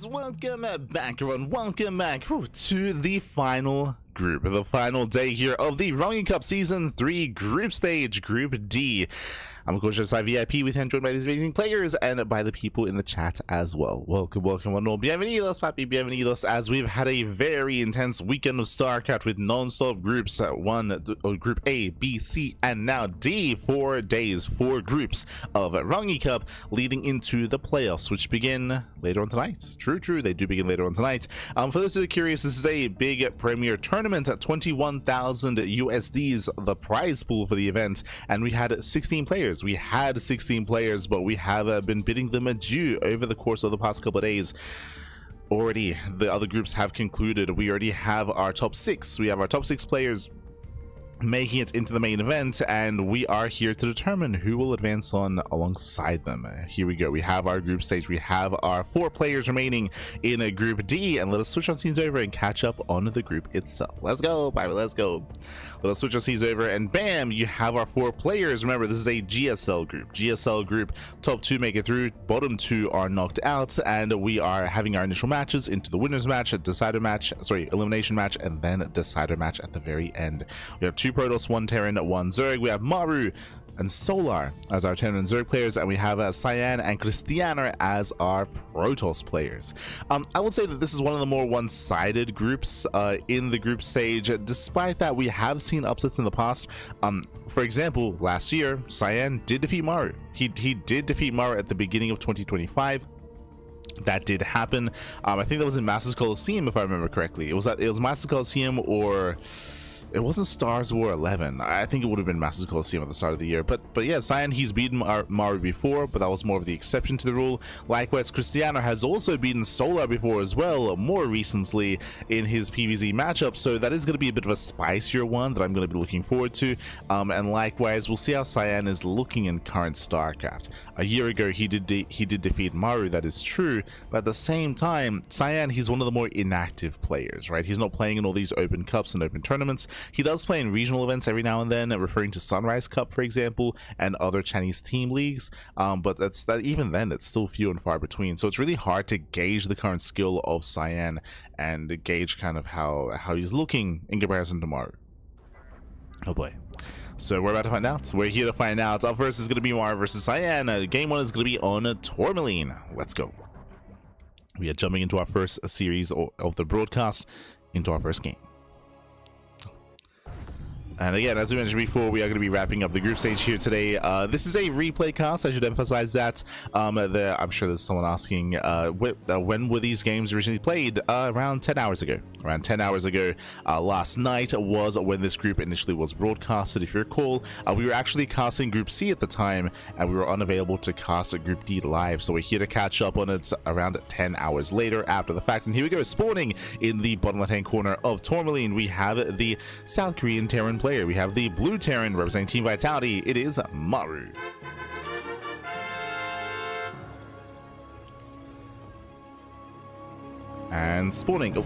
fans, welcome back everyone, welcome back to the final group, the final day here of the Rongyi Cup Season 3 group stage, Group D. I'm of course just VIP with him, joined by these amazing players and by the people in the chat as well. Welcome one all. Bienvenidos, papi, bienvenidos, as we've had a very intense weekend of StarCraft with non-stop groups, Group A, B, C, and now D. 4 days, 4 groups of Rongyi Cup leading into the playoffs, which begin later on tonight. True, they do begin later on tonight. For those who are curious, this is a big premier tournament at 21,000 USDs, the prize pool for the event, and we had 16 players. We had 16 players, but we have been bidding them adieu over the course of the past couple of days. Already, the other groups have concluded. We already have our top 6. We have our top 6 players making it into the main event, and we are here to determine who will advance on alongside them. Here we go. We have our group stage. We have our 4 players remaining in a Group D, and let us switch our scenes over and catch up on the group itself. Let's go, baby, let's go. Let us switch our scenes over, and bam, you have our 4 players. Remember, this is a GSL group. GSL group, top 2 make it through, bottom 2 are knocked out, and we are having our initial matches into the winners match, a decider match, elimination match, and then a decider match at the very end. We have 2 Protoss, 1 Terran, 1 Zerg. We have Maru and Solar as our Terran and Zerg players, and we have Cyan and Krystianer as our Protoss players. I would say that this is one of the more one-sided groups in the group stage. Despite that, we have seen upsets in the past. For example, last year, Cyan did defeat Maru. He did defeat Maru at the beginning of 2025. That did happen. I think that was in Masters Coliseum, if I remember correctly. It was Masters Coliseum, or it wasn't Stars War 11. I think it would have been Masters Coliseum at the start of the year. But yeah, Cyan, he's beaten Maru before, but that was more of the exception to the rule. Likewise, Krystianer has also beaten Solar before as well, more recently in his PvZ matchup. So that is going to be a bit of a spicier one that I'm going to be looking forward to. And likewise, we'll see how Cyan is looking in current StarCraft. A year ago, he did defeat Maru, that is true. But at the same time, Cyan, he's one of the more inactive players, right? He's not playing in all these open cups and open tournaments. He does play in regional events every now and then, referring to Sunrise Cup, for example, and other Chinese team leagues. But even then, it's still few and far between. So it's really hard to gauge the current skill of Cyan and gauge kind of how he's looking in comparison to Maru. Oh boy. So we're about to find out. We're here to find out. Up first is going to be Maru versus Cyan. Game 1 is going to be on Tourmaline. Let's go. We are jumping into our first series of the broadcast, into our first game. And again, as we mentioned before, we are going to be wrapping up the group stage here today. This is a replay cast. I should emphasize that. I'm sure there's someone asking, when were these games originally played? Around 10 hours ago. Around 10 hours ago. Last night was when this group initially was broadcasted. If you recall, we were actually casting Group C at the time, and we were unavailable to cast a Group D live. So we're here to catch up on it around 10 hours later after the fact. And here we go, spawning in the bottom left-hand corner of Tourmaline. We have the South Korean Terran player. We have the blue Terran representing Team Vitality. It is Maru. And spawning. Oh.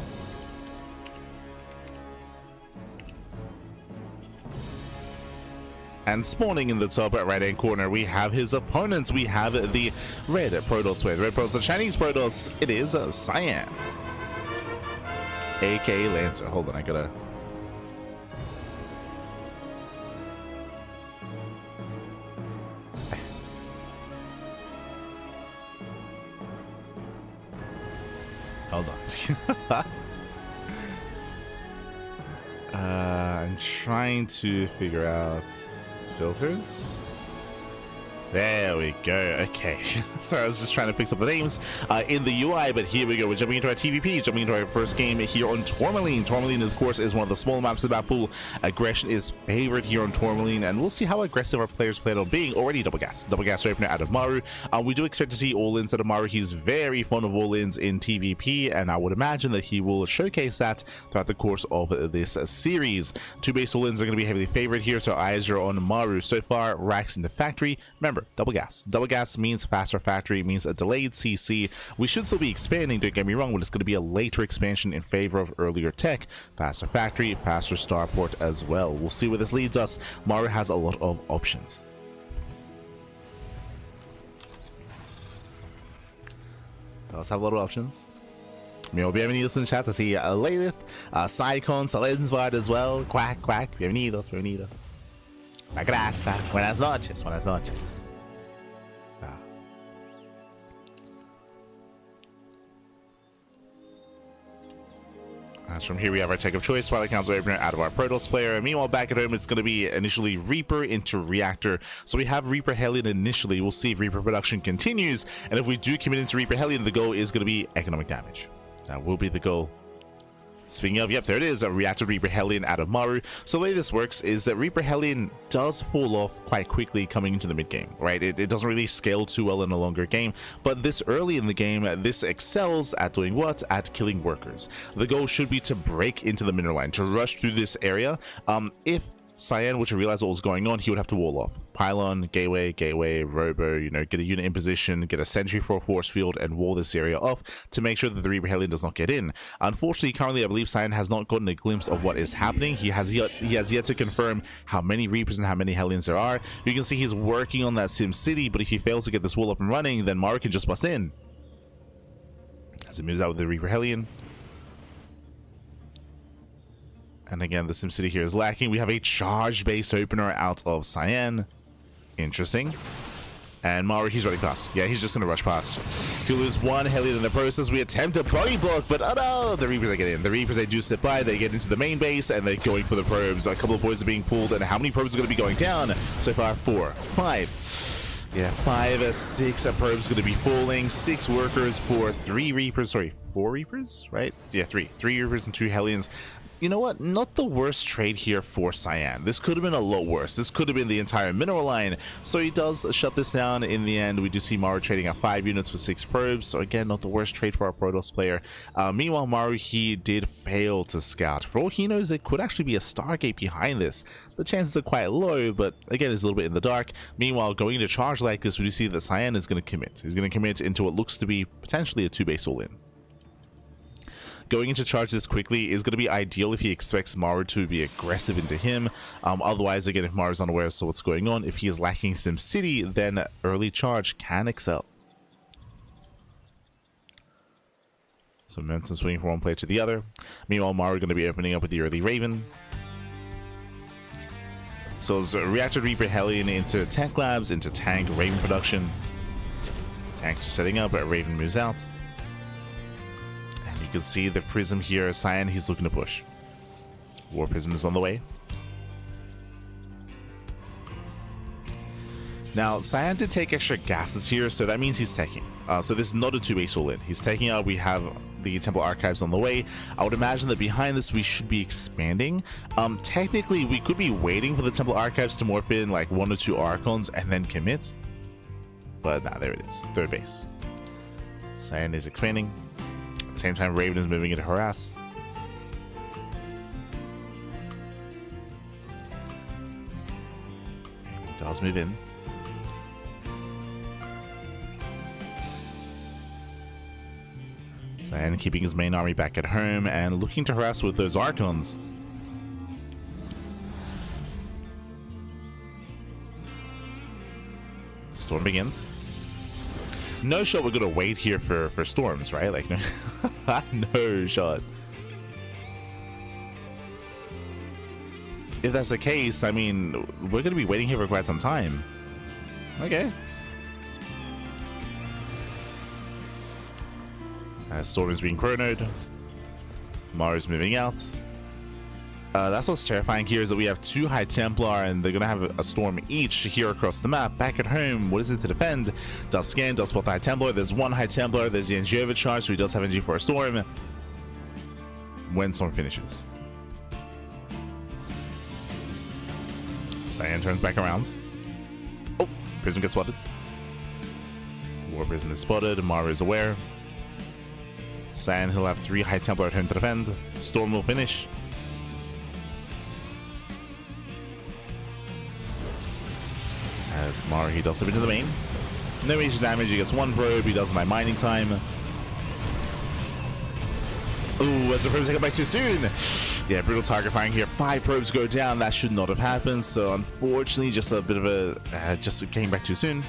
And spawning in the top right-hand corner, we have his opponents. We have the red Protoss player. The red Protoss, the Chinese Protoss. It is Cyan, aka Lancer. Hold on, I gotta. Hold on. I'm trying to figure out filters. There we go. Okay. Sorry, I was just trying to fix up the names in the UI, but here we go. We're jumping into our TVP, jumping into our first game here on Tourmaline. Tourmaline, of course, is one of the small maps of that pool. Aggression is favored here on Tourmaline, and we'll see how aggressive our players plan on being. Already double gas opener out of Maru. We do expect to see all-ins out of Maru. He's very fond of all-ins in TVP, and I would imagine that he will showcase that throughout the course of this series. 2 base all-ins are going to be heavily favored here, so eyes are on Maru. So far, racks in the factory. Remember, double gas. Double gas means faster factory, means a delayed CC. We should still be expanding, don't get me wrong, but it's going to be a later expansion in favor of earlier tech. Faster factory, faster starport as well. We'll see where this leads us. Maru has a lot of options. Does have a lot of options. Meanwhile, bienvenidos in the chat to see Lilith, Psycon, Salensvard as well. Quack, quack. Bienvenidos, bienvenidos. La grasa. Buenas noches, buenas noches. As from here, we have our tech of choice, Twilight Council Opener out of our Protoss player. And meanwhile, back at home, it's going to be initially Reaper into Reactor. So we have Reaper Hellion initially. We'll see if Reaper production continues. And if we do commit into Reaper Hellion, the goal is going to be economic damage. That will be the goal. Speaking of, yep, there it is, a Reactor Reaper Hellion out of Maru. So the way this works is that Reaper Hellion does fall off quite quickly coming into the mid game, right? It doesn't really scale too well in a longer game, but this early in the game, this excels at doing what? At killing workers. The goal should be to break into the mineral line, to rush through this area. If Cyan were to realize what was going on, he would have to wall off. Pylon, gateway, robo, you know, get a unit in position, get a sentry for a force field, and wall this area off to make sure that the Reaper Hellion does not get in. Unfortunately, currently, I believe Cyan has not gotten a glimpse of what is happening. He has yet to confirm how many Reapers and how many Hellions there are. You can see he's working on that Sim City, but if he fails to get this wall up and running, then Maru can just bust in. As he moves out with the Reaper Hellion. And again, the SimCity here is lacking. We have a charge-based opener out of Cyan. Interesting. And Maru, he's running past. Yeah, he's just going to rush past. He'll lose one Hellion in the process. We attempt a body block, but oh no! The Reapers, they get in. The Reapers, they do slip by. They get into the main base, and they're going for the probes. A couple of boys are being pulled, and how many probes are going to be going down? So far, 4, 5. Yeah, 5, 6 probes going to be falling. 6 workers for 3 Reapers. Sorry, 4 Reapers, right? Yeah, 3. 3 Reapers and 2 Hellions. You know what? Not the worst trade here for Cyan. This could have been a lot worse. This could have been the entire mineral line. So he does shut this down in the end. We do see Maru trading at 5 units for 6 probes. So again, not the worst trade for our Protoss player. Meanwhile, Maru, he did fail to scout. For all he knows, it could actually be a Stargate behind this. The chances are quite low, but again, it's a little bit in the dark. Meanwhile, going into charge like this, we do see that Cyan is going to commit. He's going to commit into what looks to be potentially a 2-base all-in. Going into charge this quickly is going to be ideal if he expects Maru to be aggressive into him. Otherwise, again, if Maru's unaware of what's going on, if he is lacking SimCity, then early charge can excel. So momentum swinging from one player to the other. Meanwhile, Maru going to be opening up with the early Raven. So it's Reactor Reaper Hellion into Tech Labs, into Tank Raven production. Tanks are setting up, but Raven moves out. You can see the Prism here. Cyan, he's looking to push. War Prism is on the way. Now, Cyan did take extra gases here, so that means he's taking. So this is not a 2-base all-in. He's taking out. We have the Temple Archives on the way. I would imagine that behind this, we should be expanding. Technically, we could be waiting for the Temple Archives to morph in like 1 or 2 Archons and then commit. But nah, there it is. 3rd base. Cyan is expanding. At the same time, Raven is moving into harass. Does move in. Cyan keeping his main army back at home and looking to harass with those Archons. Storm begins. No shot we're gonna wait here for storms, right? Like, no, no shot. If that's the case, I mean, we're gonna be waiting here for quite some time. Okay. Storm is being chronoed. Maru's moving out. That's what's terrifying here is that we have 2 High Templar and they're gonna have a storm each here across the map. Back at home, what is it to defend? Does scan, does spot the High Templar. There's 1 High Templar, there's the NG overcharge, so he does have NG for a storm. When storm finishes. Cyan turns back around. Oh, Prism gets spotted. War Prism is spotted, Maru is aware. Cyan, he'll have 3 High Templar at home to defend. Storm will finish. As Maru, he does slip into the main. No major damage, he gets 1 probe, he does my mining time. Ooh, as the probes take it back too soon. Yeah, brutal target firing here. 5 probes go down, that should not have happened. So unfortunately, just a bit of a, just came back too soon.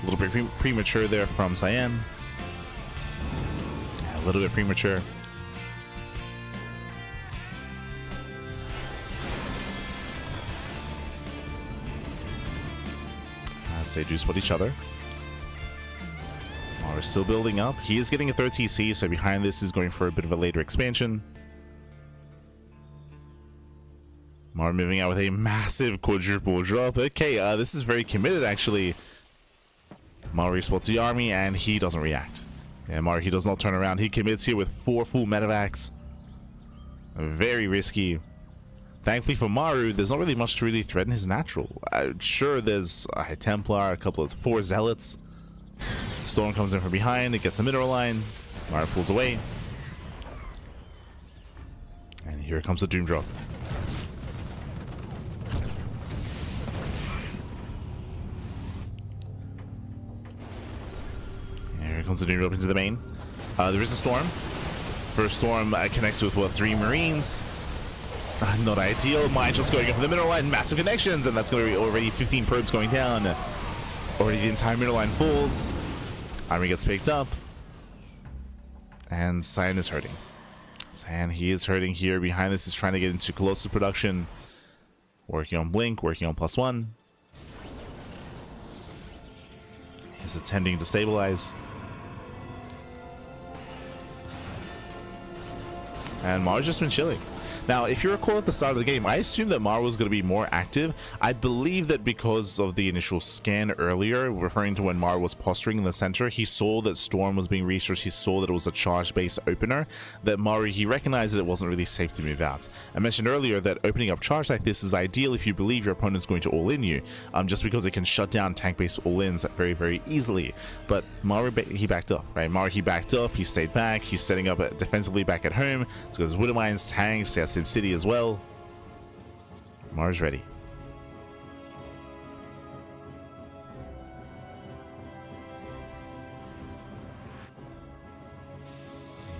A little bit premature there from Cyan. A little bit premature. They do spot each other. Maru still building up. He is getting a third TC, so behind this is going for a bit of a later expansion. Maru moving out with a massive quadruple drop. Okay, this is very committed actually. Maru spots the army and he doesn't react. Yeah, Maru, he does not turn around. He commits here with 4 full medevacs. Very risky. Thankfully for Maru, there's not really much to really threaten his natural. Sure, there's a High Templar, a couple of 4 Zealots. Storm comes in from behind, it gets the mineral line. Maru pulls away. And here comes the Doom Drop. Here comes the Doom Drop into the main. There is a Storm. First Storm connects with, what, 3 Marines? Not ideal. Mine just going up for the mineral line. Massive connections, and that's going to be already 15 probes going down. Already the entire mineral line falls. Army gets picked up. And Cyan is hurting. Cyan, he is hurting here. Behind this is trying to get into Colossus production. Working on Blink, working on +1. He's attempting to stabilize. And Maru's just been chilling. Now, if you recall at the start of the game, I assumed that Maru was going to be more active. I believe that because of the initial scan earlier, referring to when Maru was posturing in the center, he saw that Storm was being researched, he saw that it was a charge-based opener, that Maru, he recognized that it wasn't really safe to move out. I mentioned earlier that opening up charge like this is ideal if you believe your opponent's going to all-in you, just because it can shut down tank-based all-ins very, very easily. But Maru, he backed off, right? Maru, he backed off, he stayed back, he's setting up defensively back at home, so there's Widow Mines, tanks, he has City as well. Maru's ready.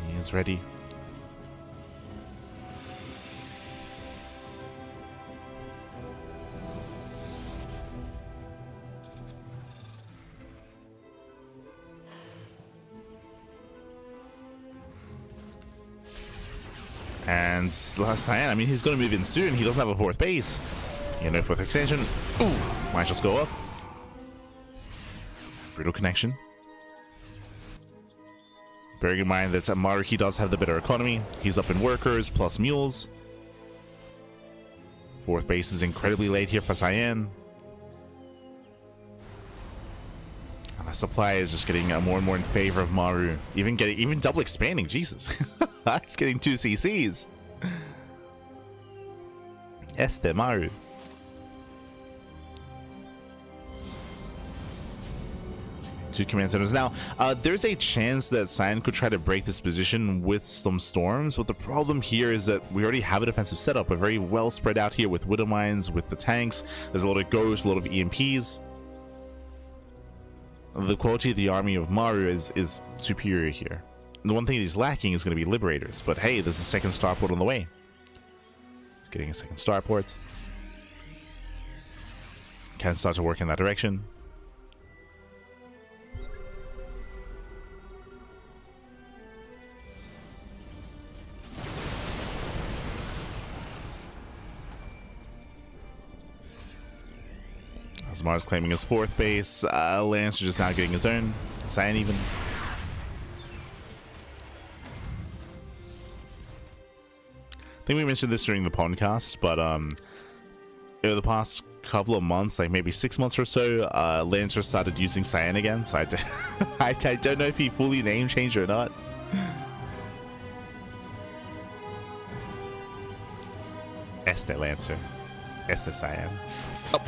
He is ready. And Cyan, I mean, he's going to move in soon. He doesn't have a 4th base. You know, 4th extension. Ooh, might just go up. Brutal connection. Bearing in mind that Maru, he does have the better economy. He's up in workers plus mules. 4th base is incredibly late here for Cyan. And the supply is just getting more and more in favor of Maru. Even double expanding, Jesus. He's getting 2 CCs. Maru. Two command centers. Now, there's a chance that Cyan could try to break this position with some storms, but the problem here is that we already have a defensive setup. We're very well spread out here with Widow Mines, with the tanks. There's a lot of ghosts, a lot of EMPs. The quality of the army of Maru is superior here. The one thing he's lacking is going to be Liberators, but hey, there's a second starport on the way. He's getting a second starport. Can start to work in that direction. As Mars claiming his 4th base, Lancer just now getting his own. Cyan even. I think we mentioned this during the podcast, but over the past couple of months, like maybe 6 months or so, Lancer started using Cyan again, so I don't know if he fully name changed or not. Lancer. Cyan. Oh.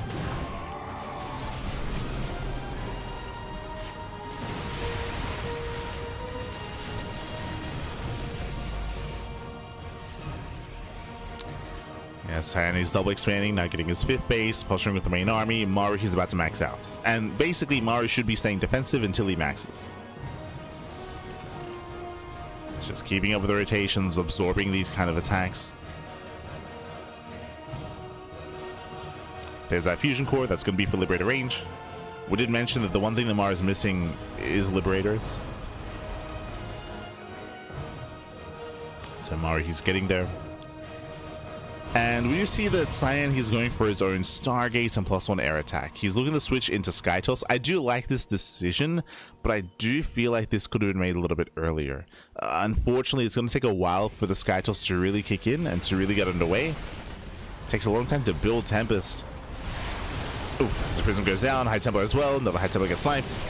Yeah, Cyan is double expanding, now getting his 5th base, posturing with the main army. Maru, he's about to max out. And basically, Maru should be staying defensive until he maxes. Just keeping up with the rotations, absorbing these kind of attacks. There's that fusion core, that's going to be for Liberator range. We did mention that the one thing that Maru is missing is Liberators. So Maru, he's getting there. And we see that Cyan, he's going for his own Stargate and +1 air attack. He's looking to switch into Sky Toss. I do like this decision, but I do feel like this could have been made a little bit earlier. Unfortunately, it's going to take a while for the Sky Toss to really kick in and to really get underway. Takes a long time to build Tempest. Oof, as the Prism goes down, High Templar as well. Another High Templar gets sniped.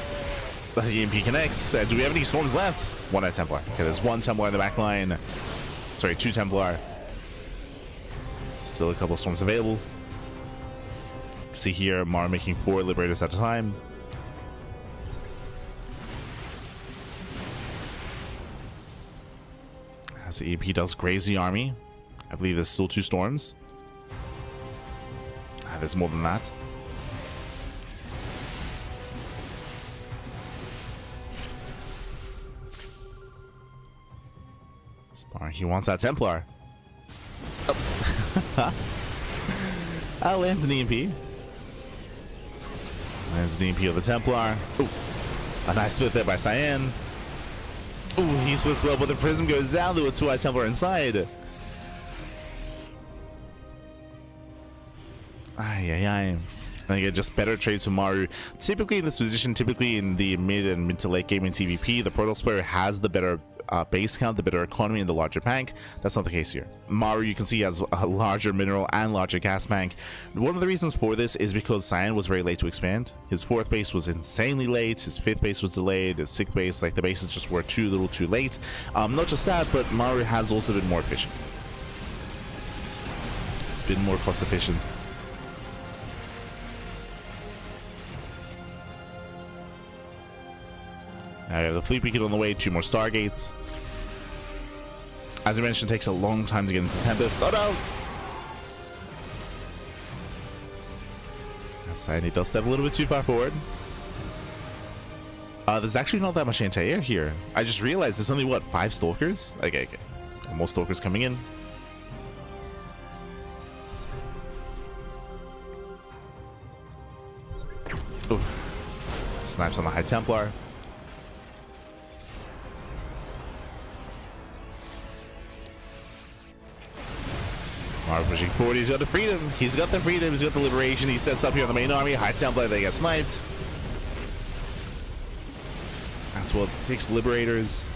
The EMP connects. Do we have any Storms left? One High Templar. Okay, there's one Templar in the back line. Sorry, two Templar. Still a couple of Storms available. See here, Maru making 4 Liberators at a time. As the EP does graze the army. I believe there's still 2 Storms. There's more than that. Maru, he wants that Templar. Lands an EMP. Lands an EMP of the Templar. Ooh, a nice split there by Cyan. Ooh, he splits well, but the Prism goes down. There were 2 High Templar inside. I think it just better trades for Maru. Typically in this position, typically in the mid to late game in TVP, the Protoss player has the better base count, the better economy, and the larger bank. That's not the case here. Maru, you can see, has a larger mineral and larger gas bank. One of the reasons for this is because Cyan was very late to expand. His 4th base was insanely late, his 5th base was delayed, his 6th base, like the bases just were too little too late. Not just that, but Maru has also been more efficient. It's been more cost efficient. Now we have the Fleet Beacon on the way, 2 more Stargates. As I mentioned, it takes a long time to get into Tempest. Oh no! Cyan, he does step a little bit too far forward. There's actually not that much anti-air here. I just realized there's only, what, 5 Stalkers? Okay. More Stalkers coming in. Oof. Snipes on the High Templar. Maru pushing forward, he's got the freedom. He's got the freedom, he's got the liberation. He sets up here on the main army. High Templar, they get sniped. That's what, 6 Liberators.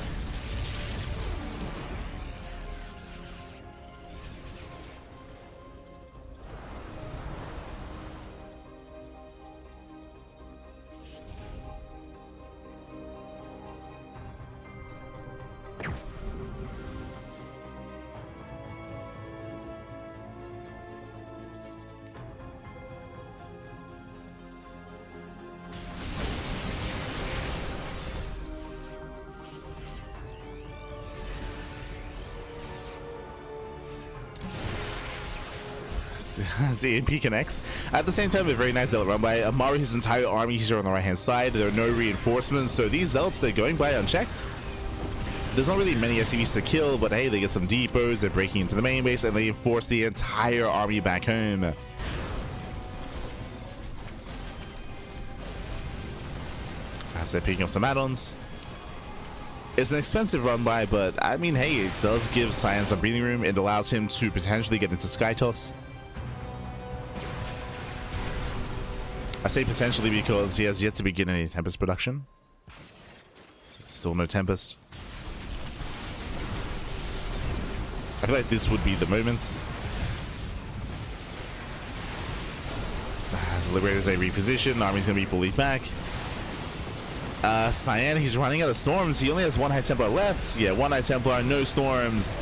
As the EMP connects. At the same time, a very nice Zealot run by Maru. His entire army here on the right hand side. There are no reinforcements, so these Zealots, they're going by unchecked. There's not really many SCVs to kill, but hey, they get some depots, they're breaking into the main base, and they force the entire army back home. As they're picking up some add-ons. It's an expensive run by, but I mean, hey, it does give Cyan some breathing room. It allows him to potentially get into Sky Toss. I say potentially because he has yet to begin any Tempest production. Still no Tempest. I feel like this would be the moment. As the Liberators, they reposition, the army's gonna be bullied back. Cyan, he's running out of Storms. He only has 1 High Templar left. Yeah, 1 High Templar, no Storms.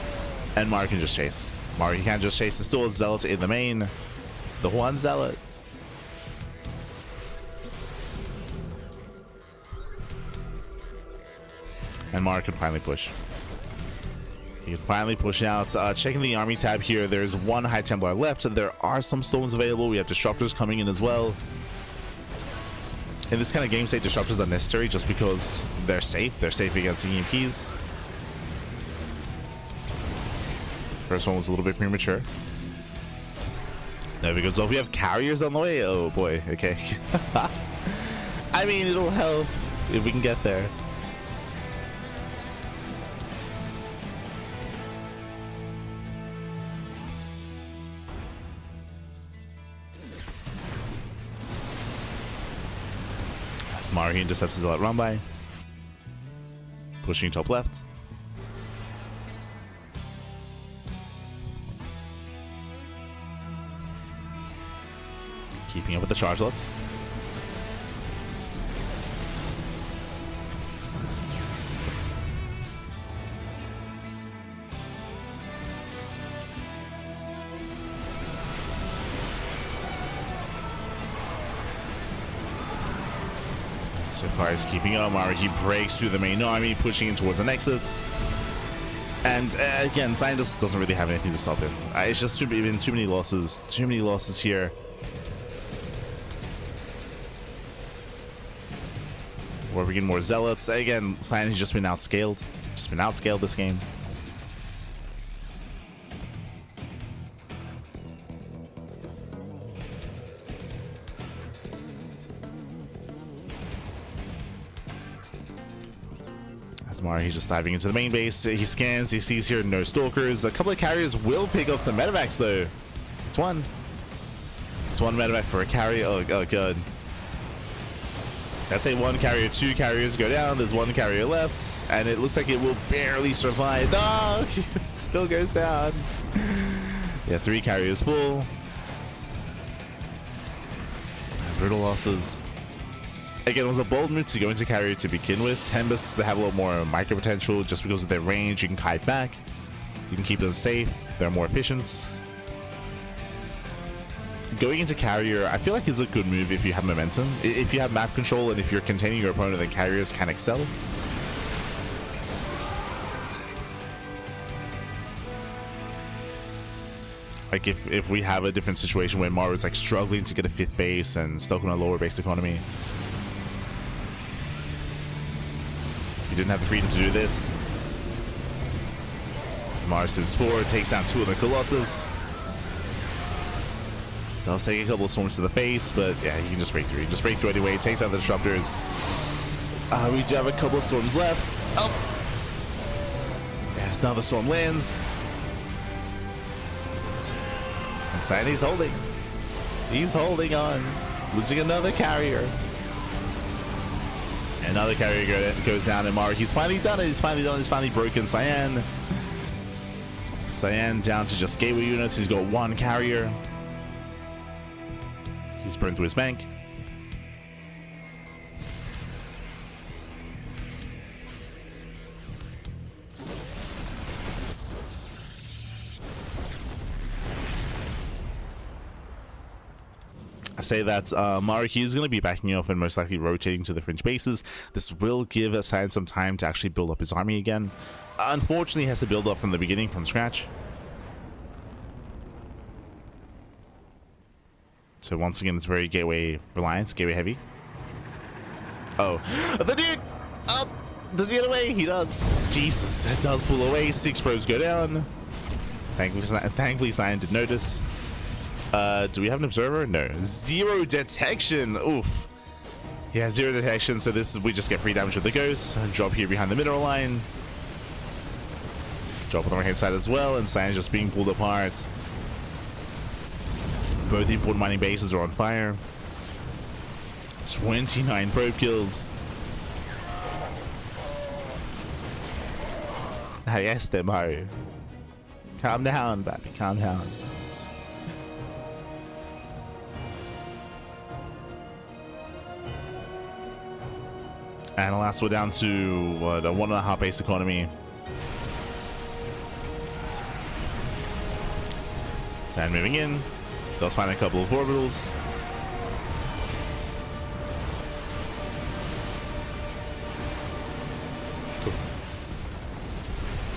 And Maru can just chase. Maru, he can't just chase. There's still a Zealot in the main. The 1 Zealot. And Maru can finally push. He can finally push out. Checking the army tab here, there's 1 High Templar left. There are some Storms available. We have Disruptors coming in as well. In this kind of game state, Disruptors are necessary just because they're safe. They're safe against EMPs. First one was a little bit premature. There we go. So if we have Carriers on the way, oh boy, okay. I mean, it'll help if we can get there. Maru intercepts his run by. Pushing top left. Keeping up with the charge lots. So far he's keeping up. Maru, he breaks through the main army, pushing in towards the Nexus. And again, Cyan just doesn't really have anything to stop him. It's just too many losses. Too many losses here. We're bringing more zealots. Again, Cyan has just been outscaled. Just been outscaled this game. As Maru, he's just diving into the main base. He scans, he sees here no stalkers. A couple of carriers will pick up some medevacs though. It's one. It's one medevac for a carrier. Oh god. I say one carrier, two carriers go down. There's one carrier left, and it looks like it will barely survive. No, it still goes down. Yeah, 3 carriers full. And brutal losses. Again, it was a bold move to go into carrier to begin with. Tempest, they have a lot more micro potential just because of their range. You can kite back. You can keep them safe. They're more efficient. Going into carrier, I feel like is a good move if you have momentum. If you have map control and if you're containing your opponent, then carriers can excel. Like if we have a different situation where Maru is like struggling to get a 5th base and stuck on a lower base economy. He didn't have the freedom to do this. As Maru moves forward, takes down 2 of the Colossus. Does take a couple of storms to the face, but yeah, he can just break through. He just break through anyway. Takes out the disruptors. We do have a couple of storms left. Oh, yeah, another storm lands. And Cyan, he's holding. He's holding on. Losing another carrier. Another carrier goes down, and Maru, he's finally done it. He's finally done it. He's finally broken Cyan. Cyan down to just gateway units. He's got 1 carrier. He's burned through his bank. I say that Maru, he's going to be backing off and most likely rotating to the fringe bases. This will give Cyan some time to actually build up his army again. Unfortunately, he has to build up from the beginning, from scratch. So once again, it's very gateway reliance, gateway heavy. Oh, the dude! Oh, does he get away? He does. Jesus, it does pull away. 6 probes go down. Thankfully, Cyan did notice. Do we have an observer? No. 0 detection. Oof. Yeah, 0 detection. So this is, we just get free damage with the ghost. Drop here behind the mineral line. Drop on the right hand side as well, and Cyan's just being pulled apart. Both the important mining bases are on fire. 29 probe kills. Ah, yes, there, Maru. Calm down, baby. Calm down. And alas, we're down to what, a 1.5 base economy. Cyan moving in. Does find a couple of orbitals.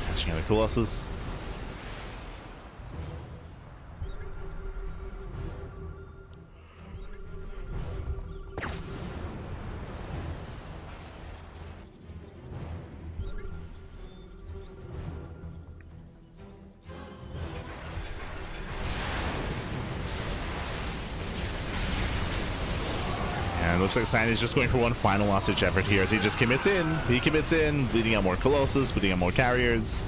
Catching out the Colossus. And looks like Cyan is just going for one final last-ditch effort here as he just commits in. He commits in, bleeding out more Colossus, bleeding out more carriers.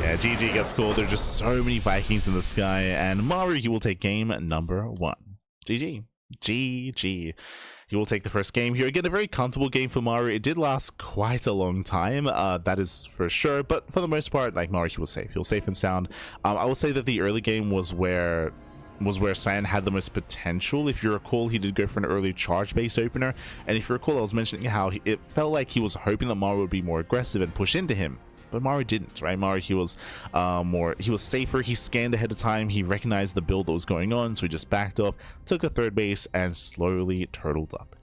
Yeah, GG gets called. There are just so many Vikings in the sky, and Maru, he will take game number 1. GG. GG. He will take the first game here. Again, a very comfortable game for Maru. It did last quite a long time, that is for sure. But for the most part, like, Maru, he was safe. He was safe and sound. I will say that the early game was where Cyan had the most potential. If you recall, he did go for an early charge base opener. And if you recall, I was mentioning how it felt like he was hoping that Maru would be more aggressive and push into him. But Maru didn't, right? Maru, he was safer. He scanned ahead of time. He recognized the build that was going on, so he just backed off, took a third base, and slowly turtled up.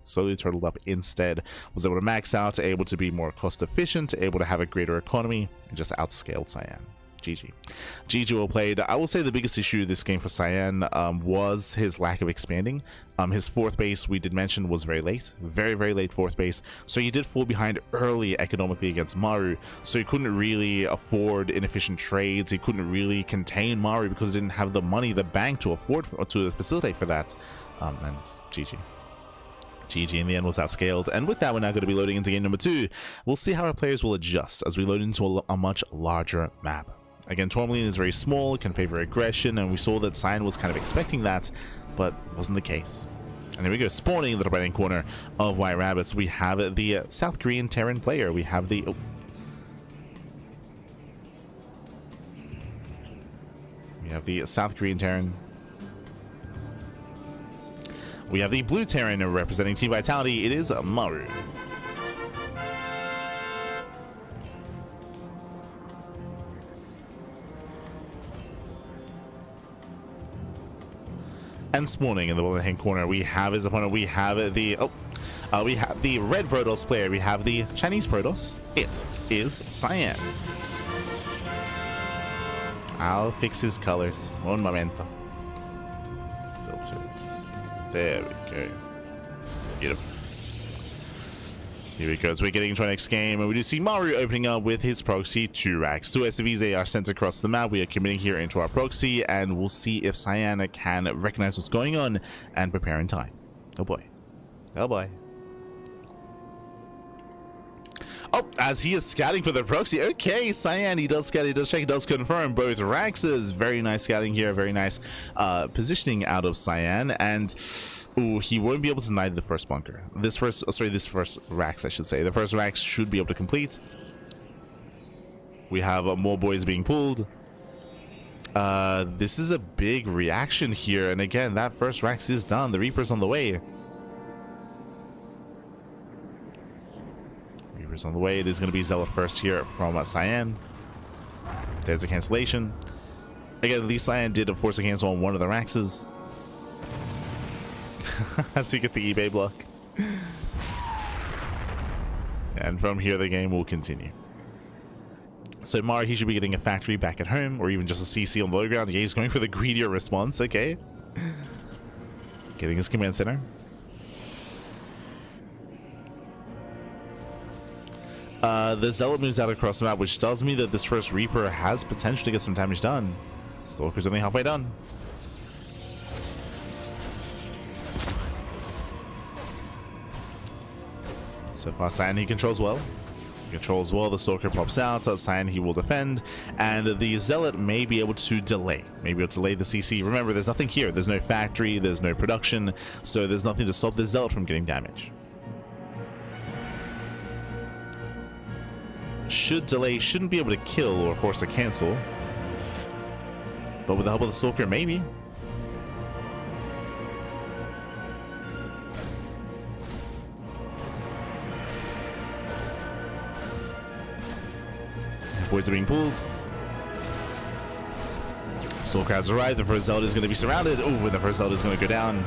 Instead, was able to max out, able to be more cost efficient, able to have a greater economy, and just outscaled Cyan. GG. GG well played. I will say the biggest issue this game for Cyan was his lack of expanding. His fourth base, we did mention, was very late. Very, very late fourth base. So he did fall behind early economically against Maru. So he couldn't really afford inefficient trades. He couldn't really contain Maru because he didn't have the money, the bank to afford, to facilitate for that. And GG. GG in the end was outscaled. And with that, we're now going to be loading into game number 2. We'll see how our players will adjust as we load into a much larger map. Again, Tourmaline is very small, can favor aggression, and we saw that Cyan was kind of expecting that, but wasn't the case. And here we go, spawning in the right-hand corner of White Rabbits. We have the South Korean Terran player. We have the... We have the South Korean Terran. We have the Blue Terran representing Team Vitality. It is Maru. And spawning in the bottom hand corner, we have his opponent. We have the red Protoss player. We have the Chinese Protoss. It is Cyan. I'll fix his colors. Un momento. Filters. There we go. Beautiful. Here we go, so we're getting into our next game, and we do see Maru opening up with his proxy 2 racks. 2 SCVs are sent across the map. We are committing here into our proxy, and we'll see if Cyan can recognize what's going on and prepare in time. Oh boy. Oh boy. Oh, as he is scouting for the proxy. Okay, Cyan, he does scout, he does check, he does confirm both racks. Very nice scouting here, very nice positioning out of Cyan, and ooh, he won't be able to deny the first bunker. This first racks, I should say. The first racks should be able to complete. We have more boys being pulled. This is a big reaction here, and again, that first racks is done. The Reaper's on the way. Reaper's on the way. It is going to be Zealot first here from Cyan. There's a cancellation. Again, at least Cyan did force a cancel on one of the raxes. So you get the eBay block. And from here, the game will continue. So Maru, he should be getting a factory back at home, or even just a CC on the low ground. Yeah, he's going for the greedier response. Okay. Getting his command center. The Zealot moves out across the map, which tells me that this first Reaper has potential to get some damage done. Stalker's only halfway done. So far, Cyan, he controls well. He controls well. The Stalker pops out. Cyan, he will defend. And the Zealot may be able to delay. Maybe able to delay the CC. Remember, there's nothing here. There's no factory. There's no production. So there's nothing to stop the Zealot from getting damage. Should delay. Shouldn't be able to kill or force a cancel. But with the help of the Stalker, maybe. Boys are being pulled. Stalker has arrived. The first Zealot is going to be surrounded. Oh, and the first Zealot is going to go down.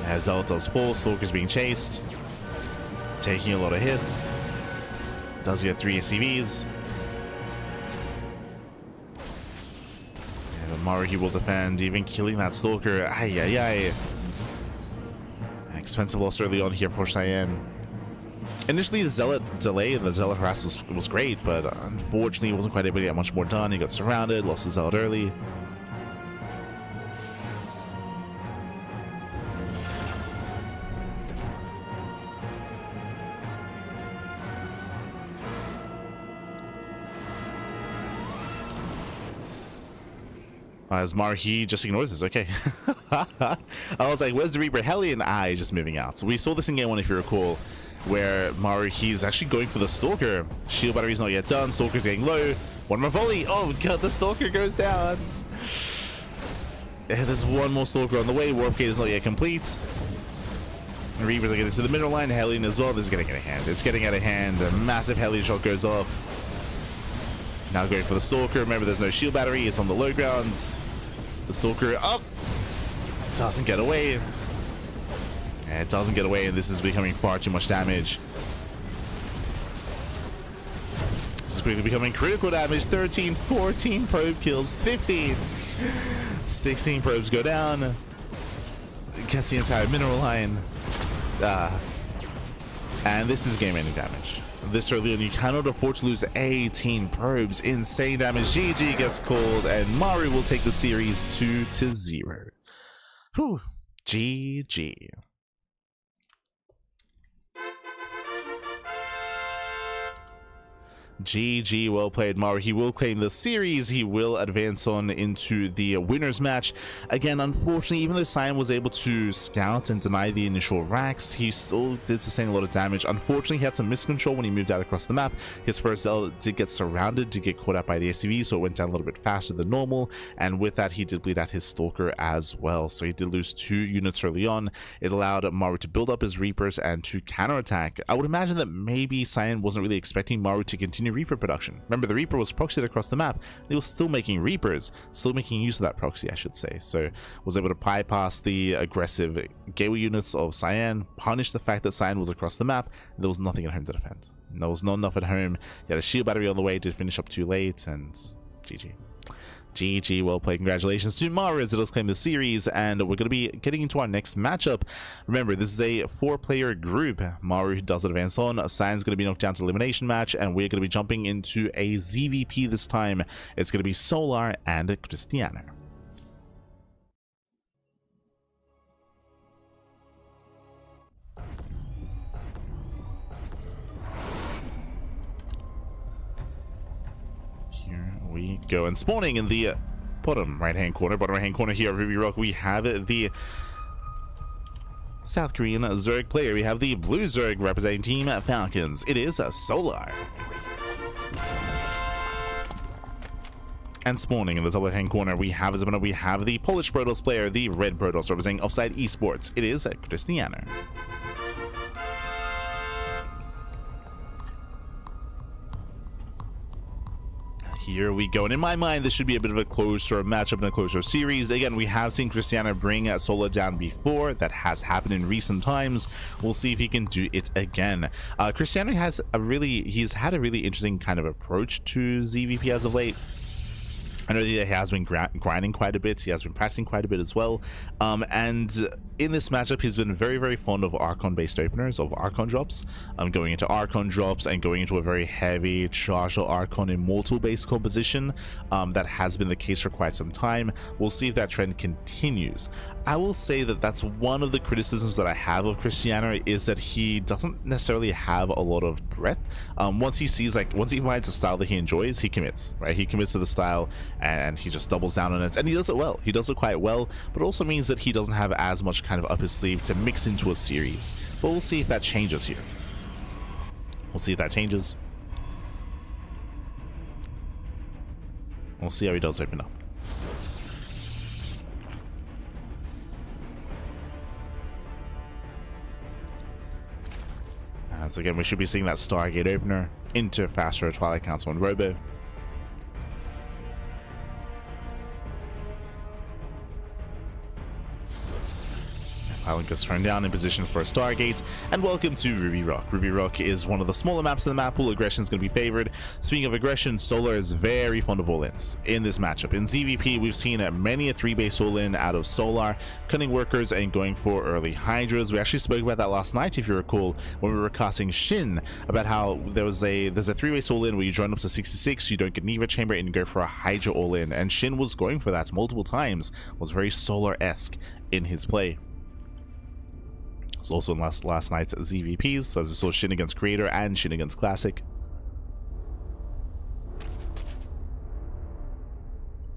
As Zealot does fall, Stalker's being chased. Taking a lot of hits. Does get 3 SCVs. And Maru, he will defend, even killing that Stalker. Ay, ay, ay. Expensive loss early on here for Cyan. Initially, the Zealot delay and the Zealot harass was great, but unfortunately, he wasn't quite able to get much more done. He got surrounded, lost the Zealot early. As Maru, he just ignores this. Okay. I was like, where's the Reaper? Hellion Eye just moving out. So we saw this in game 1, if you recall, where Maru, he's actually going for the Stalker. Shield battery's not yet done. Stalker's getting low. One more volley. Oh god, the Stalker goes down. Yeah, there's one more Stalker on the way. Warp gate is not yet complete. And Reapers are getting to the middle line. Hellion as well. This is getting out of hand. It's getting out of hand. A massive Hellion shot goes off. Now going for the Stalker. Remember, there's no shield battery. It's on the low grounds. The Stalker up. Doesn't get away. Yeah, it doesn't get away, and this is becoming far too much damage. This is quickly becoming critical damage. 13, 14 probe kills. 15. 16 probes go down. Gets the entire mineral line. And this is game-ending damage. This early on, you cannot afford to lose 18 probes. Insane damage. GG gets called, and Maru will take the series 2-0. Whew. GG. GG, well played, Maru. He will claim the series. He will advance on into the winners match. Again, unfortunately, even though Cyan was able to scout and deny the initial racks, he still did sustain a lot of damage. Unfortunately, he had some miscontrol when he moved out across the map. His first L did get surrounded, to get caught out by the SCV, so it went down a little bit faster than normal, and with that, he did bleed out his Stalker as well. So he did lose 2 units early on. It allowed Maru to build up his Reapers and to counterattack. I would imagine that maybe Cyan wasn't really expecting Maru to continue Reaper production. Remember, the Reaper was proxied across the map. He was still making Reapers, still making use of that proxy, I should say. So was able to bypass the aggressive gateway units of Cyan, punish the fact that Cyan was across the map. There was nothing at home to defend. There was not enough at home. He had a shield battery on the way, did finish up too late, and GG. GG, well played. Congratulations to Maru as it does claim the series, and we're going to be getting into our next matchup. Remember, this is a 4-player group. Maru does advance on. Cyan's going to be knocked down to elimination match, and we're going to be jumping into a ZVP this time. It's going to be Solar and Krystianer. We go, and spawning in the bottom right hand corner here of Ruby Rock, we have the South Korean Zerg player. We have the blue Zerg representing Team Falcons. It is Solar. And spawning in the top left hand corner, we have the Polish Protoss player, the red Protoss representing Offside Esports. It is Krystianer. Here we go, and in my mind, this should be a bit of a closer matchup and a closer series. Again, we have seen Krystianer bring Solar down before. That has happened in recent times. We'll see if he can do it again. Krystianer he's had a really interesting kind of approach to ZVP as of late. I know that he has been grinding quite a bit. He has been practicing quite a bit as well. And in this matchup, he's been very, very fond of Archon-based openers, of Archon drops. Going into Archon drops and going into a very heavy charged Archon Immortal-based composition. That has been the case for quite some time. We'll see if that trend continues. I will say that that's one of the criticisms that I have of Krystianer, is that he doesn't necessarily have a lot of breadth. Once he finds a style that he enjoys, he commits, right? He commits to the style, and he just doubles down on it, and he does it well. He does it quite well, but it also means that he doesn't have as much kind of up his sleeve to mix into a series. But we'll see if that changes here. We'll see if that changes. We'll see how he does open up. So again, we should be seeing that Stargate opener into faster Twilight Council and Robo. Pilot gets thrown down in position for a Stargate, and welcome to Ruby Rock. Ruby Rock is one of the smaller maps in the map pool. Aggression is going to be favored. Speaking of aggression, Solar is very fond of all-ins in this matchup. In ZVP, we've seen many a 3-base all-in out of Solar, cutting workers and going for early Hydras. We actually spoke about that last night, if you recall, when we were casting Shin, about how there's a 3-base all-in where you join up to 66, you don't get Neva Chamber, and you go for a Hydra all-in, and Shin was going for that multiple times. Was very Solar-esque in his play. It's also in last night's ZVPs, as we saw Shin against Creator and Shin against Classic.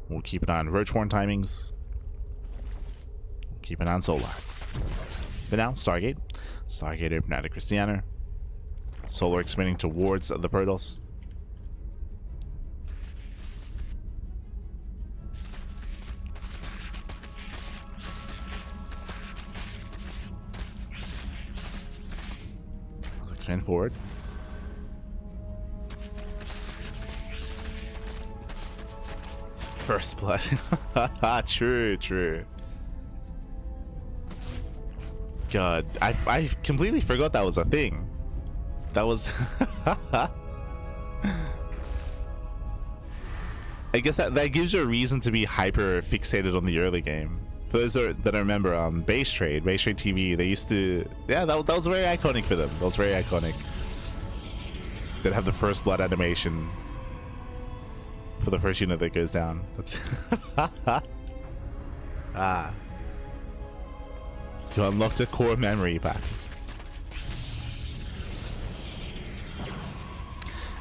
We'll keep an eye on Roach Horn timings. Keep an eye on Solar. But now, Stargate. Stargate open out to Krystianer. Solar expanding towards the Protoss. Let's expand forward. First blood. True. God, I completely forgot that was a thing. That was I guess that gives you a reason to be hyper fixated on the early game. For those that I remember, Base Trade TV, they used to, yeah, that was very iconic for them. That was very iconic. They'd have the first blood animation for the first unit that goes down. That's you unlocked a core memory pack.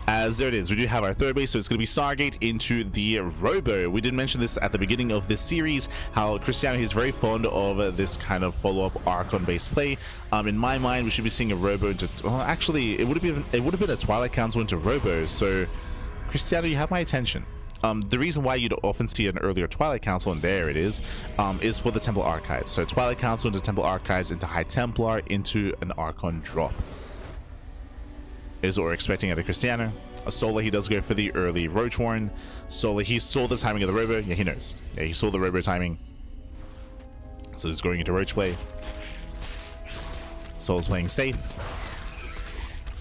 As there it is, we do have our third base, so it's going to be Stargate into the Robo. We did mention this at the beginning of this series, how Krystianer is very fond of this kind of follow-up Archon-based play. In my mind, we should be seeing a Robo into, well, actually, it would have been a Twilight Council into Robo. So, Krystianer, you have my attention. The reason why you'd often see an earlier Twilight Council, and there it is for the Temple Archives. So Twilight Council into Temple Archives into High Templar into an Archon drop is what we're expecting out of Krystianer. A Solar, he does go for the early Roach Horn. Solar, he saw the timing of the Robo. Yeah, he knows. Yeah, he saw the Robo timing. So he's going into Roach play. Solar's playing safe.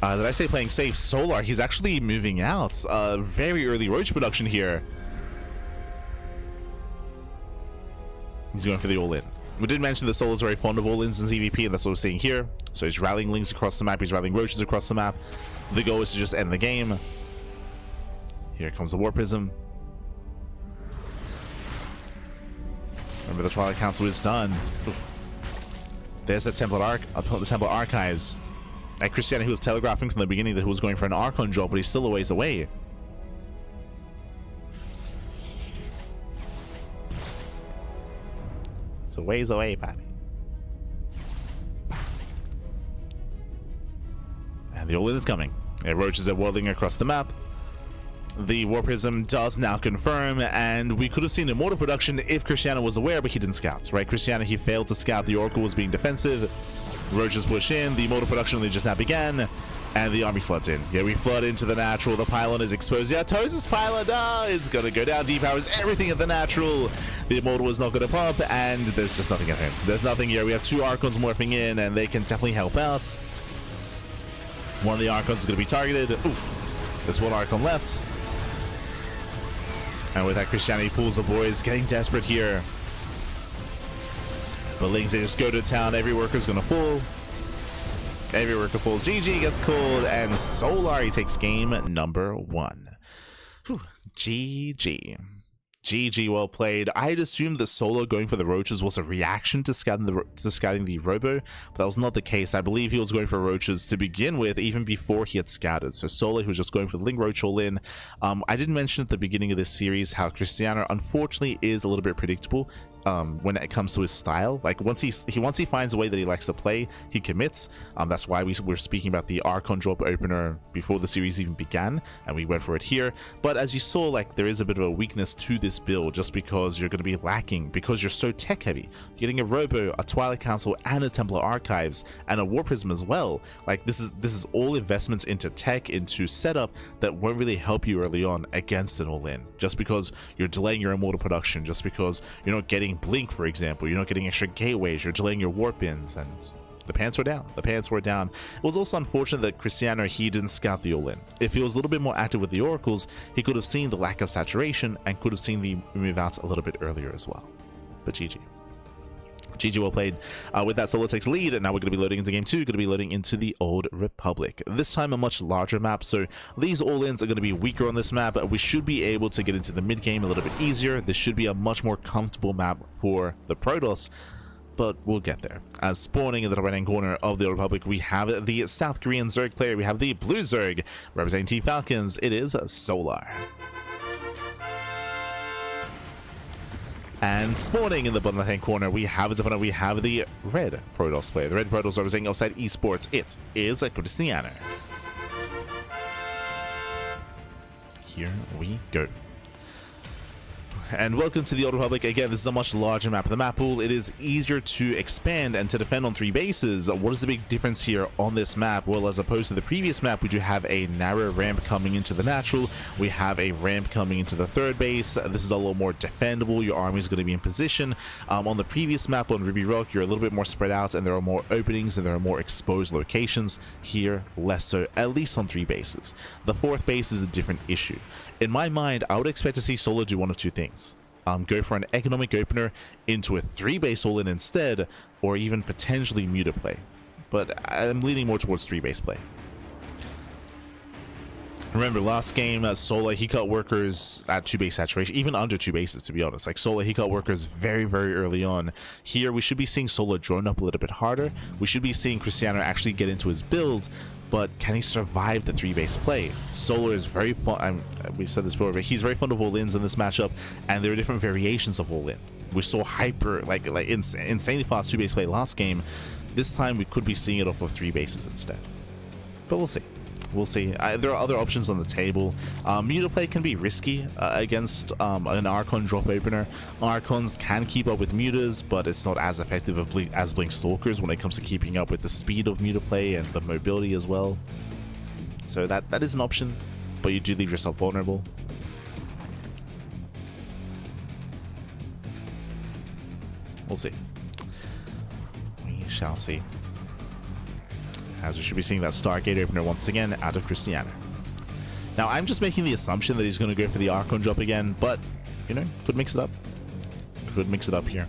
Did I say playing safe? Solar, he's actually moving out. Very early Roach production here. He's going for the all-in. We did mention that Solar's very fond of all-ins in CVP, and that's what we're seeing here. So he's rallying Lings across the map, he's rallying Roaches across the map. The goal is to just end the game. Here comes the War Prism. Remember, the Twilight Council is done. Oof. There's the Temple Archives. At Krystianer, he was telegraphing from the beginning that he was going for an Archon drop, but he's still a ways away. It's a ways away, Pappy. And the all-in is coming. Roaches are whirling across the map. The War Prism does now confirm, and we could have seen Immortal production if Krystianer was aware, but he didn't scout, right? Krystianer, he failed to scout. The Oracle was being defensive. Roaches push in, the Immortal production only just now began, and the army floods in. Yeah, we flood into the natural. The pylon is exposed. Yeah, Tosis pylon, it's gonna go down. Depowers everything at the natural. The Immortal is not gonna pump, and there's just nothing at him. There's nothing here. We have two Archons morphing in, and they can definitely help out. One of the Archons is gonna be targeted. Oof. There's one Archon left. And with that, Krystianer pulls the boys, getting desperate here. But Lings, they just go to town. Every worker's gonna fall. Every worker falls. GG gets called, and Solar, he takes game number 1. Whew. GG. GG, well played. I had assumed that Solar going for the Roaches was a reaction to scouting the Robo, but that was not the case. I believe he was going for Roaches to begin with, even before he had scouted. So Solar, he was just going for the Ling Roach all-in. I did mention at the beginning of this series how Krystianer, unfortunately, is a little bit predictable. When it comes to his style, like once he finds a way that he likes to play, he commits. That's why we're speaking about the Archon drop opener before the series even began, and we went for it here. But as you saw, like, there is a bit of a weakness to this build, just because you're going to be lacking, because you're so tech heavy. You're getting a Robo, a Twilight Council, and a Templar Archives, and a War Prism as well. Like, this is all investments into tech, into setup that won't really help you early on against an all-in, just because you're delaying your Immortal production, just because you're not getting Blink, for example, you're not getting extra gateways, you're delaying your warp ins, and the pants were down. The pants were down. It was also unfortunate that Krystianer, he didn't scout the all-in. If he was a little bit more active with the Oracles, he could have seen the lack of saturation and could have seen the move out a little bit earlier as well. But GG. GG, well played. With that, Solar takes lead, and now we're going to be loading into game 2, going to be loading into the Old Republic. This time a much larger map, so these all-ins are going to be weaker on this map. We should be able to get into the mid-game a little bit easier. This should be a much more comfortable map for the Protoss, but we'll get there. As spawning in the right-hand corner of the Old Republic, we have the South Korean Zerg player, we have the Blue Zerg, representing Team Falcons, it is Solar. And spawning in the bottom left-hand corner, we have as opponent, we have the red Protoss player. The red Protoss representing outside esports. It is a Krystianer. Here we go. And welcome to the Old Republic. Again, this is a much larger map. The map pool, it is easier to expand and to defend on 3 bases. What is the big difference here on this map? Well, as opposed to the previous map, we do have a narrow ramp coming into the natural. We have a ramp coming into the 3rd base. This is a little more defendable. Your army is going to be in position. On the previous map on Ruby Rock, you're a little bit more spread out and there are more openings and there are more exposed locations. Here, less so, at least on 3 bases. The 4th base is a different issue. In my mind, I would expect to see Solo do one of 2 things. Go for an economic opener into a 3-base all-in instead, or even potentially muta play. But I'm leaning more towards 3-base play. Remember, last game, Sola, he cut workers at 2-base saturation, even under 2 bases, to be honest. Like, Sola, he cut workers very, very early on. Here, we should be seeing Sola drone up a little bit harder. We should be seeing Krystianer actually get into his build, but can he survive the 3-base play? Solar is very fun. We said this before, but he's very fond of all-ins in this matchup, and there are different variations of all-in. We saw hyper, like insanely fast 2-base play last game. This time, we could be seeing it off of 3 bases instead. But we'll see. We'll see. There are other options on the table. Muta play can be risky against an Archon drop opener. Archons can keep up with mutas, but it's not as effective as Blink Stalkers when it comes to keeping up with the speed of muta play and the mobility as well. So that is an option, but you do leave yourself vulnerable. We'll see. We shall see. As we should be seeing that Stargate opener once again out of Krystianer. Now, I'm just making the assumption that he's going to go for the Archon drop again, but, you know, could mix it up. Could mix it up here.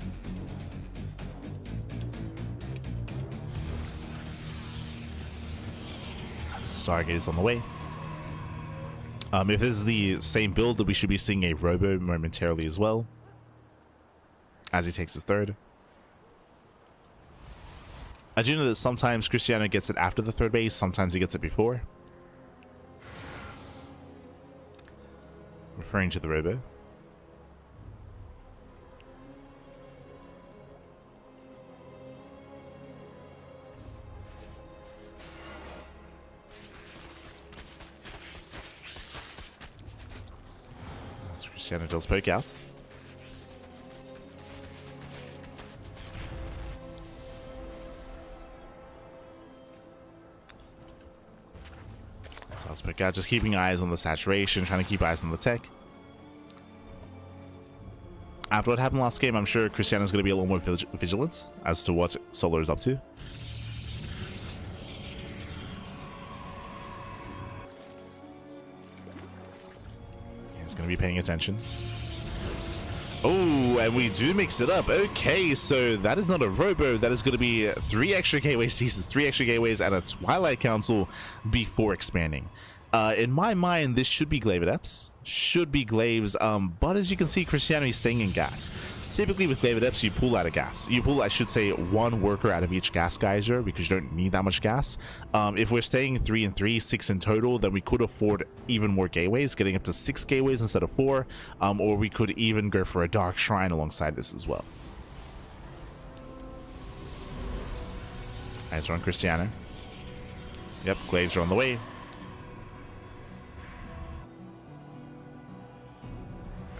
As the Stargate is on the way. If this is the same build, that we should be seeing a Robo momentarily as well. As he takes his 3rd. I do know that sometimes Krystianer gets it after the 3rd base, sometimes he gets it before. Referring to the Robo. As Krystianer does poke out. But just keeping eyes on the saturation, trying to keep eyes on the tech. After what happened last game, I'm sure Krystianer's going to be a little more vigilant as to what Solar is up to. He's going to be paying attention. Oh, and we do mix it up. Okay, so that is not a Robo. That is going to be 3 extra gateways, Jesus, 3 extra gateways and a Twilight Council before expanding. In my mind, this should be Glaive Adepts. Should be Glaives, but as you can see, Krystianer is staying in gas. Typically with Glaive Adepts, you pull out a gas. You pull, I should say, 1 worker out of each gas geyser because you don't need that much gas. If we're staying 3 and 3, 6 in total, then we could afford even more gateways, getting up to 6 gateways instead of 4, or we could even go for a Dark Shrine alongside this as well. Eyes are on Krystianer. Yep, Glaives are on the way.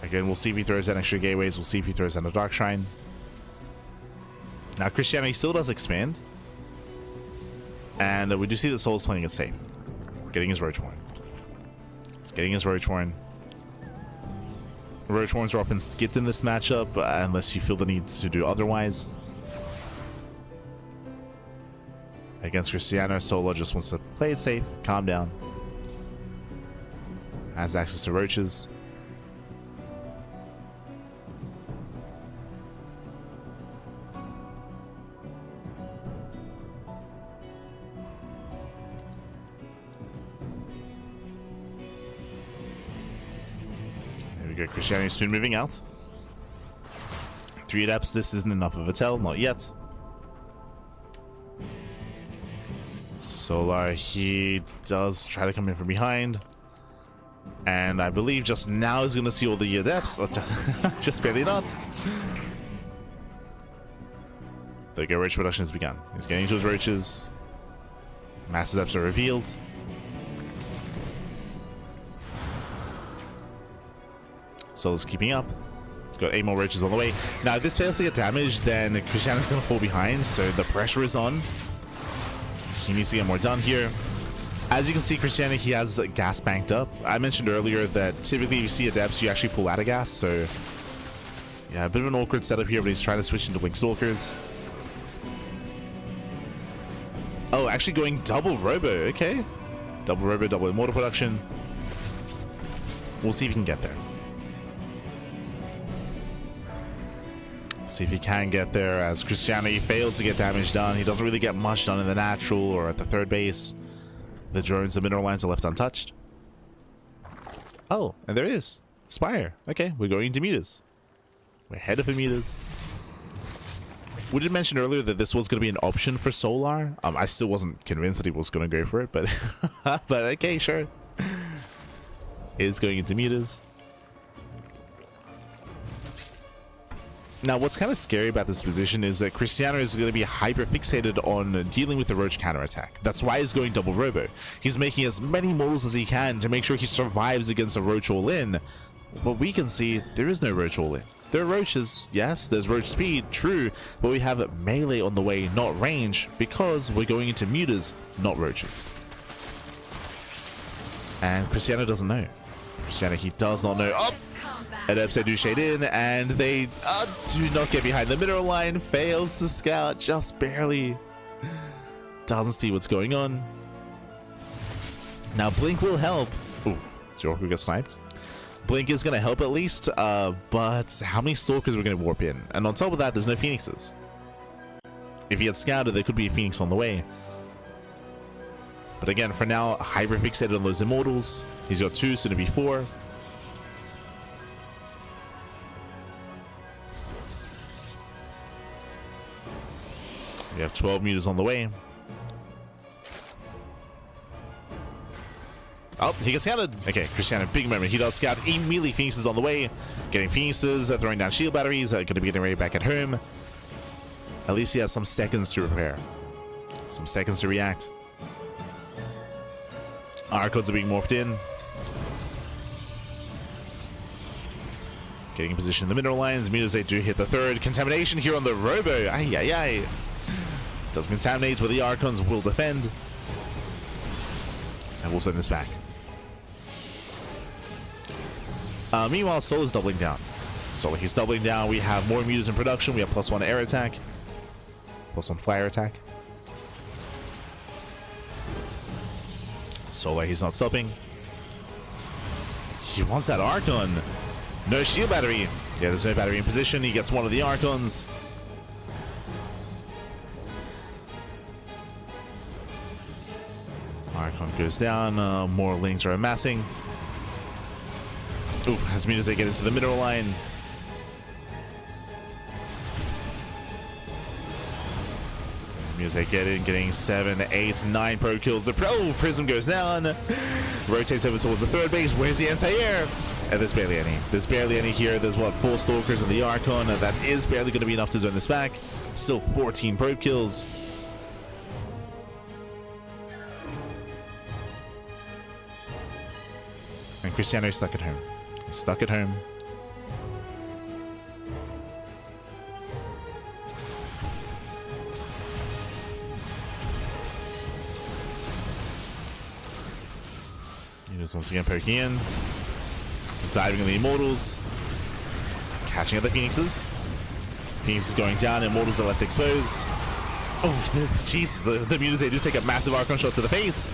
Again, we'll see if he throws down extra gateways. We'll see if he throws down a Dark Shrine. Now, Krystianer still does expand. And we do see that Soul's playing it safe. Getting his Roach Horn. He's getting his Roach Horn. Roach Horns are often skipped in this matchup, unless you feel the need to do otherwise. Against Krystianer, Solo just wants to play it safe, calm down. Has access to Roaches. Krystianer is soon moving out. 3 adepts, this isn't enough of a tell, not yet. Solar, he does try to come in from behind. And I believe just now he's going to see all the adepts. Just barely not. The go roach production has begun. He's getting into his roaches. Mass adepts are revealed. Solar's keeping up. He's got 8 more roaches on the way. Now, if this fails to get damaged, then Krystianer's going to fall behind. So the pressure is on. He needs to get more done here. As you can see, Krystianer, he has gas banked up. I mentioned earlier that typically if you see adepts, you actually pull out of gas. So, yeah, a bit of an awkward setup here, but he's trying to switch into Blink Stalkers. Oh, actually going double Robo. Okay. Double Robo, double Immortal production. We'll see if he can get there. See if he can get there, as Krystianer, he fails to get damage done. He doesn't really get much done in the natural or at the third base. The drones, the mineral lines are left untouched. Oh, and there it is. Spire. Okay, we're going into meters. We're ahead of meters. We did mention earlier that this was going to be an option for Solar. I still wasn't convinced that he was going to go for it, but but okay, sure. It is going into meters. Now, what's kind of scary about this position is that Krystianer is going to be hyper fixated on dealing with the Roach counterattack. That's why he's going double Robo. He's making as many models as he can to make sure he survives against a Roach all-in. But we can see there is no Roach all-in. There are Roaches, yes, there's Roach speed, true, but we have melee on the way, not range, because we're going into Mutas, not Roaches. And Krystianer doesn't know. Krystianer, he does not know. Oh! Adepts, they do shade in, and they do not get behind the mineral line. Fails to scout, just barely. Doesn't see what's going on. Now, Blink will help. Ooh, Zorku gets sniped. Blink is going to help at least, but how many Stalkers are we going to warp in? And on top of that, there's no Phoenixes. If he had scouted, there could be a Phoenix on the way. But again, for now, hyper fixated on those Immortals. He's got 2, soon to be 4. We have 12 meters on the way. Oh, he gets scouted. Okay, Krystianer, big moment. He does scout. Immediately, Phoenixes on the way. Getting Phoenixes, throwing down shield batteries. Going to be getting ready back at home. At least he has some seconds to repair. Some seconds to react. Archons are being morphed in. Getting in position in the mineral lines. Meters, they do hit the third. Contamination here on the Robo. Ay, ay, ay. Does contaminate, where the Archons will defend. And we'll send this back. Meanwhile, Solar's doubling down. Solar, he's doubling down. We have more mutas in production. We have +1 air attack. +1 fire attack. Solar, he's not stopping. He wants that Archon. No shield battery. Yeah, there's no battery in position. He gets one of the Archons. Archon goes down. More links are amassing. Oof, as soon as they get into the mineral line. As they get in, getting 7, 8, 9 pro kills. The pro prism goes down. Rotates over towards the third base. Where's the anti-air? And there's barely any. There's barely any here. There's what, 4 Stalkers and the Archon. That is barely going to be enough to zone this back. Still 14 pro kills. And Krystianer is stuck at home. Stuck at home. Just once again poking in. Diving on the Immortals. Catching at the Phoenixes. Phoenix is going down. Immortals are left exposed. Oh, jeez. The mutants, they do take a massive Archon shot to the face.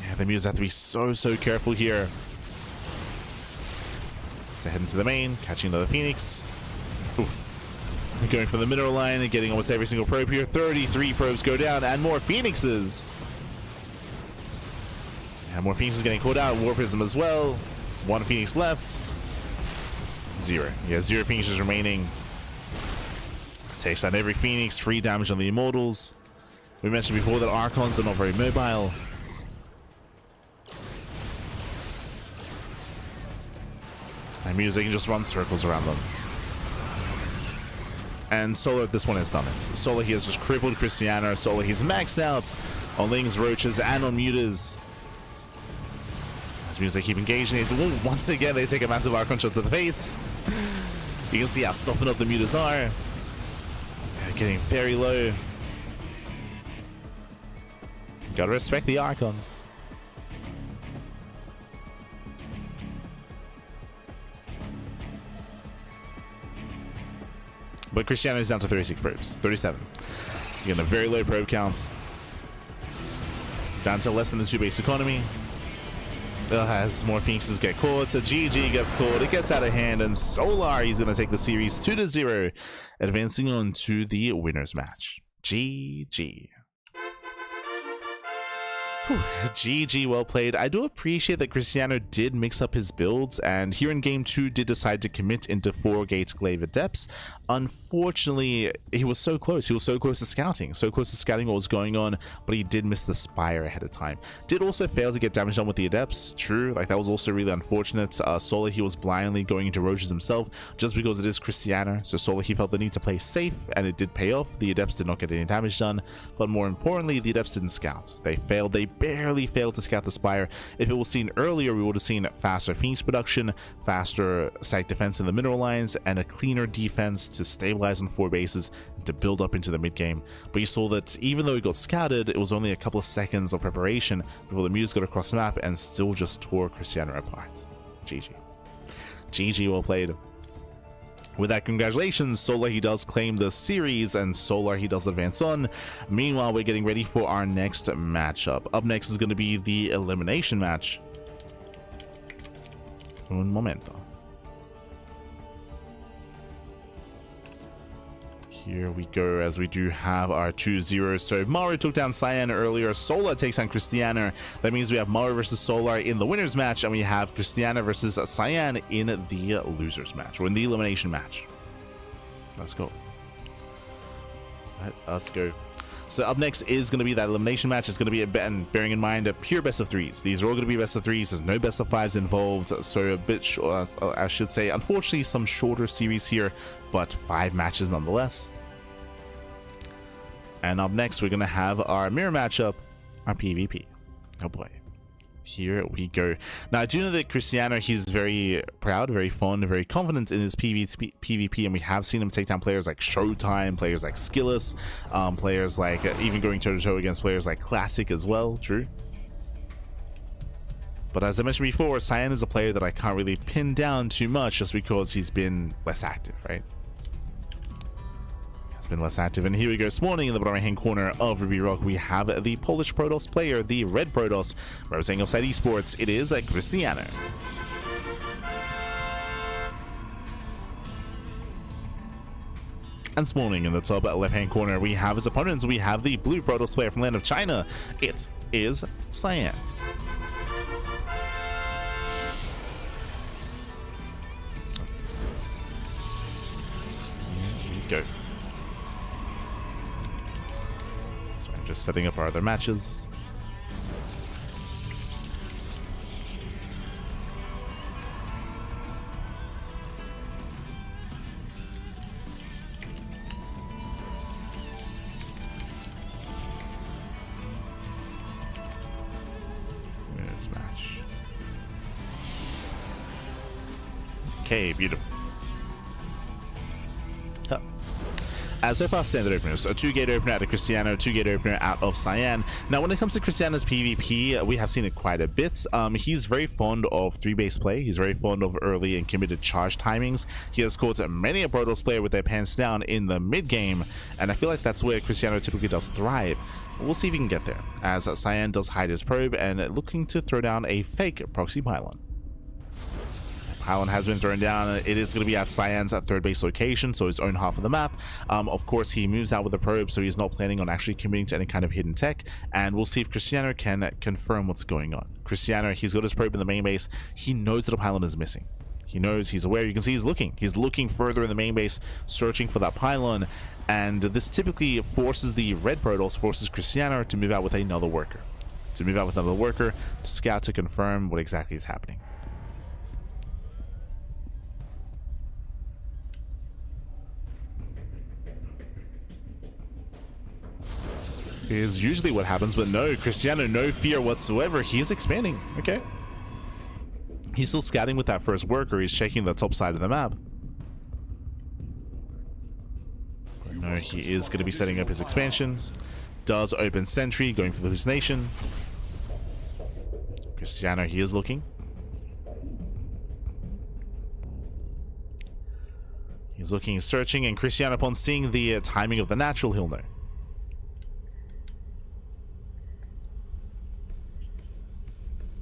Yeah, the mutants have to be so careful here. So heading to the main. Catching another Phoenix. Oof. Going for the mineral line and getting almost every single probe here. 33 probes go down and more Phoenixes. And more Phoenixes getting called out. War Prism as well. 1 Phoenix left. 0. Yeah, 0 Phoenixes remaining. Takes down every Phoenix. 3 damage on the Immortals. We mentioned before that Archons are not very mobile. And music can just run circles around them. And Solo at this one has done it. Solo he has just crippled Krystianer. Solo he's maxed out on Lings, Roaches, and on Mutas. As music keep engaging it. Once again, they take a massive arc punch to the face. You can see how softened up the Mutas are. They're getting very low. Gotta respect the Archons. But Krystianer is down to 36 probes. 37. You're getting a very low probe count. Down to less than the 2 base economy. As more Phoenixes get caught, so GG gets caught, it gets out of hand, and Solar, he's going to take the series 2-0, advancing on to the winners match. GG. Whew, GG, well played. I do appreciate that Krystianer did mix up his builds, and here in game 2 did decide to commit into 4 Gate Glaive Adepts. Unfortunately, he was so close. He was so close to scouting what was going on, but he did miss the Spire ahead of time. Did also fail to get damage done with the Adepts. True, like that was also really unfortunate. Solo, he was blindly going into Roaches himself just because it is Krystianer. So Solo, he felt the need to play safe, and it did pay off. The Adepts did not get any damage done, but more importantly, the Adepts didn't scout. They failed. They barely failed to scout the Spire. If it was seen earlier, we would have seen faster Phoenix production, faster site defense in the mineral lines, and a cleaner defense to stabilize on 4 bases and to build up into the mid game. But you saw that even though he got scouted, it was only a couple of seconds of preparation before the Muse got across the map and still just tore Krystianer apart. GG. GG, well played. With that, congratulations, Solar, he does claim the series, and Solar, he does advance on. Meanwhile, we're getting ready for our next matchup. Up next is going to be the elimination match. Un momento. Here we go, as we do have our 2-0. So Maru took down Cyan earlier. Solar takes on Krystianer. That means we have Maru versus Solar in the winners match, and we have Krystianer versus Cyan in the losers match, or in the elimination match. Let's go. Let us go. So up next is going to be that elimination match. It's going to be, and bearing in mind, a pure best of 3s. These are all going to be best of 3s. There's no best of 5s involved. So a bit, I should say, unfortunately, some shorter series here, but 5 matches nonetheless. And up next, we're going to have our mirror matchup, our PvP. Oh boy. Here we go. Now, I do know that Krystianer, he's very proud, very fond, very confident in his PvP, and we have seen him take down players like Showtime, players like Skillus, players like even going toe-to-toe against players like Classic as well. True. But as I mentioned before, Cyan is a player that I can't really pin down too much just because he's been less active, right? Been less active. And here we go, this morning in the bottom right hand corner of Ruby Rock, we have the Polish Protoss player, the Red Protoss, representing Offside Esports. It is Krystianer. And this morning in the top left hand corner, we have his opponents. We have the Blue Protoss player from the land of China. It is Cyan. Here we go. Just setting up our other matches. There's match. Okay, beautiful. As so far, standard openers, a 2-gate opener out of Krystianer, 2-gate opener out of Cyan. Now, when it comes to Krystianer's PvP, we have seen it quite a bit. He's very fond of 3-base play. He's very fond of early and committed charge timings. He has caught many a Protoss player with their pants down in the mid game, and I feel like that's where Krystianer typically does thrive. We'll see if he can get there, as Cyan does hide his probe and looking to throw down a fake proxy pylon. Pylon has been thrown down. It is going to be at Cyan's third base location, so his own half of the map. Of course, he moves out with the probe, so he's not planning on actually committing to any kind of hidden tech, and we'll see if Krystianer can confirm what's going on. Krystianer, he's got his probe in the main base. He knows that a pylon is missing. He knows, he's aware. You can see he's looking further in the main base, searching for that pylon, and this typically forces the red Protoss, forces Krystianer to move out with another worker. To scout, to confirm what exactly is happening. is usually what happens, but no, Krystianer, no fear whatsoever. He is expanding. Okay. He's still scouting with that first worker. He's checking the top side of the map. No, he is going to be setting up his expansion. Does open sentry, going for the hallucination. Krystianer, he is looking. He's looking, searching, and Krystianer, upon seeing the timing of the natural, he'll know.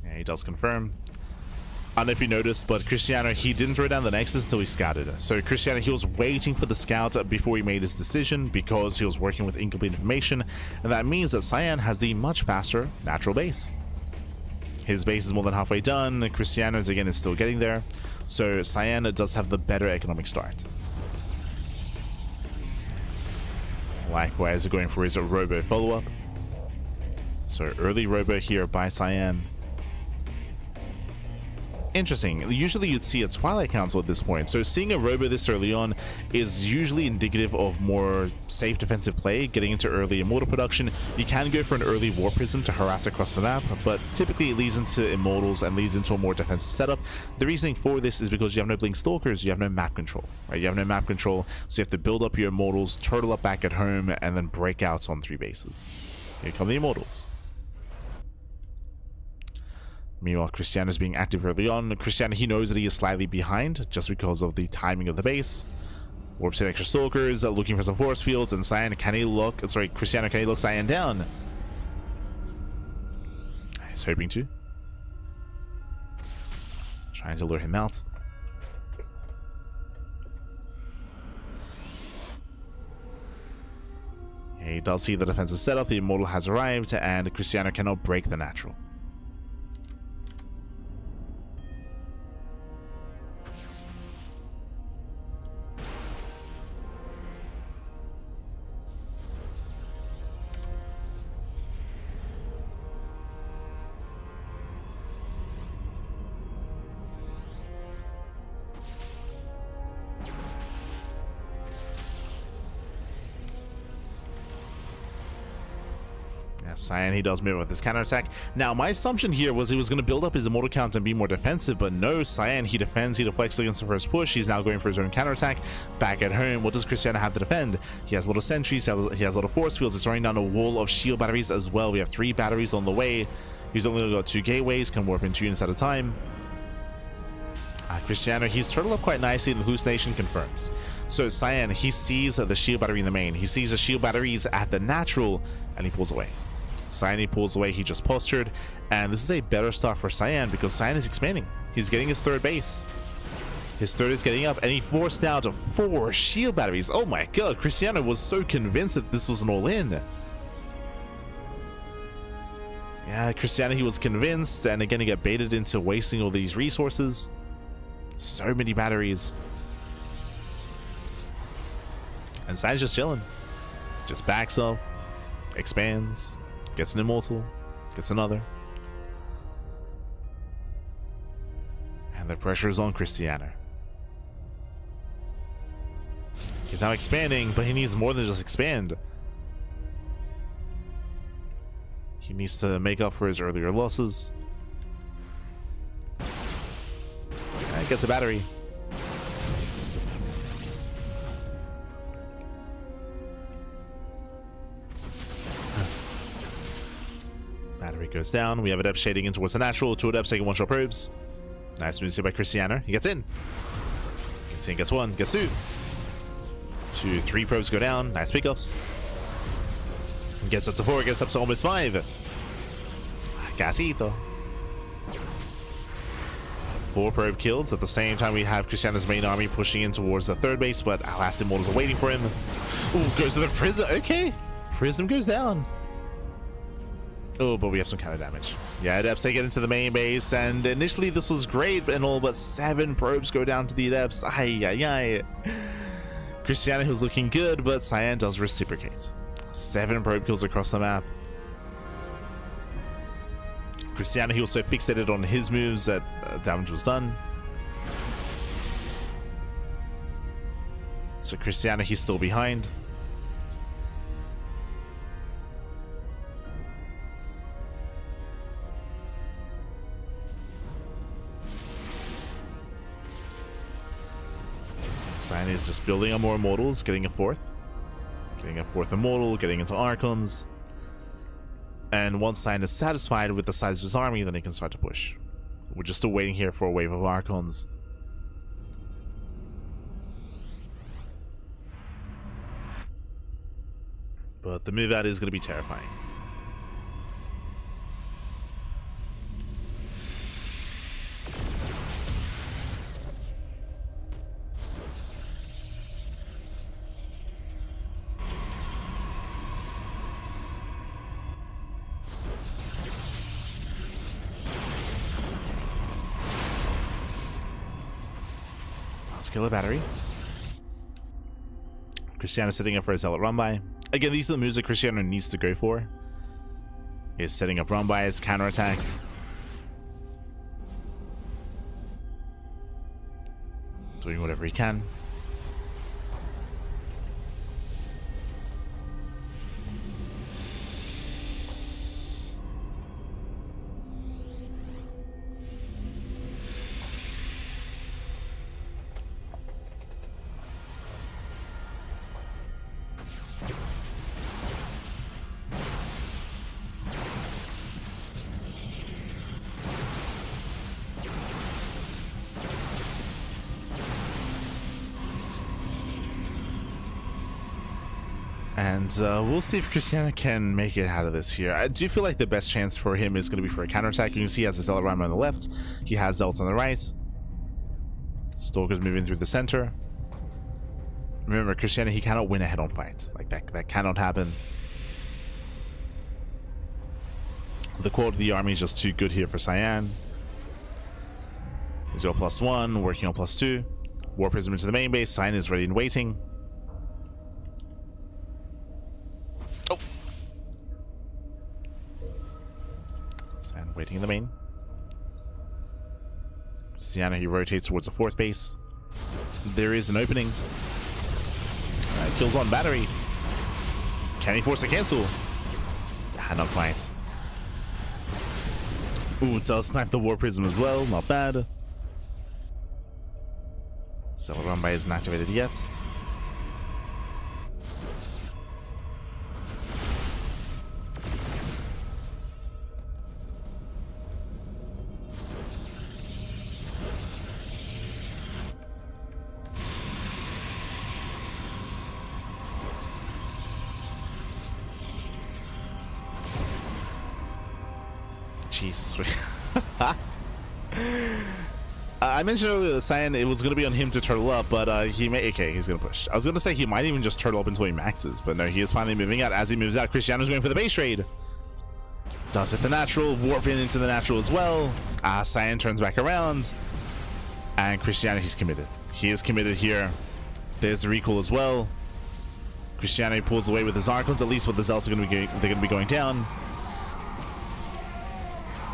Yeah, he does confirm. I don't know if you noticed, but Krystianer, he didn't throw down the Nexus until he scouted. So Krystianer, he was waiting for the scout before he made his decision because he was working with incomplete information, and that means that Cyan has the much faster natural base. His base is more than halfway done. Krystianer's again is still getting there, so Cyan does have the better economic start. Likewise, going for his robo follow-up. So early robo here by Cyan. Interesting. Usually you'd see a Twilight Council at this point, so seeing a robo this early on is usually indicative of more safe defensive play. Getting into early Immortal production, you can go for an early War Prism to harass across the map, but typically it leads into Immortals and leads into a more defensive setup. The reasoning for this is because you have no Blink Stalkers, you have no map control, right? You have no map control, so you have to build up your Immortals, turtle up back at home, and then break out on 3 bases. Here come the Immortals. Meanwhile, Krystianer is being active early on. Krystianer, he knows that he is slightly behind just because of the timing of the base. Warps in extra Stalkers, looking for some force fields, and Cyan, can he look? Sorry, Krystianer, can he look Cyan down? He's hoping to. Trying to lure him out. He does see the defensive setup. The Immortal has arrived, and Krystianer cannot break the natural. Cyan, he does move with his counterattack. Now, my assumption here was he was going to build up his Immortal count and be more defensive, but no, Cyan, he defends, he deflects against the first push. He's now going for his own counterattack. Back at home, what does Krystianer have to defend? He has a lot of sentries, he has a lot of force fields. It's running down a wall of shield batteries as well. We have 3 batteries on the way. He's only got 2 gateways, can warp in 2 units at a time. Krystianer, he's turtled up quite nicely, and the hallucination confirms. So Cyan, he sees the shield battery in the main. He sees the shield batteries at the natural, and he pulls away. Cyan, he pulls away, he just postured, and this is a better start for Cyan because Cyan is expanding. He's getting his 3rd base. His 3rd is getting up, and he forced out 4 shield batteries. Oh my god, Krystianer was so convinced that this was an all-in. Yeah, Krystianer, he was convinced, and again, he got baited into wasting all these resources. So many batteries. And Cyan's just chilling. Just backs off, expands, gets an Immortal, gets another. And the pressure is on Krystianer. He's now expanding, but he needs more than just expand. He needs to make up for his earlier losses. And gets a battery. Battery goes down. We have Adept shading in towards the natural. 2 Adepts taking 1-shot probes. Nice moves here by Krystianer. He gets in. Gets in, gets 1, gets 2. 2, 3 probes go down. Nice pickups. Gets up to 4, gets up to almost 5. Casito. 4 probe kills. At the same time, we have Krystianer's main army pushing in towards the 3rd base, but our last Immortals are waiting for him. Ooh, goes to the Prism. Okay. Prism goes down. Oh, but we have some counter damage. Yeah, Adepts take it into the main base, and initially this was great and all, but 7 probes go down to the Adepts. Ay, ay, ay. Krystianer, who's looking good, but Cyan does reciprocate. 7 probe kills across the map. Krystianer, he was so fixated on his moves that damage was done. So Krystianer, he's still behind. Cyan is just building up more immortals, getting a fourth immortal, getting into Archons. And once Cyan is satisfied with the size of his army, then he can start to push. We're just still waiting here for a wave of Archons. But the move out is going to be terrifying. Let's kill a battery. Krystianer setting up for a Zealot run-by. Again, these are the moves that Krystianer needs to go for. He's setting up run-bys, counterattacks. Doing whatever he can. And we'll see if Krystianer can make it out of this here. I do feel like the best chance for him is going to be for a counterattack. You can see he has a Zealot Rhyme on the left. He has Zealots on the right. Stalker's moving through the center. Remember, Krystianer, he cannot win a head-on fight. Like, that cannot happen. The quality of the army is just too good here for Cyan. He's got +1, working on +2. War Prism into the main base. Cyan is ready and waiting. Waiting in the main. Krystianer, he rotates towards the fourth base. There is an opening. Kills on battery. Can he force a cancel? Not quite. Ooh, does snipe the War Prism as well. Not bad. Zealot run-by isn't activated yet. Jesus. I mentioned earlier that Cyan, it was going to be on him to turtle up, but he's going to push. I was going to say he might even just turtle up until he maxes, but no, he is finally moving out. As he moves out, Krystianer's going for the base trade. Does hit the natural, warp into the natural as well. Cyan turns back around, and Krystianer, he's committed. He is committed here. There's the recall as well. Krystianer pulls away with his Archons, at least with the Zealots are going to be going down.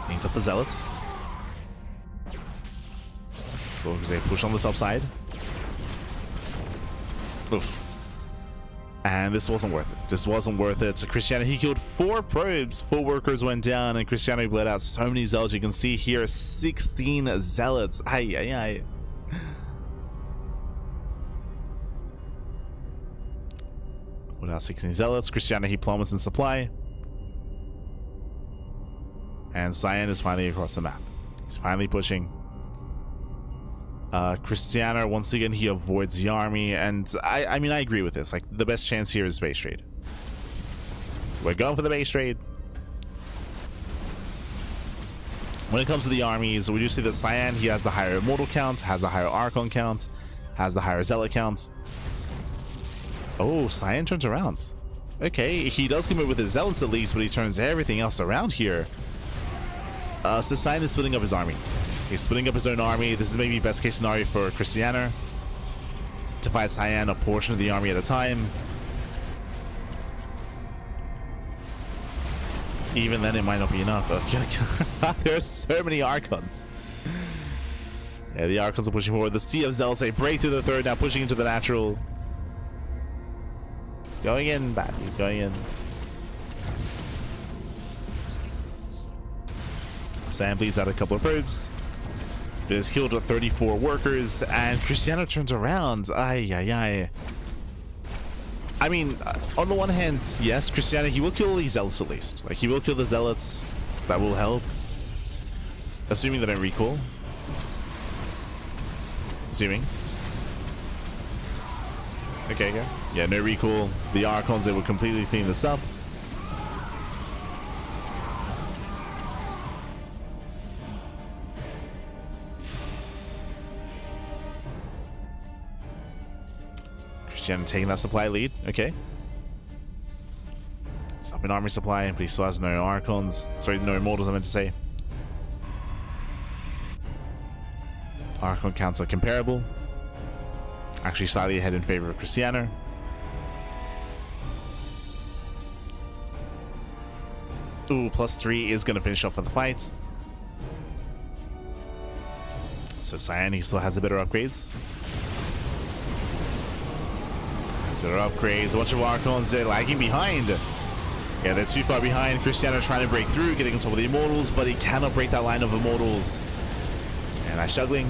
Cleans up the Zealots. So they push on the top side. Oof. And this wasn't worth it. This wasn't worth it. So Krystianer, he killed 4 probes. 4 workers went down, and Krystianer bled out so many Zealots. You can see here 16 Zealots. Ay, ay, ay. Without 16 Zealots, Krystianer, he plummets in supply. And Cyan is finally across the map. He's finally pushing. Krystianer, once again, he avoids the army. And I mean, I agree with this. Like, the best chance here is base trade. We're going for the base trade. When it comes to the armies, we do see that Cyan, he has the higher immortal count, has the higher Archon count, has the higher Zealot count. Oh, Cyan turns around. Okay, he does commit with his Zealots at least, but he turns everything else around here. So Cyan is splitting up his army. He's splitting up his own army. This is maybe best case scenario for Krystianer to fight Cyan a portion of the army at a time. Even then, it might not be enough. Okay. There's so many Archons. Yeah, the Archons are pushing forward. The Sea of Zealots, they break through the third, now pushing into the natural. He's going in, bad. He's going in. Cyan bleeds out a couple of probes. It has killed 34 workers, and Krystianer turns around. Ay, ay, ay. I mean, on the one hand, yes, Krystianer, he will kill these zealots at least. Like, he will kill the zealots. That will help. Assuming they don't recall. Assuming. Okay, okay. Yeah, no recall. The Archons, they will completely clean this up. Krystianer taking that supply lead. Okay. It's up in army supply, but he still has no Archons. Sorry, no Immortals, I meant to say. Archon counts are comparable. Actually slightly ahead in favor of Krystianer. Ooh, +3 is going to finish off for the fight. So Cyan, he still has the better upgrades. Has better upgrades. A bunch of Archons, they're lagging behind. Yeah, they're too far behind. Krystianer trying to break through, getting on top of the Immortals, but he cannot break that line of Immortals. And that's struggling.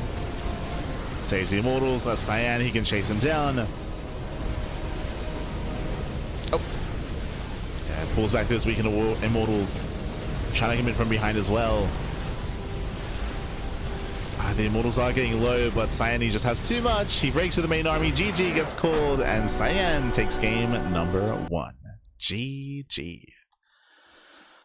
Saves the Immortals. Cyan, he can chase him down. Oh. Yeah, pulls back those weakened Immortals. Trying to come in from behind as well. The Immortals are getting low, but Cyan, he just has too much. He breaks through the main army. GG gets called, and Cyan takes game number 1. GG.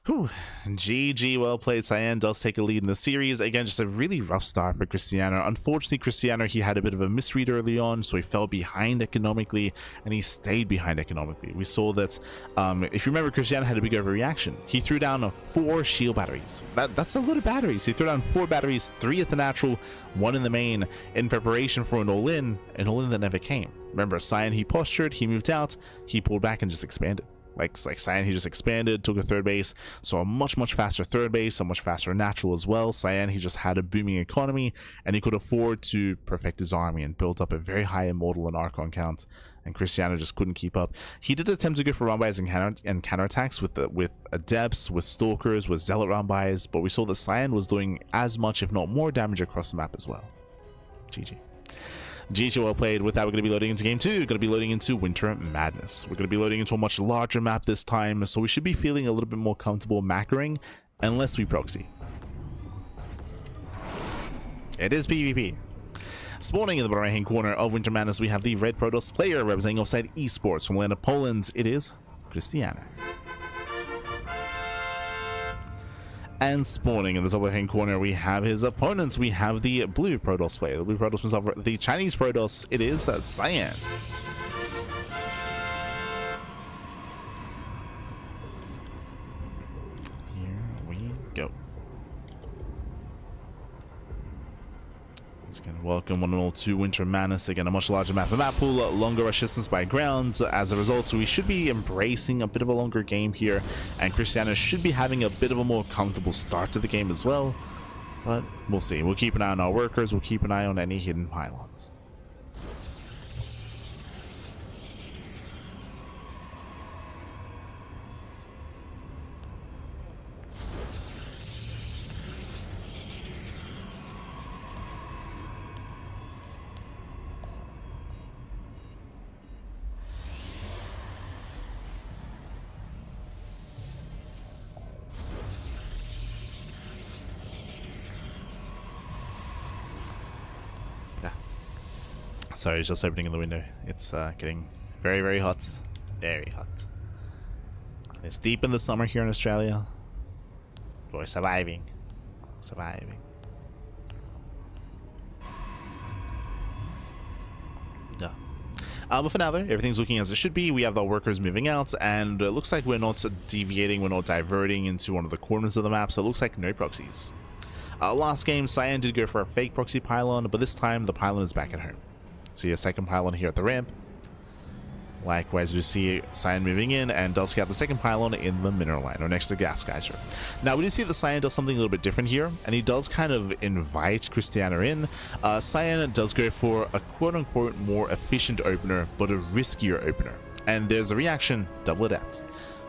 Whew. GG, well played. Cyan does take a lead in the series. Again, just a really rough start for Krystianer. Unfortunately, Krystianer, he had a bit of a misread early on, so he fell behind economically, and he stayed behind economically. We saw that, if you remember, Krystianer had a big overreaction. He threw down 4 shield batteries. That's a lot of batteries. He threw down 4 batteries, 3 at the natural, 1 in the main, in preparation for an all-in that never came. Remember, Cyan, he postured, he moved out, he pulled back and just expanded. Like Cyan, he just expanded, took a third base, so a much faster third base, a much faster natural as well. Cyan, he just had a booming economy, and he could afford to perfect his army and build up a very high Immortal and Archon count, and Krystianer just couldn't keep up. He did attempt to go for run-bys and counterattacks with Adepts, with Stalkers, with Zealot run-bys, but we saw that Cyan was doing as much, if not more, damage across the map as well. GG. GG, well played. With that, we're going to be loading into game 2. We're going to be loading into Winter Madness. We're going to be loading into a much larger map this time, so we should be feeling a little bit more comfortable macroing, unless we proxy. It is PvP. Spawning in the bottom right-hand corner of Winter Madness, we have the Red Protoss player representing Offside Esports from the land of Poland. It is Krystianer. And spawning in the top left-hand corner, we have his opponents. We have the blue Protoss player. The blue Protoss himself, the Chinese Protoss. It is Cyan. Here we go. Once again, welcome one and all to Winter Madness. Again, a much larger map. A map pool, longer rush distance by ground. As a result, so we should be embracing a bit of a longer game here, and Krystianer should be having a bit of a more comfortable start to the game as well. But we'll see. We'll keep an eye on our workers. We'll keep an eye on any hidden pylons. Sorry, it's just opening in the window. It's getting very hot. Very hot. It's deep in the summer here in Australia. We're surviving. Surviving. Yeah. But for now, though, everything's looking as it should be. We have the workers moving out, and it looks like we're not deviating, we're not diverting into one of the corners of the map, so it looks like no proxies. Last game, Cyan did go for a fake proxy pylon, but this time the pylon is back at home. See a second pylon here at the ramp. Likewise, you see Cyan moving in, and does get the second pylon in the mineral line, or next to the gas geyser. Now, we do see that Cyan does something a little bit different here, and he does kind of invite Krystianer in. Cyan does go for a quote-unquote more efficient opener, but a riskier opener. And there's a reaction, double adept.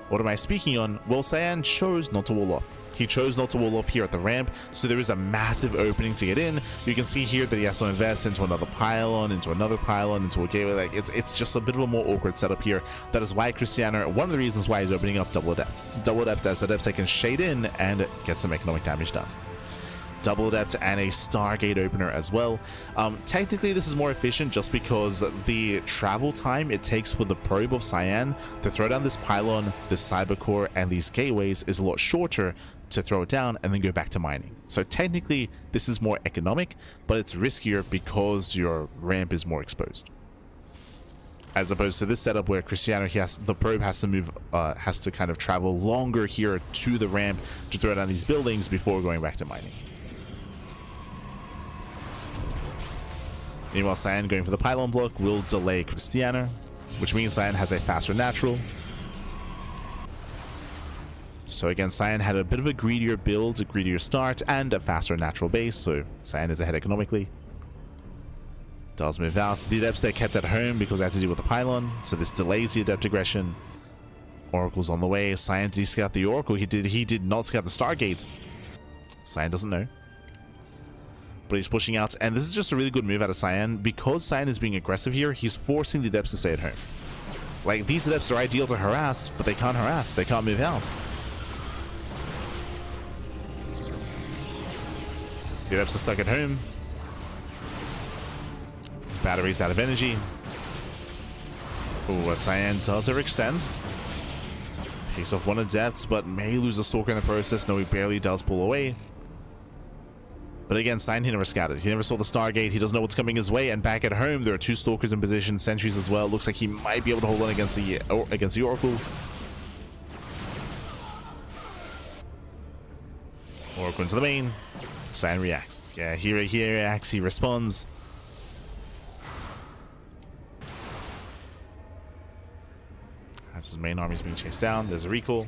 What am I speaking on? Well, Cyan chose not to wall off. He chose not to wall off here at the ramp, so there is a massive opening to get in. You can see here that he has to invest into another pylon, into another pylon, into a gateway. Like it's just a bit of a more awkward setup here. That is why Krystianer, one of the reasons why he's opening up double adept. Double adept as adepts that can shade in and get some economic damage done. Double adept and a Stargate opener as well. Technically this is more efficient just because the travel time it takes for the probe of Cyan to throw down this pylon, this cyber core, and these gateways is a lot shorter to throw it down and then go back to mining. So technically this is more economic, but it's riskier because your ramp is more exposed. As opposed to this setup where Krystianer, the probe has to move, has to kind of travel longer here to the ramp to throw down these buildings before going back to mining. Meanwhile, Cyan going for the pylon block will delay Krystianer, which means Cyan has a faster natural. So again, Cyan had a bit of a greedier build, a greedier start, and a faster natural base, so Cyan is ahead economically. Does move out. The adepts they kept at home because they had to deal with the pylon, so this delays the adept aggression. Oracle's on the way. Cyan, did he scout the Oracle? He did not scout the Stargate. Cyan doesn't know. But he's pushing out, and this is just a really good move out of Cyan. Because Cyan is being aggressive here, he's forcing the adepts to stay at home. Like, these adepts are ideal to harass, but they can't harass. They can't move out. The adepts are stuck at home. Battery's out of energy. Ooh, Cyan does overextend. Picks off one adept, but may lose a stalker in the process. No, he barely does pull away. But again, Cyan, he never scouted. He never saw the Stargate. He doesn't know what's coming his way. And back at home, there are two stalkers in position, sentries as well. Looks like he might be able to hold on against the Oracle. Oracle into the main. Cyan reacts. Yeah, he reacts. He responds. As his main army is being chased down, there's a recall.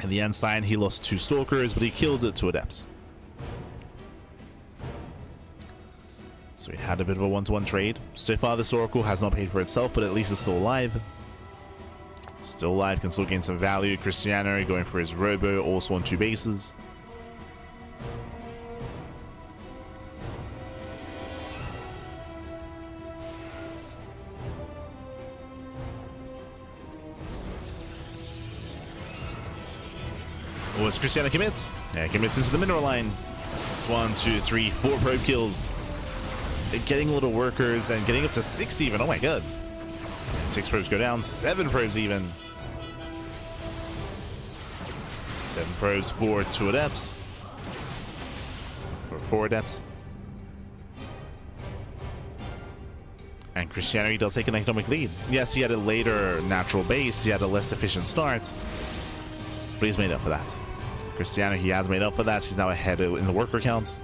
In the end, Cyan, he lost two stalkers, but he killed two adepts. So we had a bit of a one-to-one trade. So far, this Oracle has not paid for itself, but at least it's still alive. Still alive, can still gain some value. Krystianer going for his Robo, also on two bases. As Krystianer commits? Yeah, commits into the mineral line. It's 1, 2, 3, 4 probe kills. Getting little workers and getting up to 6 even. Oh my god. 6 probes go down, 7 probes even. 7 probes for 2 adepts. For 4 adepts. And Krystianer, he does take an economic lead. Yes, he had a later natural base, he had a less efficient start, but he's made up for that. Krystianer, he has made up for that. He's now ahead in the worker counts,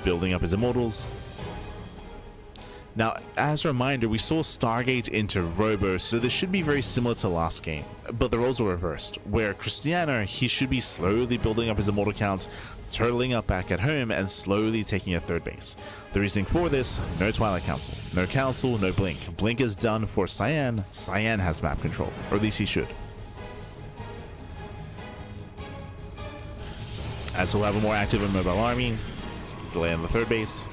building up his immortals. Now, as a reminder, we saw Stargate into Robo, so this should be very similar to last game, but the roles are reversed, where Krystianer, he should be slowly building up his immortal count, turtling up back at home, and slowly taking a third base. The reasoning for this, no Twilight Council. No Council, no Blink. Blink is done for Cyan. Cyan has map control, or at least he should. As he'll have a more active and mobile army. Delay on the third base.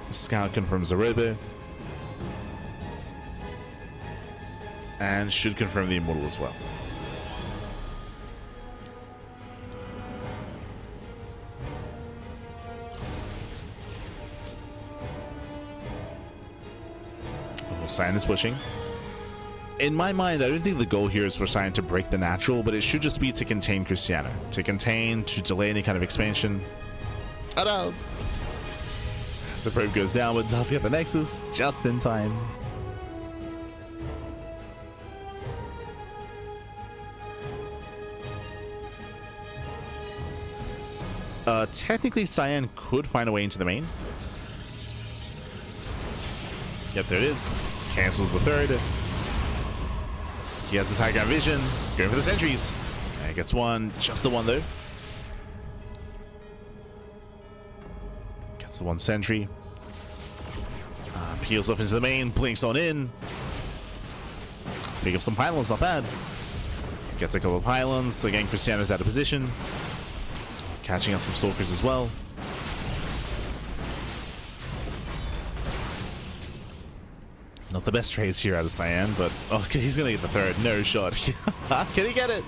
Scout confirms the Robo. And should confirm the Immortal as well. Oh, Cyan is pushing. In my mind, I don't think the goal here is for Cyan to break the natural, but it should just be to contain Krystianer. To contain, to delay any kind of expansion. Oh no! As the probe goes down, but does get the Nexus just in time. Technically, Cyan could find a way into the main. Yep, there it is. Cancels the third. He has his high ground vision. Going for the sentries. And gets one. Just the one, though. Gets the one sentry. Heals off into the main, blinks on in. Pick up some pylons, not bad. Gets a couple of pylons. Again, Krystianer's out of position. Catching up some stalkers as well. Not the best trades here out of Cyan, but okay, he's gonna get the third. No shot. Can he get it?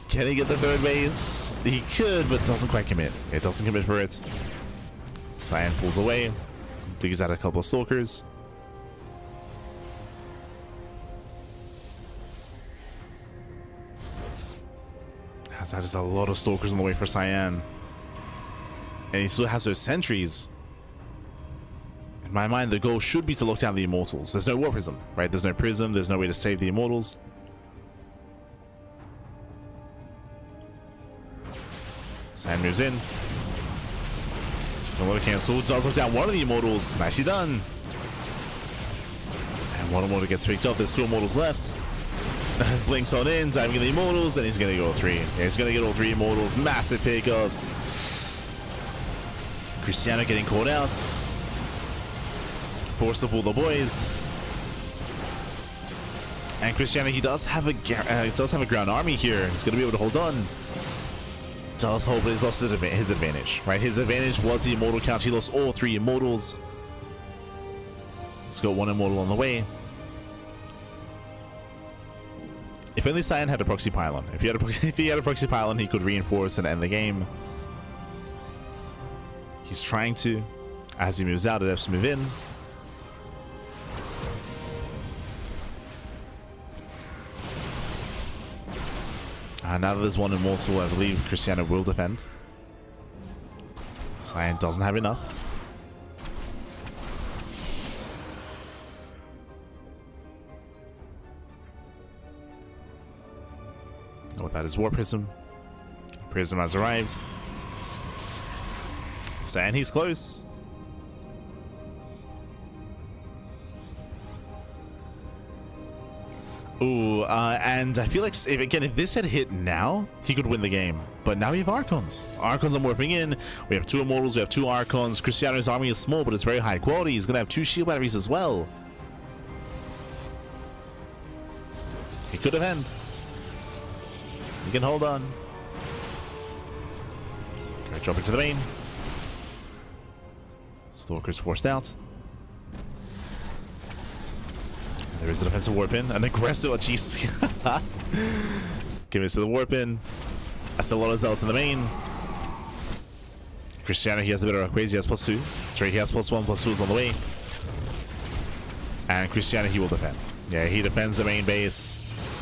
Can he get the third base? He could, but doesn't quite commit. It doesn't commit for it. Cyan pulls away. Digs out a couple of stalkers. That is a lot of stalkers on the way for Cyan. And he still has those sentries. In my mind, the goal should be to lock down the Immortals. There's no War Prism, right? There's no Prism. There's no way to save the Immortals. Cyan moves in. Taking a lot of cancel. Does lock down one of the Immortals. Nicely done. And one Immortal gets picked up. There's 2 Immortals left. Blinks on in, diving in the Immortals, and he's going to get all 3. Yeah, he's going to get all 3 Immortals. Massive pickups. Krystianer getting caught out. Forced to pull the boys. And Krystianer, he does have a ground army here. He's going to be able to hold on. Does hope he's lost his advantage, right? His advantage was the Immortal count. He lost all 3 Immortals. He's got 1 Immortal on the way. If only Cyan had a proxy pylon. If he had a proxy pylon, he could reinforce and end the game. He's trying to. As he moves out, it has to move in. Now that there's 1 Immortal, I believe Krystianer will defend. Cyan doesn't have enough. Oh, that is War Prism. Prism has arrived. Cyan, he's close. Ooh, and I feel like, if this had hit now, he could win the game. But now we have Archons. Archons are morphing in. We have 2 Immortals, we have 2 Archons. Krystianer's army is small, but it's very high quality. He's going to have 2 shield batteries as well. He could defend. He can hold on. Okay, drop into the main. Stalker's forced out. There is a defensive warp in. An aggressive. Oh, Jesus. Give it to the warp in. That's a lot of zealots in the main. Krystianer, he has a bit of upgrades. He has +2. Sorry, he has +1, +2 is on the way. And Krystianer, he will defend. Yeah, he defends the main base.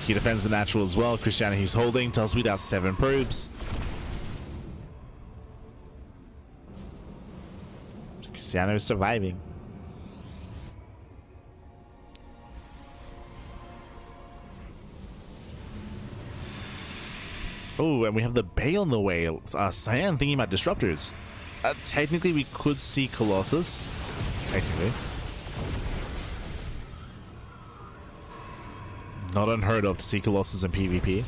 He defends the natural as well. Krystianer, he's holding. Tells me that's 7 probes. Krystianer is surviving. Oh, and we have the Bay on the way. Cyan thinking about disruptors. Technically, we could see Colossus. Technically. Not unheard of to see Colossus in PvP.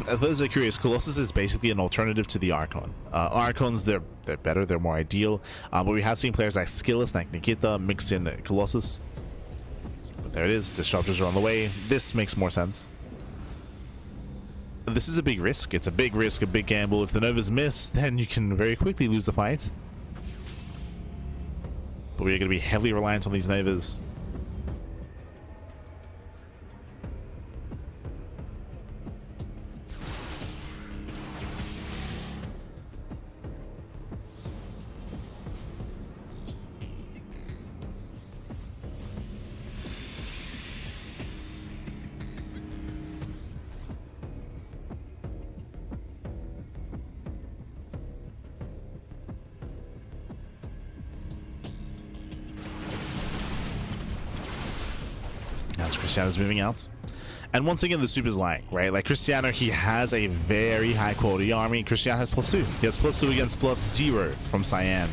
For those that are curious, Colossus is basically an alternative to the Archon. Archons, they're better, they're more ideal. But we have seen players like Skillus, like Nikita, mix in Colossus. But there it is, disruptors are on the way. This makes more sense. This is a big risk. It's a big risk, a big gamble. If the Novas miss, then you can very quickly lose the fight. But we're going to be heavily reliant on these Novas. As Krystianer's moving out. And once again, the soup is lying, right? Like Krystianer, he has a very high quality army. Krystianer has +2. He has +2 against +0 from Cyan.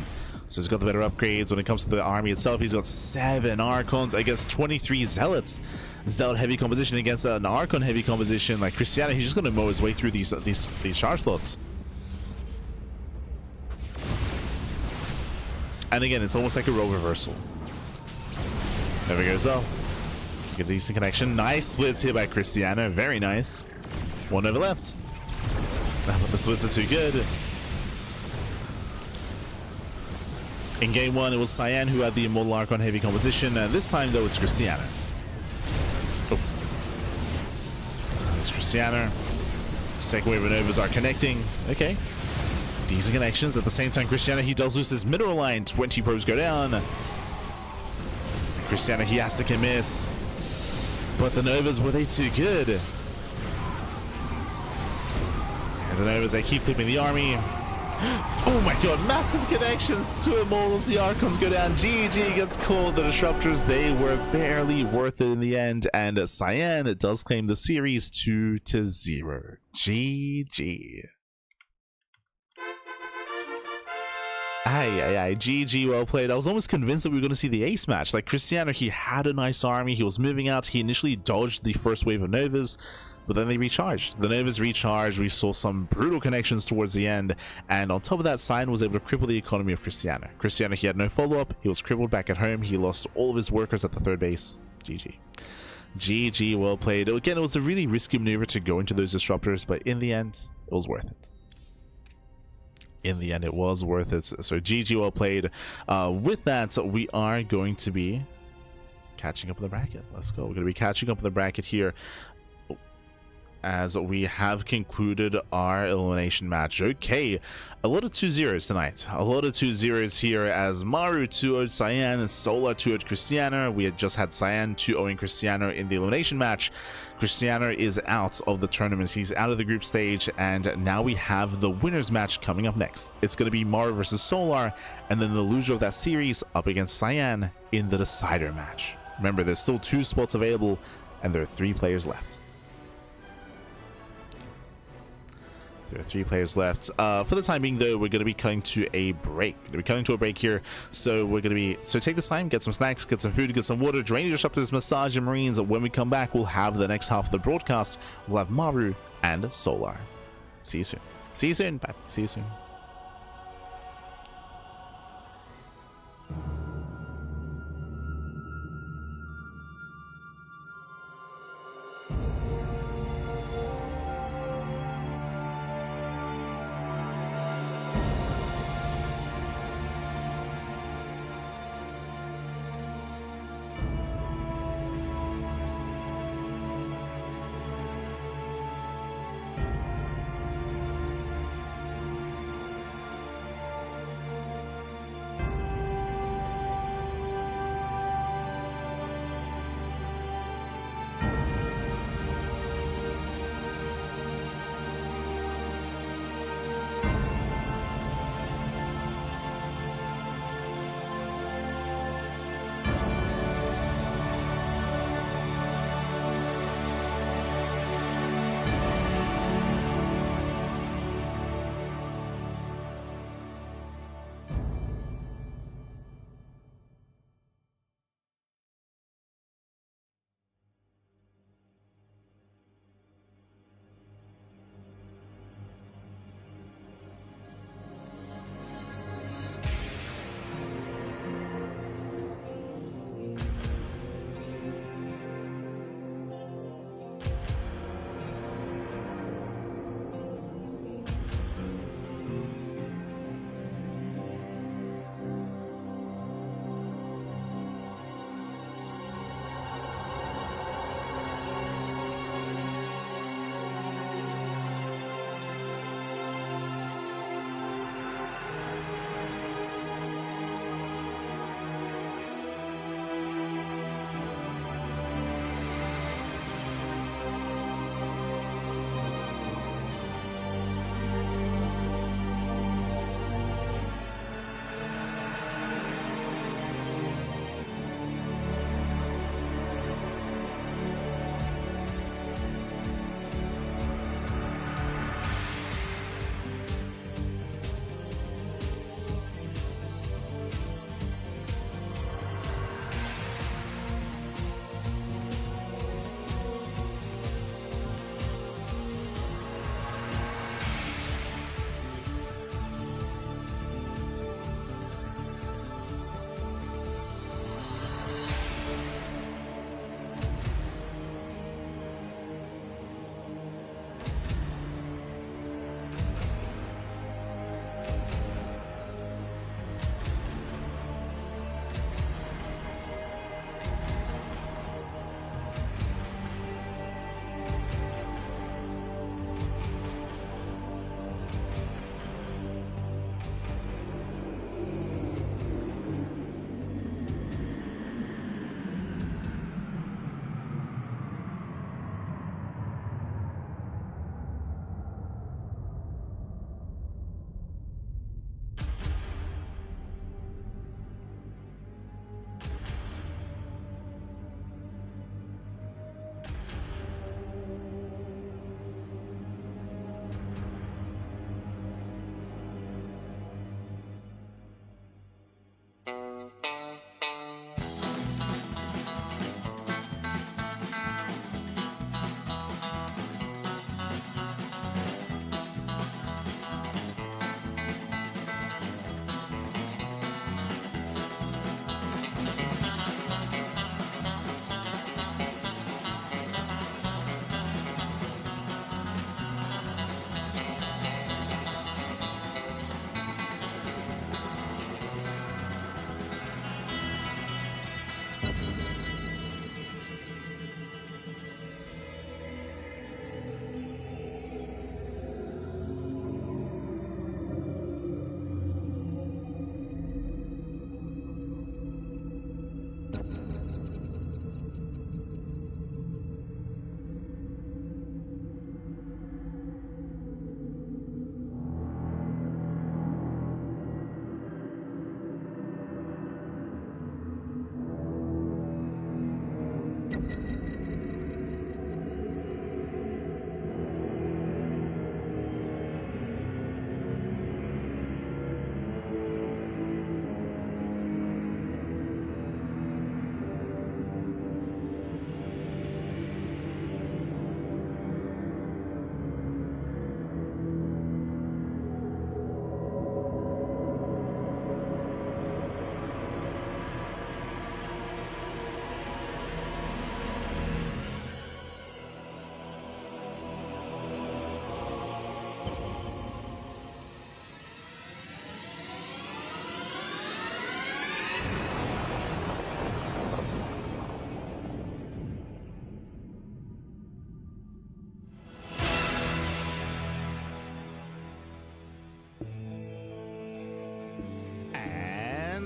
So he's got the better upgrades. When it comes to the army itself, he's got 7 Archons against 23 Zealots. Zealot heavy composition against an Archon heavy composition. Like Krystianer, he's just going to mow his way through these charge slots. And again, it's almost like a role reversal. Nova goes off. Get a decent connection. Nice splits here by Krystianer. Very nice. One Nova left. But the splits are too good. In game one, it was Cyan who had the Immortal Archon heavy composition. This time, though, it's Krystianer. So it's Krystianer. Second wave of Novas are connecting. Okay. Decent connections. At the same time, Krystianer, he does lose his mineral line. 20 probes go down. Krystianer, he has to commit. But the Novas, were they too good? And the Novas, they keep clipping the army. Oh my god, massive connections. 2 Immortals, the Archons go down. GG gets called. The Disruptors, they were barely worth it in the end. And Cyan does claim the series 2-0. GG. Aye, GG, well played. I was almost convinced that we were going to see the ace match. Like, Krystianer, he had a nice army. He was moving out. He initially dodged the first wave of Novas, but then they recharged. The Novas recharged. We saw some brutal connections towards the end. And on top of that, Cyan was able to cripple the economy of Krystianer. Krystianer, he had no follow-up. He was crippled back at home. He lost all of his workers at the third base. GG. GG, well played. Again, it was a really risky maneuver to go into those Disruptors, but in the end, it was worth it. In the end, it was worth it. So GG, well played. With that, we are going to be catching up with the bracket. Let's go. We're going to be catching up with the bracket here as we have concluded our elimination match. Okay, a lot of 2-0s tonight. A lot of 2-0s here as Maru 2-0'd Cyan and Solar 2-0'd Krystianer. We had just had Cyan 2-0'ing Krystianer in the elimination match. Krystianer is out of the tournament. He's out of the group stage, and now we have the winners match coming up next. It's going to be Maru versus Solar, and then the loser of that series up against Cyan in the decider match. Remember, there's still 2 spots available, and there are 3 players left. There are 3 players left. For the time being, though, we're going to be cutting to a break. We're cutting to a break here. So we're going to be... So take this time, get some snacks, get some food, get some water, drain your disruptors, massage your marines. When we come back, we'll have the next half of the broadcast. We'll have Maru and Solar. See you soon. See you soon. Bye. See you soon.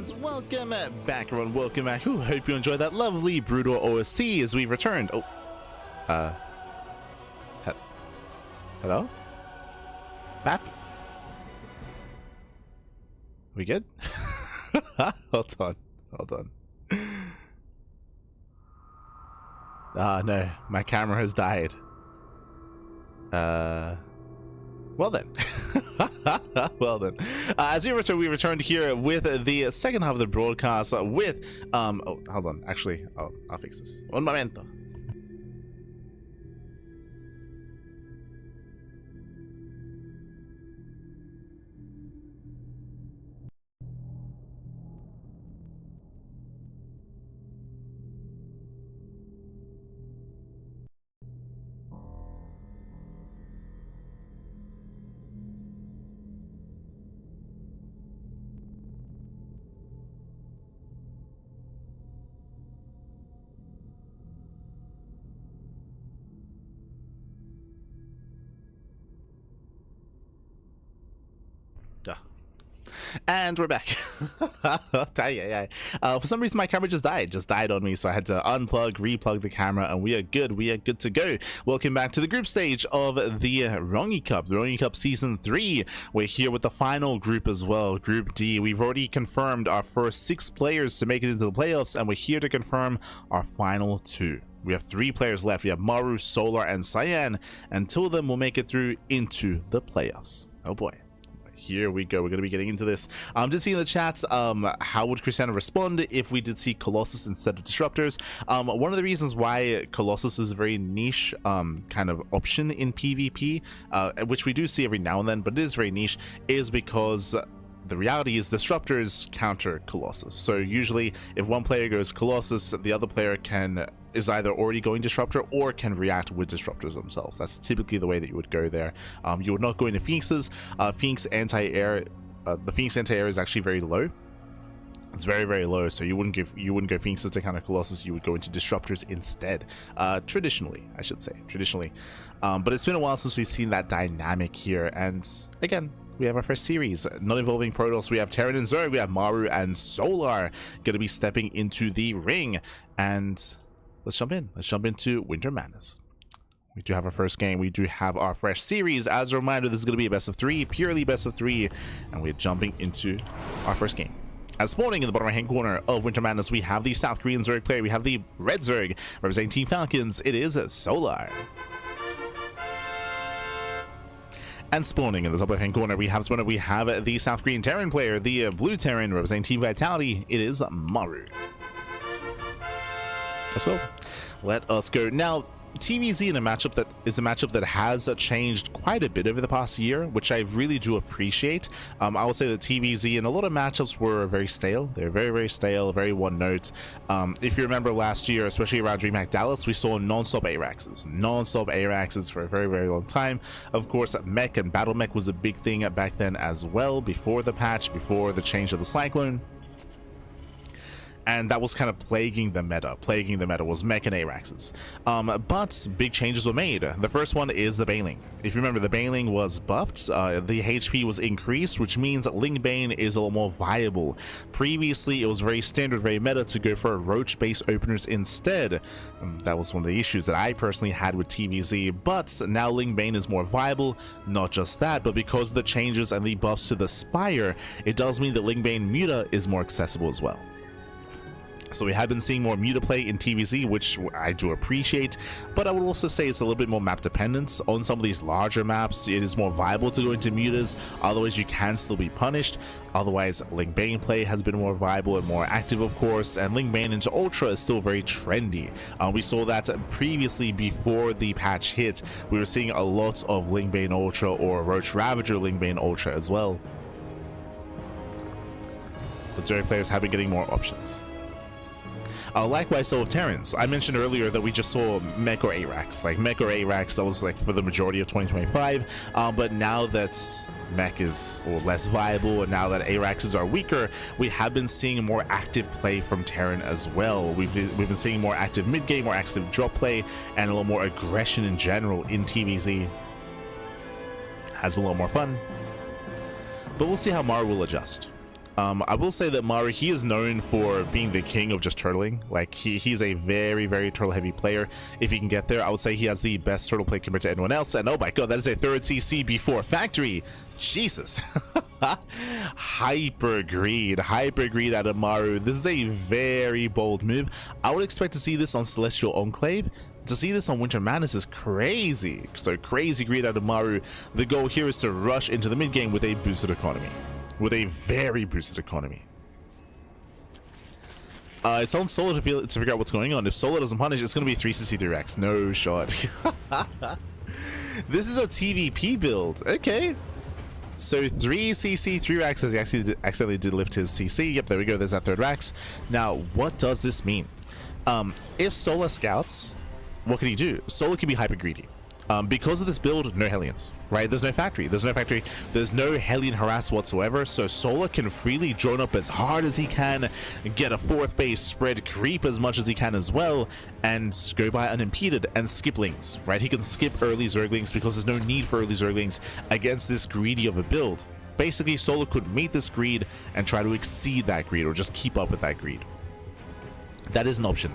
and welcome back, everyone. Welcome back. Ooh, hope you enjoyed that lovely Brutal OST as we returned. Oh, hello? Map? We good? Hold on. Ah, no, my camera has died. Well then. Well then. As we returned here with the second half of the broadcast with, oh, hold on, actually, I'll fix this. Un momento. And we're back. For some reason my camera just died on me, so I had to unplug, replug the camera, and we are good to go. Welcome back to the group stage of the Rongyi Cup, the Rongyi Cup Season 3. We're here with the final group as well, Group D. We've already confirmed our first 6 players to make it into the playoffs, and we're here to confirm our final 2. We have 3 players left. We have Maru, Solar, and Cyan, and 2 of them will make it through into the playoffs. Oh boy. Here we go. We're going to be getting into this. Did see in the chat, how would Krystianer respond if we did see Colossus instead of Disruptors? One of the reasons why Colossus is a very niche kind of option in PvP, which we do see every now and then, but it is very niche, is because the reality is Disruptors counter Colossus. So usually if one player goes Colossus, the other player is either already going Disruptor or can react with Disruptors themselves. That's typically the way that you would go there. You would not go into Phoenix's. Phoenix anti-air, the Phoenix anti-air is actually very low. It's very low, so you wouldn't go Phoenix's to counter Colossus. You would go into Disruptors instead. Traditionally, I should say, but it's been a while since we've seen that dynamic here, and again, we have our first series, not involving Protoss. We have Terran and Zerg, we have Maru and Solar going to be stepping into the ring, and let's jump into Winter Madness. We do have our first game. We do have our fresh series. As a reminder, this is going to be a best of 3, purely best of 3, and we're jumping into our first game. As spawning in the bottom right hand corner of Winter Madness, we have the South Korean Zerg player. We have the Red Zerg representing Team Falcons. It is Solar. And spawning in the top left hand corner, we have the South Korean Terran player, the Blue Terran representing Team Vitality. It is Maru. As well, let us go. Now, TVZ in a matchup that has changed quite a bit over the past year, which I really do appreciate. I will say that TVZ in a lot of matchups were very stale. They're very stale, very one note. If you remember last year, especially around DreamHack Dallas, we saw non-stop ARAXs for a very long time. Of course, mech and battle mech was a big thing back then as well, before the patch, before the change of the Cyclone. And that was kind of plaguing the meta was mech and ARAXs. But big changes were made. The first one is the Baneling. If you remember, the Baneling was buffed, the HP was increased, which means that Ling Bane is a lot more viable. Previously, it was very standard, very meta to go for roach-based openers instead. That was one of the issues that I personally had with TVZ, but now Ling Bane is more viable. Not just that, but because of the changes and the buffs to the Spire, it does mean that Ling Bane Muta is more accessible as well. So we have been seeing more Muta play in TVZ, which I do appreciate, but I would also say it's a little bit more map dependent. On some of these larger maps, it is more viable to go into Mutas, otherwise you can still be punished. Otherwise, Ling Bane play has been more viable and more active, of course, and Ling Bane into Ultra is still very trendy. We saw that previously before the patch hit. We were seeing a lot of Ling Bane Ultra or Roach Ravager Ling Bane Ultra as well. But Zerg players have been getting more options. Likewise, so with Terrans. I mentioned earlier that we just saw mech or ARAX. Like mech or ARAX, that was like for the majority of 2025. But now that mech is less viable and now that ARAXs are weaker, we have been seeing more active play from Terran as well. We've been seeing more active mid game, more active drop play, and a little more aggression in general in TVZ. Has been a little more fun. But we'll see how Maru will adjust. I will say that Maru, he is known for being the king of just turtling. Like, he's a very, very turtle heavy player. If he can get there, I would say he has the best turtle play compared to anyone else. And oh my god, that is a third CC before factory. Jesus. Hyper greed out of Maru. This is a very bold move. I would expect to see this on Celestial Enclave. To see this on Winter Madness is crazy. So crazy greed out of Maru. The goal here is to rush into the mid game with a boosted economy. With a very boosted economy. It's on Solar to figure out what's going on. If Solar doesn't punish, it's going to be 3CC3 Rex. No shot. This is a TVP build. Okay. So 3CC3 Rex as he accidentally did lift his CC. Yep, there we go. There's that third Rex. Now, what does this mean? If Solar scouts, what can he do? Solar can be hyper greedy. Because of this build, no Hellions, right? There's no factory. There's no Hellion harass whatsoever. So Solar can freely drone up as hard as he can, get a fourth base spread, creep as much as he can as well, and go by unimpeded and skip lings, right? He can skip early Zerglings because there's no need for early Zerglings against this greedy of a build. Basically, Solar could meet this greed and try to exceed that greed or just keep up with that greed. That is an option.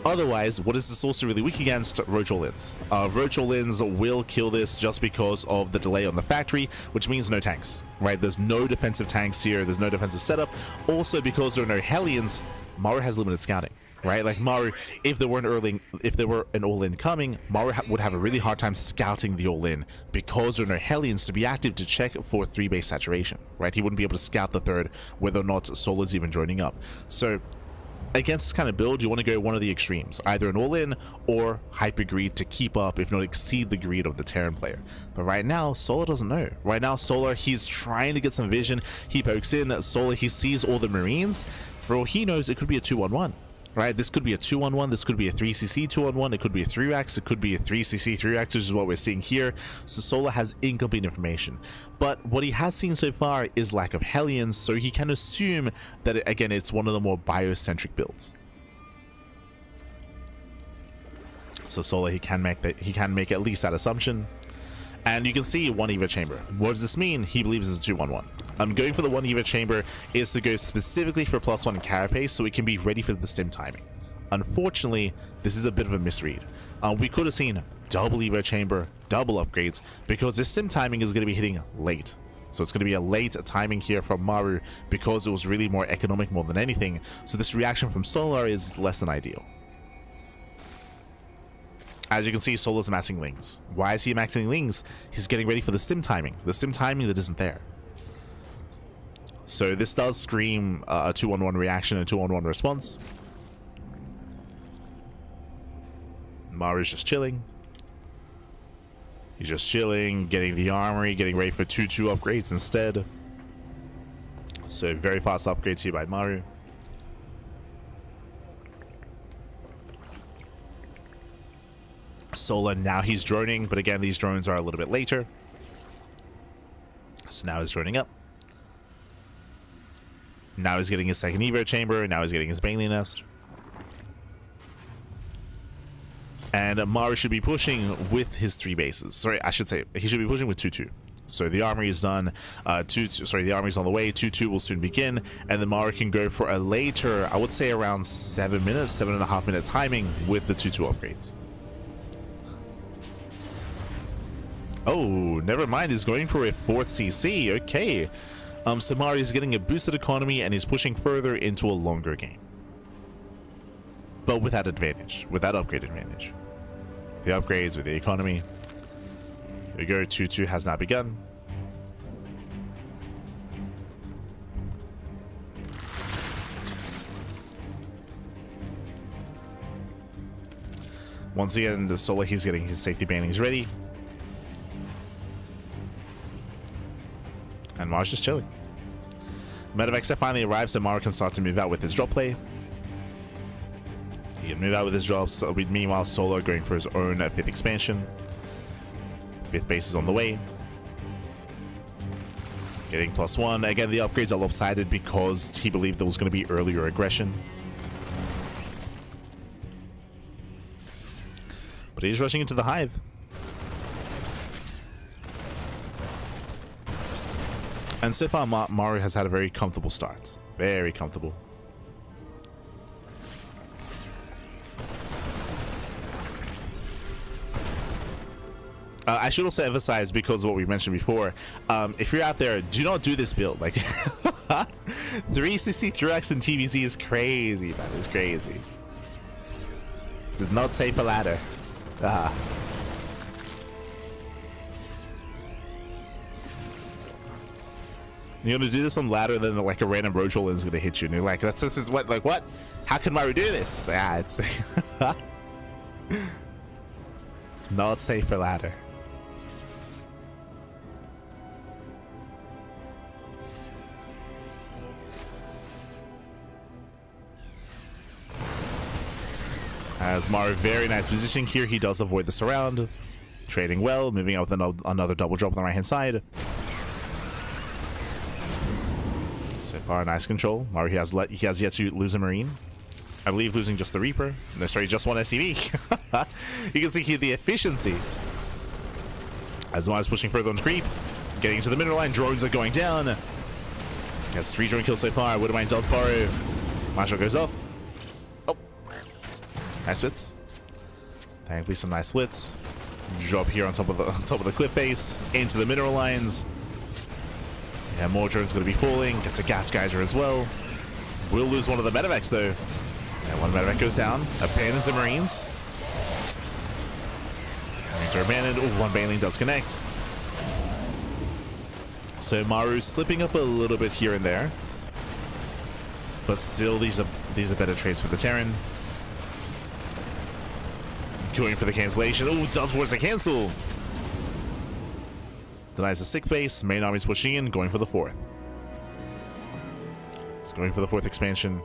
Otherwise, what is this also really weak against? Roach all-ins. Roach all-ins will kill this just because of the delay on the factory, which means no tanks, right? There's no defensive tanks here. There's no defensive setup. Also, because there are no Hellions, Maru has limited scouting, right? Like Maru, if there were an all-in coming, Maru would have a really hard time scouting the all-in because there are no Hellions to be active to check for 3-base saturation, right? He wouldn't be able to scout the third whether or not Solar's even joining up. So against this kind of build, you want to go one of the extremes, either an all-in or hyper greed to keep up, if not exceed the greed of the Terran player. But right now, Solar doesn't know. Right now, Solar, he's trying to get some vision. He pokes in. Solar, he sees all the Marines. For all he knows, it could be a 2-on-1. Right, this could be a 2-on-1, this could be a 3CC 2-on-1, it could be a 3-Rex, it could be a 3CC 3-Rex, which is what we're seeing here. So Solar has incomplete information. But what he has seen so far is lack of Hellions, so he can assume that, again, it's one of the more biocentric builds. So Solar, he can make at least that assumption. And you can see 1 EVA chamber. What does this mean? He believes it's a 2-on-1. Going for the 1 EVA chamber is to go specifically for +1 carapace so it can be ready for the stim timing. Unfortunately, this is a bit of a misread. We could have seen double EVA chamber, double upgrades, because this stim timing is going to be hitting late. So it's going to be a late timing here from Maru because it was really more economic more than anything. So this reaction from Solar is less than ideal. As you can see, Solar's amassing lings. Why is he amassing lings? He's getting ready for the stim timing. The stim timing that isn't there. So this does scream a 2-on-1 reaction and a 2-on-1 response. Maru's just chilling. He's just chilling, getting the armory, getting ready for 2-2 upgrades instead. So very fast upgrades here by Maru. Solar, now he's droning, but again, these drones are a little bit later. So now he's droning up. Now he's getting his second Evo chamber. Now he's getting his Bailey nest. And Maru should be pushing with his 3 bases. Sorry, I should say he should be pushing with 2-2. So the armory is done. The armory's on the way. 2-2 will soon begin, and then Maru can go for a later, I would say around 7 minutes, 7.5 minute timing with the 2-2 upgrades. Oh, never mind. He's going for a 4th CC. Okay. So Maru is getting a boosted economy and he's pushing further into a longer game. But with that advantage, with that upgrade advantage. The upgrades with the economy. Here we go. 2-2 has not begun. Once again, the Solar, he's getting his safety bannings ready. And Maru's just chilling. Medevac finally arrives, so Maru can start to move out with his drop play. He can move out with his drops. Meanwhile, Solar going for his own 5th expansion. 5th base is on the way. Getting +1. Again, the upgrades are lopsided because he believed there was going to be earlier aggression. But he's rushing into the hive. And so far, Maru has had a very comfortable start. Very comfortable. I should also emphasize, because of what we mentioned before, if you're out there, do not do this build. Like, 363x in TBZ is crazy, man. It's crazy. This is not safe for ladder. You're gonna do this on ladder, then like a random roach roll is gonna hit you, and you're like, that's what? Like, what? How can Maru do this? It's it's not safe for ladder. As Maru, very nice positioning here. He does avoid the surround. Trading well, moving out with another double drop on the right hand side. So far, nice control. Maru, he has yet to lose a Marine. I believe losing just the Reaper. No, sorry, just one SCV. You can see here the efficiency. As Maru's pushing further on creep. Getting into the middle line, drones are going down. Gets 3 drone kills so far. Widowmine does borrow. Marshall goes off. Nice splits. Thankfully, some nice splits. Drop here on top of the cliff face into the mineral lines. Yeah, more drones going to be falling. Gets a gas geyser as well. Will lose one of the medevacs though. Yeah, one medevac goes down. Abandons the Marines. Marines are abandoned. Oh, one Baneling does connect. So Maru's slipping up a little bit here and there, but still these are better trades for the Terran. Going for the cancellation. Oh, does force a cancel. Denies the 6th base. Main army's pushing in, going for the 4th. It's going for the 4th expansion.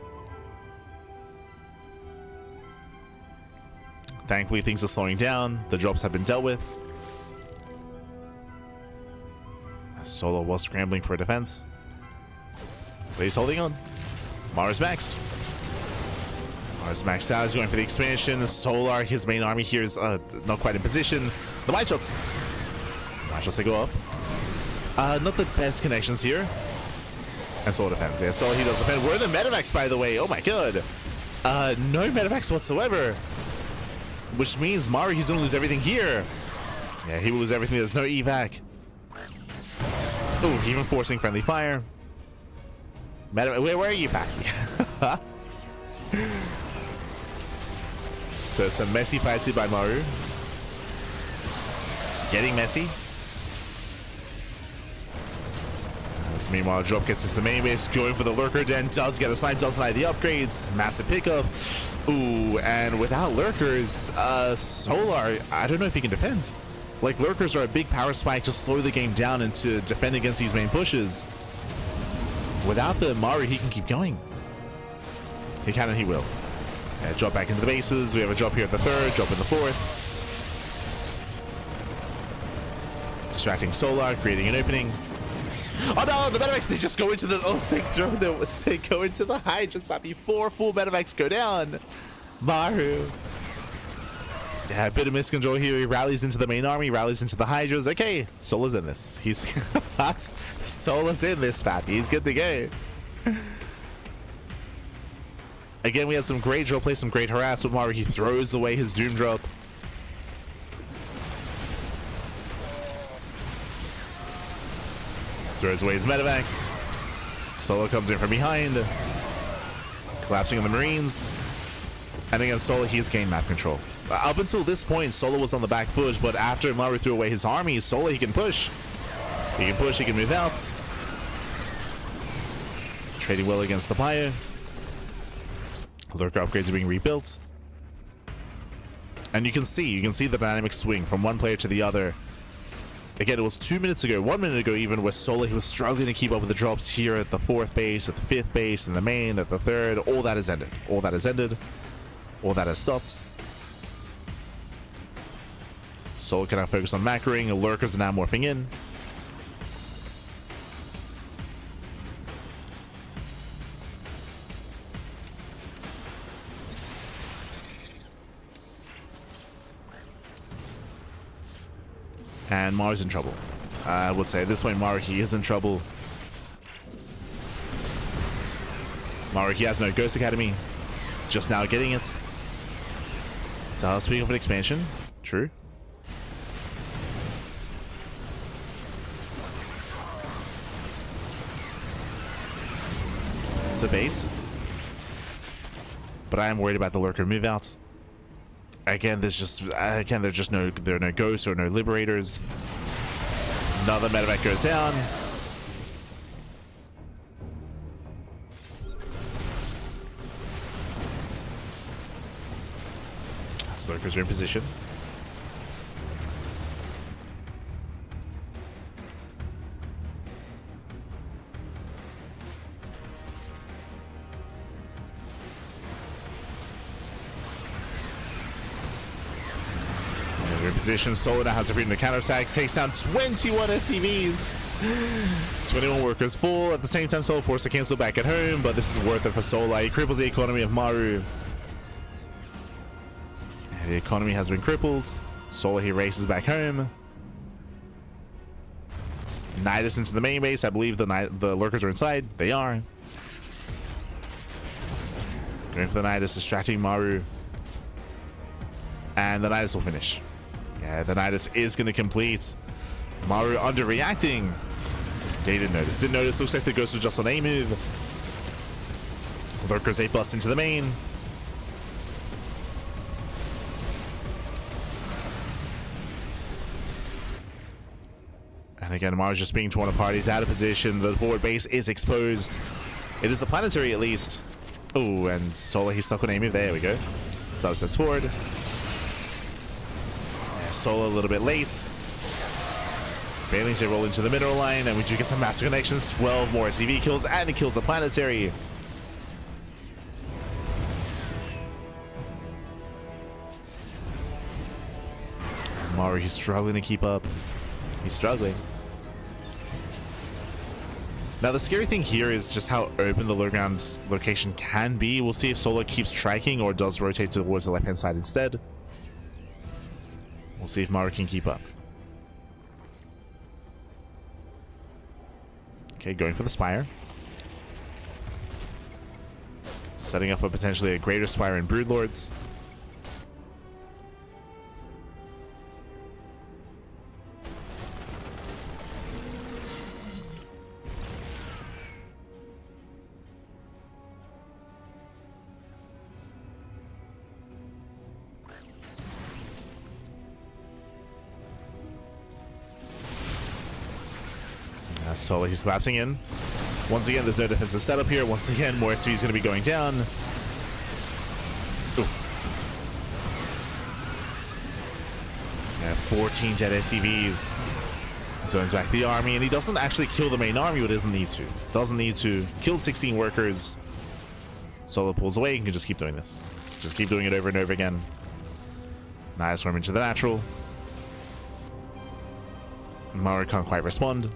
Thankfully, things are slowing down. The drops have been dealt with. Solo was scrambling for defense, but he's holding on. Maru's maxed. Maru's maxed out. He's going for the expansion. Solar, his main army here is not quite in position. The mine shots. Mine shots, they go off. Not the best connections here. And Solar defends. Yeah, Solar, he does defend. Where are the medevacs, by the way? Oh my god. No medevacs whatsoever. Which means Maru, he's going to lose everything here. Yeah, he will lose everything. There's no evac. Oh, even forcing friendly fire. Where are you, Pack? So some messy fights here by Maru. Getting messy. As meanwhile, drop gets into the main base, going for the lurker den, does get a snipe, does deny the upgrades. Massive pickup. Ooh, and without lurkers, Solar, I don't know if he can defend. Like, lurkers are a big power spike to slow the game down and to defend against these main pushes. Without the Maru, he can keep going. He can and he will. Drop back into the bases. We have a drop here at the 3rd, drop in the 4th. Distracting Solar, creating an opening. Oh no, the medevacs, they just go into the... Oh, they go into the Hydras, but before full medevacs go down. Maru. Yeah, a bit of miscontrol here. He rallies into the main army, rallies into the Hydras. Okay, Solar's in this. Solar's in this, Pappy. He's good to go. Again, we had some great drop play, some great harass with Maru. He throws away his Doom drop. Throws away his medevacs. Solar comes in from behind. Collapsing on the Marines. And against Solar, he has gained map control. Up until this point, Solar was on the back foot, but after Maru threw away his army, Solar, he can push. He can push, he can move out. Trading well against the Pyre. Lurker upgrades are being rebuilt. And you can see the dynamic swing from one player to the other. Again, it was 2 minutes ago, 1 minute ago even, where Solar, he was struggling to keep up with the drops here at the 4th base, at the 5th base, in the main, at the 3rd. All that has ended. All that has ended. All that has stopped. Solar can now focus on macroing. Lurkers are now morphing in. And Maru's in trouble. I would say this way, Maru, he is in trouble. Maru, he has no Ghost Academy. Just now getting it. Speaking of an expansion, true. It's a base. But I am worried about the Lurker move outs. Again, there's just no ghosts or no liberators. Another medevac goes down. Lurkers are in position. They're in position. Solar now has a freedom to counterattack. Takes down 21 SCVs. 21 workers full. At the same time, Solar forced to cancel back at home, but this is worth it for Solar. He cripples the economy of Maru. The economy has been crippled. Solar, he races back home. Nidus into the main base. I believe the Lurkers are inside. They are. Going for the Nidus, distracting Maru. And the Nidus will finish. Yeah, the Nidus is going to complete. Maru underreacting. Yeah, he didn't notice. Didn't notice. Looks like the Ghost was just on a move. Lurkers 8 bust into the main. And again, Maru's just being torn apart. He's out of position. The forward base is exposed. It is the planetary, at least. Oh, and Solar, he's stuck on a move. There we go. Solar steps forward. Yeah, Solar a little bit late. Bailings, they roll into the mineral line, and we do get some massive connections. 12 more CV kills, and it kills the planetary. Maru, he's struggling to keep up. He's struggling. Now, the scary thing here is just how open the low ground location can be. We'll see if Solar keeps striking or does rotate towards the left-hand side instead. We'll see if Maru can keep up. Okay, going for the Spire. Setting up for potentially a greater Spire in Broodlords. Solar, he's collapsing in. Once again, there's no defensive setup here. Once again, more SCV is going to be going down. Oof. Yeah, 14 dead SCVs. Zones back the army, and he doesn't actually kill the main army, but doesn't need to. Doesn't need to. Killed 16 workers. Solar pulls away and can just keep doing this. Just keep doing it over and over again. Nice swim into the natural. Maru can't quite respond.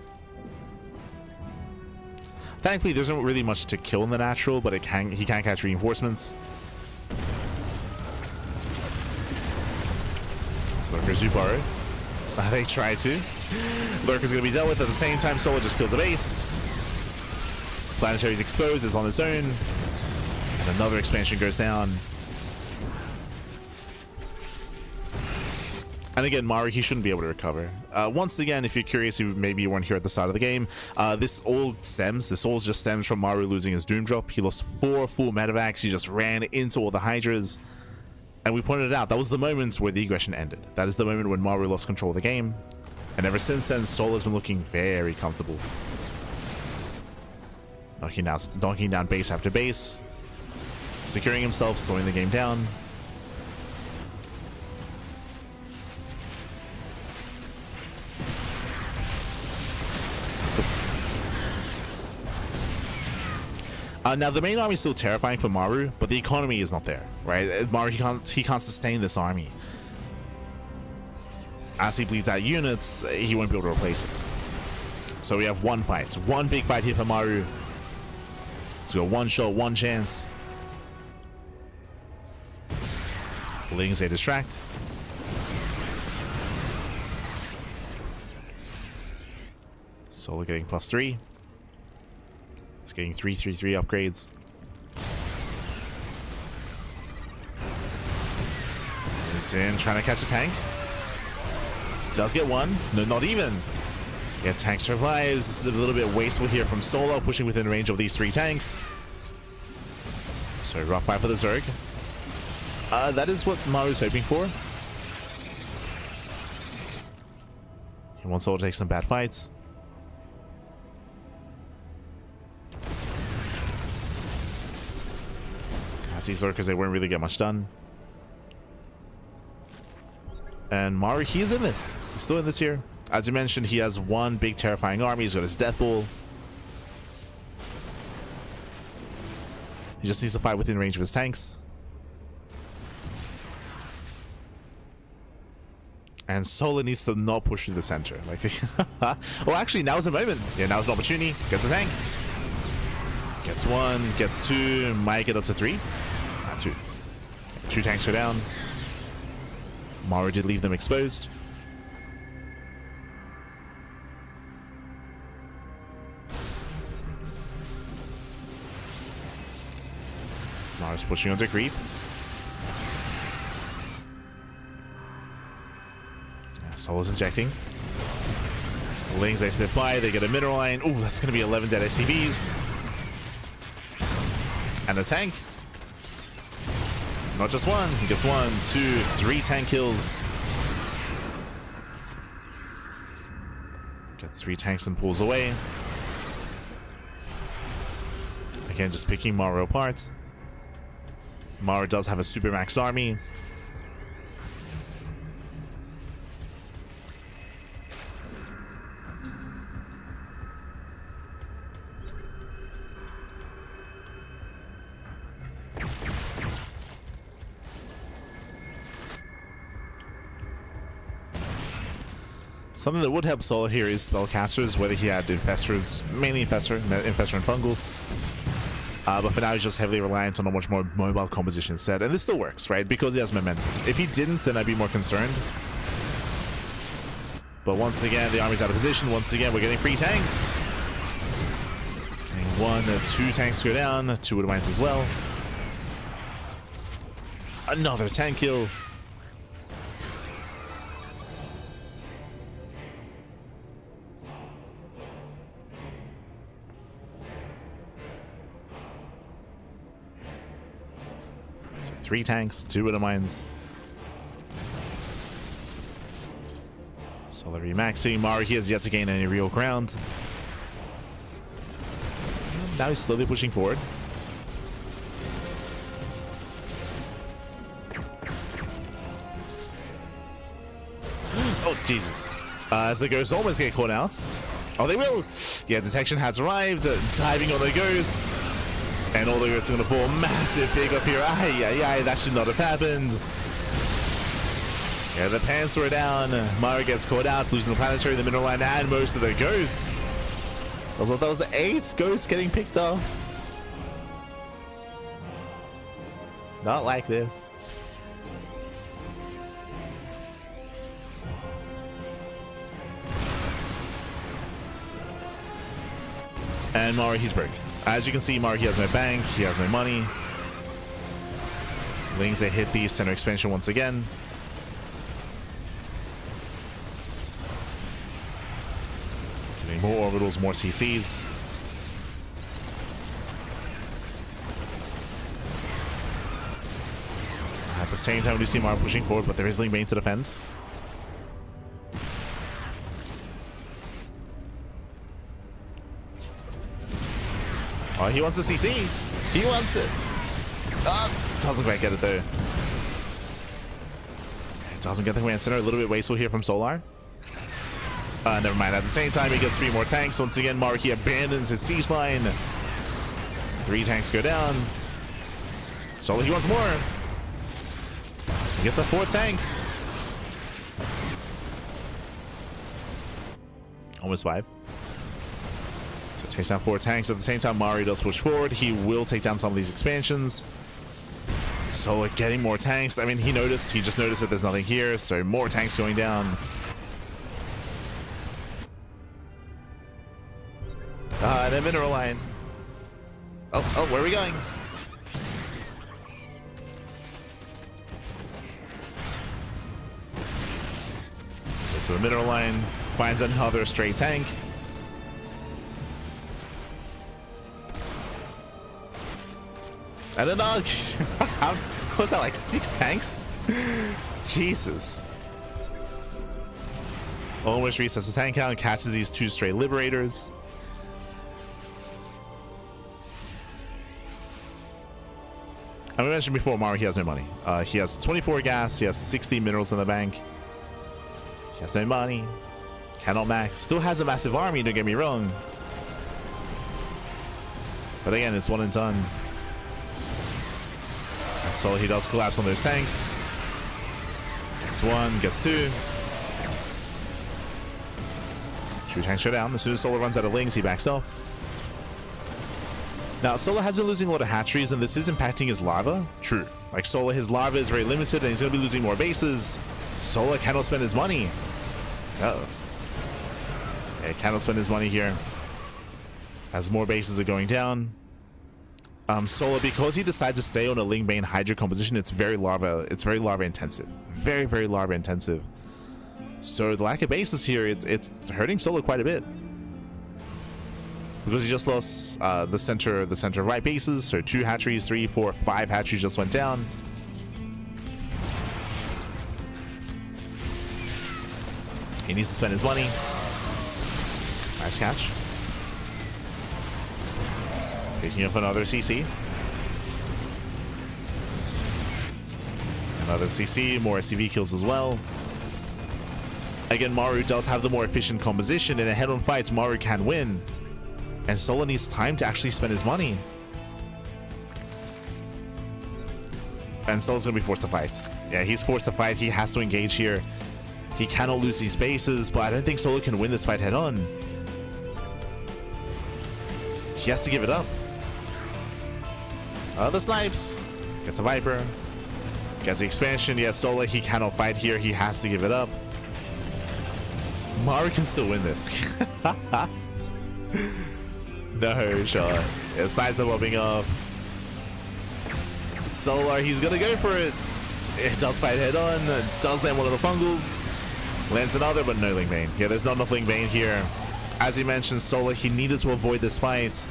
Thankfully, there isn't really much to kill in the natural, but he can catch reinforcements. So Lurker's Zubaru. They try to. Lurker's going to be dealt with. At the same time, Solar just kills a base. Planetary's exposed, it's on its own. And another expansion goes down. And again, Maru, he shouldn't be able to recover. Once again, if you're curious, maybe you weren't here at the start of the game, this all just stems from Maru losing his Doom Drop. He lost 4 full medevacs. He just ran into all the Hydras. And we pointed it out, that was the moment where the aggression ended. That is the moment when Maru lost control of the game. And ever since then, Solar's been looking very comfortable. Knocking down base after base. Securing himself, slowing the game down. Now the main army is still terrifying for Maru, but the economy is not there, right? Maru, he can't sustain this army. As he bleeds out units, he won't be able to replace it. So we have one fight, one big fight here for Maru. Let's go, one shot, one chance. Lings, they distract. Solar getting +3. Getting 3/3/3 upgrades. Cyan trying to catch a tank. Does get one. No, not even. Yeah, tank survives. This is a little bit wasteful here from Solo, pushing within range of these 3 tanks. So rough fight for the Zerg. That is what Maru's hoping for. He wants Solo to take some bad fights. As these Lurkers, they won't really get much done. And Maru, he's in this. He's still in this here. As you mentioned, he has one big terrifying army. He's got his Death Ball. He just needs to fight within range of his tanks. And Solo needs to not push through the center. Like, well, actually, now's the moment. Yeah, now's an opportunity. Gets a tank. Gets 1, gets 2, might get up to 3. 2. 2 tanks go down. Maru did leave them exposed. Maru's pushing onto creep. Solo's injecting. Lings, they slip by, they get a mineral line. Ooh, that's going to be 11 dead SCVs. And a tank. Not just one, he gets 1, 2, 3 tank kills. Gets 3 tanks and pulls away. Again, just picking Maru apart. Maru does have a super max army. Something that would help Solo here is spellcasters, whether he had infestors, mainly infestor and fungal. But for now, he's just heavily reliant on a much more mobile composition set, and this still works, right? Because he has momentum. If he didn't, then I'd be more concerned. But once again, the army's out of position. Once again, we're getting free tanks. Getting 1, 2 tanks go down, 2 wood mines as well. Another tank kill. So 3 tanks, 2 widow mines. Solo remaxing. Maru, he has yet to gain any real ground. Now he's slowly pushing forward. Oh, Jesus. As the ghosts almost get caught out. Oh, they will. Yeah, detection has arrived. Diving on the ghosts. And all the ghosts are going to fall. Massive pick up here. Ay, that should not have happened. Yeah, the pants were down. Maru gets caught out, losing the planetary, the mineral line, and most of the ghosts. Also, that was 8 ghosts getting picked off. Not like this. And Maru, he's broke. As you can see, Maru, he has no bank, he has no money. Lings, they hit the center expansion once again. Getting more orbitals, more CCs. At the same time, we see Maru pushing forward, but there is Ling Bane to defend. Oh, he wants a CC. He wants it. Doesn't quite get it though. It doesn't get the command center. A little bit wasteful here from Solar. Never mind. At the same time, he gets 3 more tanks. Once again, Maru, he abandons his siege line. 3 tanks go down. Solar, he wants more. He gets a 4th tank. Almost 5. So takes down 4 tanks. At the same time, Maru does push forward. He will take down some of these expansions. So getting more tanks. I mean, he just noticed that there's nothing here. So more tanks going down. And a mineral line. Oh, where are we going? Goes to the middle line, finds another straight tank. And another. Was that like 6 tanks? Jesus. Almost resets the tank count, catches these 2 straight liberators. And we mentioned before, Maru, he has no money. He has 24 gas, he has 60 minerals in the bank. He has no money. Cannot max. Still has a massive army, don't get me wrong. But again, it's one and done. So he does collapse on those tanks. Gets 1, gets 2. 2 tanks go down. As soon as Solar runs out of lings, he backs off. Now, Solar has been losing a lot of hatcheries, and this is impacting his larva. True. Like, Solar, his larva is very limited, and he's going to be losing more bases. Solar cannot spend his money. Uh-oh. Yeah, cannot spend his money here. As more bases are going down. Solar, because he decided to stay on a Ling Bane Hydra composition, it's very larva intensive. Very, very larva intensive. So the lack of bases here, it's hurting Solar quite a bit. Because he just lost the center right bases, so 2 hatcheries, 3, 4, 5 hatcheries just went down. He needs to spend his money. Nice catch. Picking up another CC. Another CC, more SCV kills as well. Again, Maru does have the more efficient composition. In a head-on fight, Maru can win. And Solar needs time to actually spend his money. And Solar's going to be forced to fight. Yeah, he's forced to fight. He has to engage here. He cannot lose these bases, but I don't think Solar can win this fight head-on. He has to give it up. The snipes. Gets a Viper. Gets the expansion. Yeah, Solar, he cannot fight here. He has to give it up. Maru can still win this. No shot. Yeah, snipes are popping up. Solar, he's gonna go for it. It does fight head on. Does land one of the fungals. Lands another, but no Ling Bane. Yeah, there's not enough Ling Bane here. As you mentioned, Solar, he needed to avoid this fight.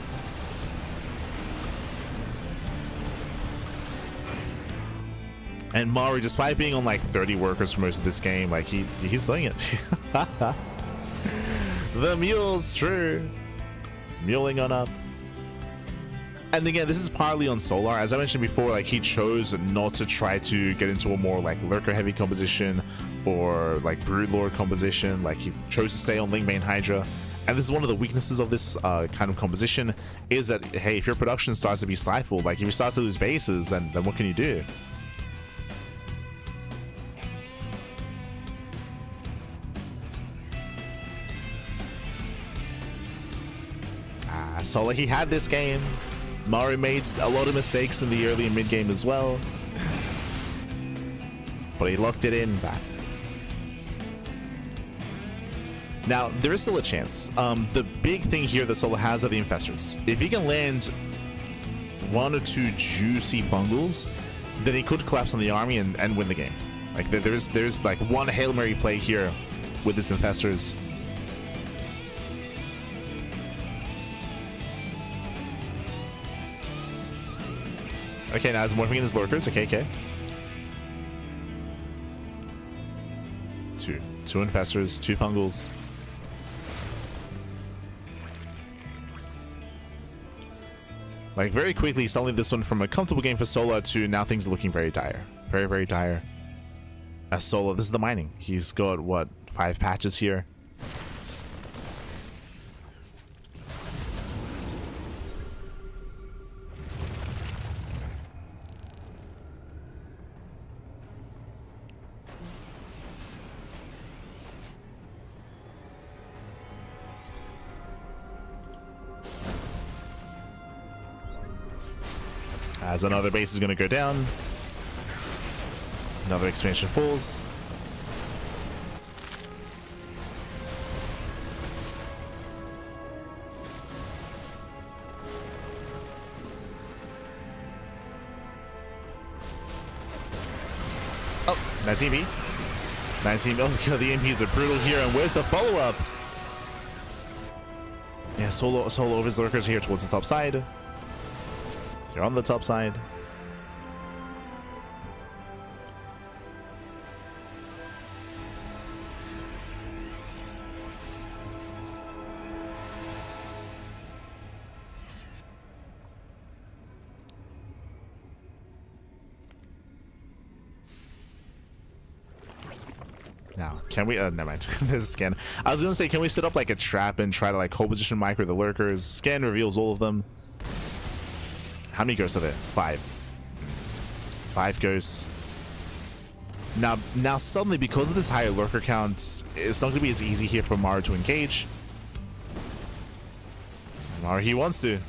And Maru, despite being on like 30 workers for most of this game, like he's doing it. The mule's true. It's muling on up. And again, this is partly on Solar. As I mentioned before, like he chose not to try to get into a more like lurker heavy composition or like broodlord composition. Like he chose to stay on Ling Bane Hydra. And this is one of the weaknesses of this kind of composition, is that, hey, if your production starts to be stifled, like if you start to lose bases, then what can you do? Solar, he had this game. Maru made a lot of mistakes in the early and mid game as well, but he locked it in back. Now, there is still a chance. The big thing here that Solar has are the infestors. If he can land 1 or 2 juicy fungals, then he could collapse on the army and win the game. Like there's like one Hail Mary play here with his infestors. Okay, now he's morphing in his lurkers. Okay. 2 infestors, 2 fungals. Like very quickly, suddenly this one from a comfortable game for Solar to now things are looking very dire. Very, very dire. As Solar, this is the mining. He's got what, 5 patches here. As another base is going to go down. Another expansion falls. Oh, nice EV. Nice team. Oh, the MPs are brutal here. And where's the follow-up? Yeah, solo over his lurkers here towards the top side. They're on the top side. Now, can we, never mind, this is scan. I was gonna say, can we set up like a trap and try to like hold position micro the lurkers? Scan reveals all of them. How many ghosts are there? 5. 5 ghosts. Now suddenly, because of this higher lurker count, it's not gonna be as easy here for Maru to engage. Maru, he wants to.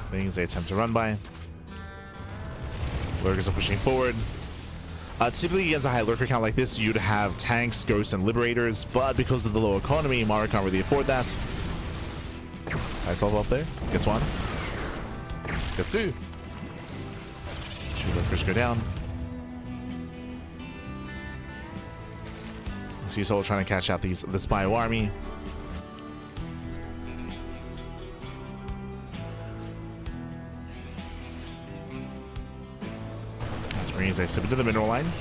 Things they attempt to run by. Lurkers are pushing forward. Typically against a high lurker count like this, you'd have tanks, ghosts, and liberators, but because of the low economy, Maru can't really afford that. Side swap up there. Gets 1. Gets 2. 2 lurkers go down. I see Solo trying to catch out this Bio army. Marines, they slip into the mineral line.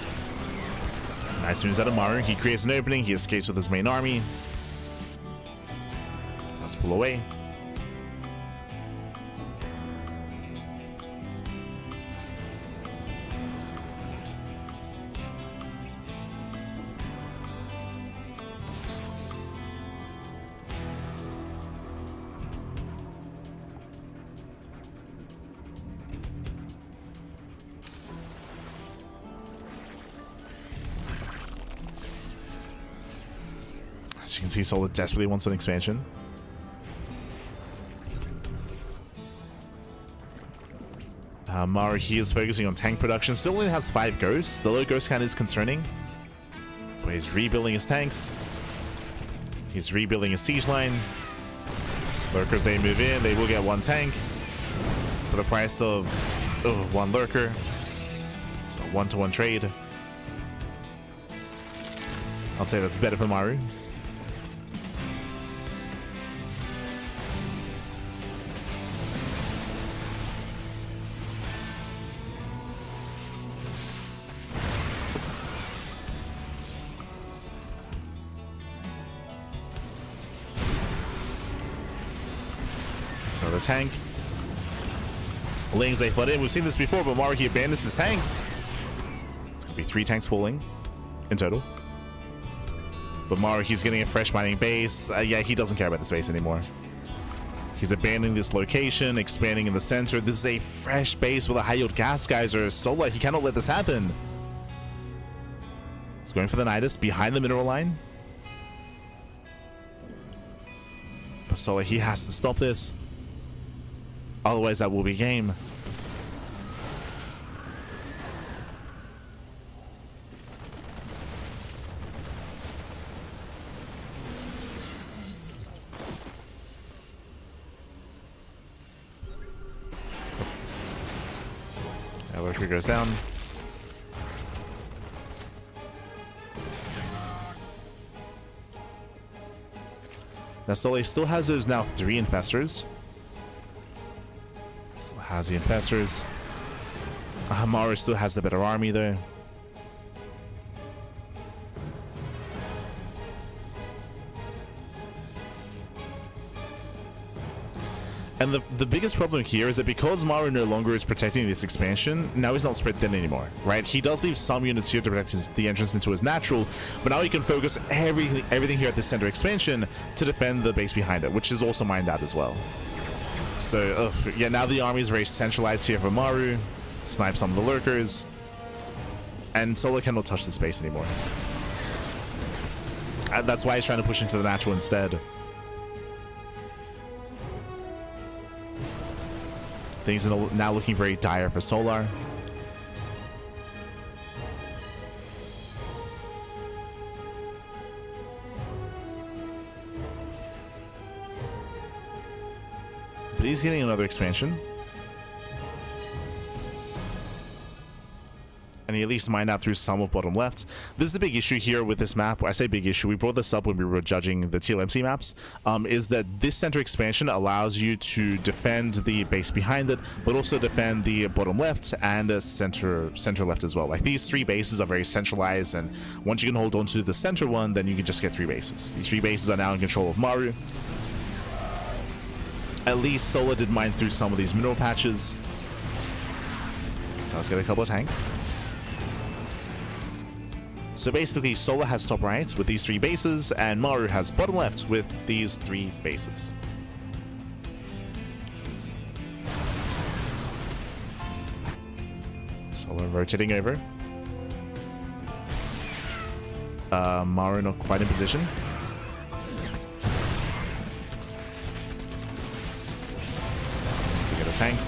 Nice moves out of Maru. He creates an opening. He escapes with his main army. Let's pull away. As you can see, Solar desperately wants an expansion. Maru, he is focusing on tank production. Still only has 5 ghosts. The low ghost count is concerning. But he's rebuilding his tanks. He's rebuilding his siege line. Lurkers, they move in. They will get 1 tank for the price of 1 lurker. So 1-to-1 trade. I'll say that's better for Maru. So the tank. Lings, they flood in. We've seen this before, but Maru, he abandons his tanks. It's going to be 3 tanks falling in total. But Maru, he's getting a fresh mining base. Yeah, he doesn't care about the space anymore. He's abandoning this location, expanding in the center. This is a fresh base with a high-yield gas geyser. Solar, he cannot let this happen. He's going for the Nidus behind the mineral line. But Solar, he has to stop this. Otherwise, that will be game. Yeah, lurker goes down. Now, Soleil still has those now 3 infestors. Has the infestors. Maru still has the better army though. And the biggest problem here is that because Maru no longer is protecting this expansion, now he's not spread thin anymore, right? He does leave some units here to protect the entrance into his natural, but now he can focus everything here at the center expansion to defend the base behind it, which is also mined out as well. So, yeah, now the army is very centralized here for Maru. Snipe some of the lurkers. And Solar cannot touch the space anymore. And that's why he's trying to push into the natural instead. Things are now looking very dire for Solar. But he's getting another expansion. and he at least mined out through some of bottom left. This is the big issue here with this map. I say big issue, we brought this up when we were judging the TLMC maps, is that this center expansion allows you to defend the base behind it, but also defend the bottom left and center left as well. Like, these 3 bases are very centralized, and once you can hold on to the center one, then you can just get 3 bases. These 3 bases are now in control of Maru. At least Solar did mine through some of these mineral patches. Let's get a couple of tanks. So basically, Solar has top right with these 3 bases, and Maru has bottom left with these 3 bases. Solar rotating over. Maru not quite in position. So get a tank.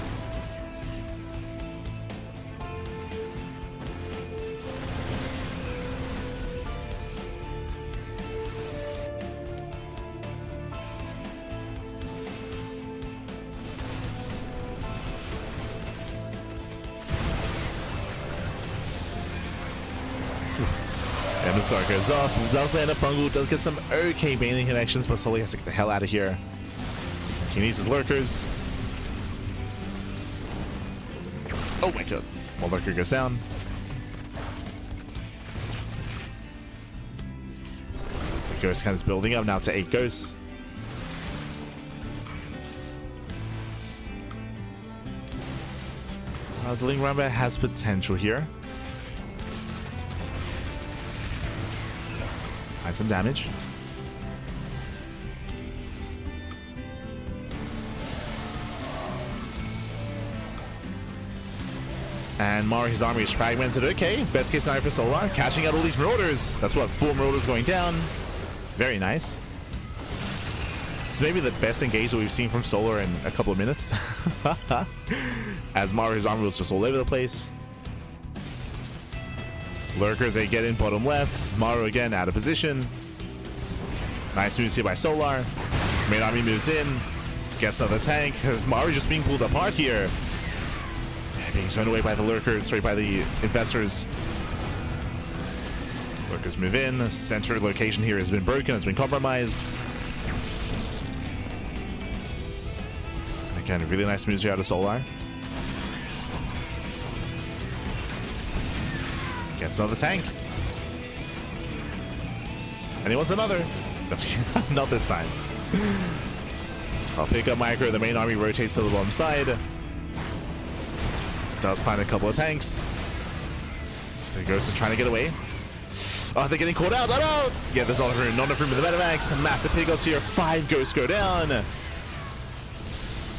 And the start goes off, does land a fungal, does get some okay bailing connections, but Sully has to get the hell out of here. He needs his lurkers. Oh my god. One lurker goes down. The ghost kind of is building up now to 8 ghosts. The Ling Rumba has potential here. Find some damage. And Mari's army is fragmented. Okay, best case scenario for Solar. Catching out all these Marauders. That's what, 4 Marauders going down. Very nice. It's maybe the best engagement we've seen from Solar in a couple of minutes. As Mari's army was just all over the place. Lurkers, they get in bottom left. Maru again out of position. Nice moves here by Solar. Main army moves in. Gets another tank. Maru just being pulled apart here. Being thrown away by the lurkers, straight by the infestors. Lurkers move in. Center location here has been broken. It's been compromised. Again, really nice moves here out of Solar. Gets another tank. And he wants another. Not this time. I'll pick up Micro. The main army rotates to the bottom side. Does find a couple of tanks. The Ghosts are trying to get away. Oh, they're getting caught out. Oh, no! Yeah, there's not enough room in the Metamax. Massive pickups here. 5 Ghosts go down.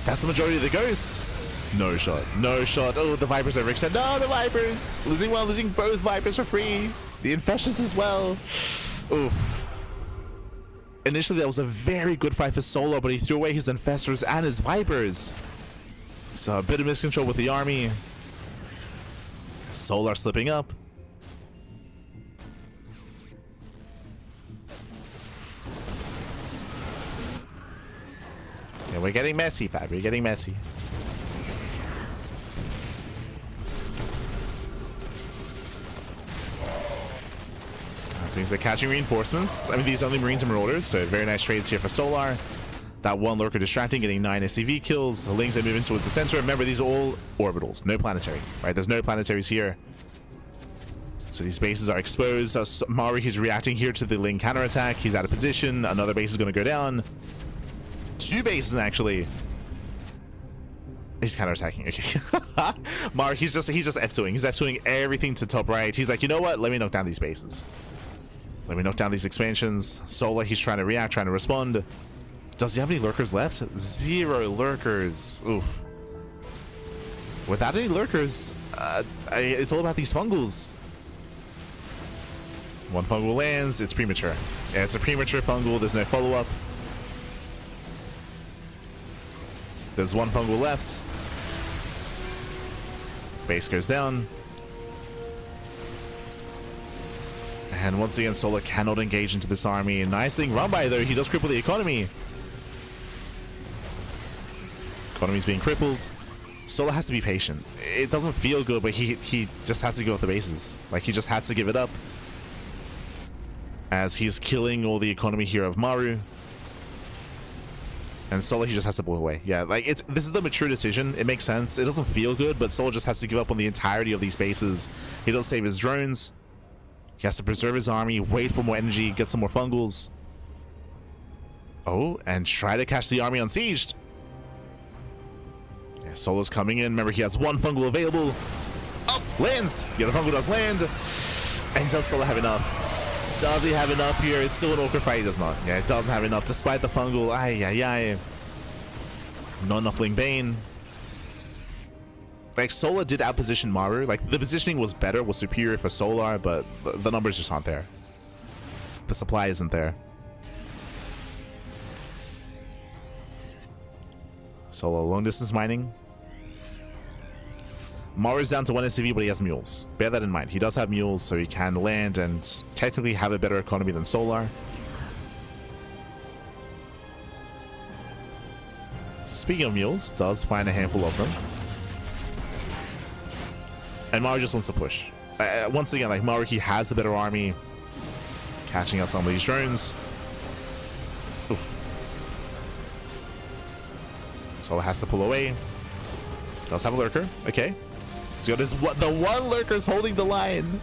That's the majority of the Ghosts. No shot. No shot. Oh, the Vipers overextend. No, the Vipers! Losing one, losing both Vipers for free. The Infectious as well. Oof. Initially, that was a very good fight for Solo, but he threw away his Infestors and his Vipers. So a bit of miscontrol with the army. Solar slipping up. Yeah, we're getting messy, Pat. We're getting messy. Seems they're catching reinforcements. I mean, these are only Marines and Marauders, so very nice trades here for Solar. That one lurker distracting, getting 9 SCV kills. The Lings are moving towards the center. Remember, these are all orbitals, no planetary, right? There's no planetaries here. So these bases are exposed. Maru, he's reacting here to the Ling counterattack. He's out of position. Another base is going to go down. 2 bases, actually. He's counterattacking. Okay. Maru, he's just F2ing. He's F2ing everything to top right. He's like, you know what? Let me knock down these bases. Let me knock down these expansions. Solar, he's trying to react, trying to respond. Does he have any lurkers left? 0 lurkers. Oof. Without any lurkers, it's all about these fungals. One fungal lands. It's premature. Yeah, it's a premature fungal. There's no follow-up. There's 1 fungal left. Base goes down. And once again, Solar cannot engage into this army. Nice thing run by, though. He does cripple the economy. Economy's being crippled. Solar has to be patient. It doesn't feel good, but he just has to go with the bases. Like, he just has to give it up. As he's killing all the economy here of Maru. And Solar, he just has to pull away. Yeah, like, this is the mature decision. It makes sense. It doesn't feel good, but Solar just has to give up on the entirety of these bases. He doesn't save his drones. He has to preserve his army, wait for more energy, get some more fungals. Oh, and try to catch the army unsieged. Yeah, Solar's coming in. Remember, he has one fungal available. Oh, lands. Yeah, the fungal does land. And does Solar have enough? Does he have enough here? It's still an awkward fight. He does not. Yeah, it doesn't have enough despite the fungal. Ay, ay, ay. Not enough Ling Bane. Like, Solar did outposition Maru. Like, the positioning was better, was superior for Solar, but the numbers just aren't there. The supply isn't there. Solar long distance mining. Maru's down to 1 SCV, but he has mules. Bear that in mind. He does have mules, so he can land and technically have a better economy than Solar. Speaking of mules, does find a handful of them. And Maru just wants to push. Once again, like, Maru, he has the better army. Catching out some of these drones. Oof. Solar has to pull away. Does have a lurker. Okay. He's got his, the one lurker's holding the line.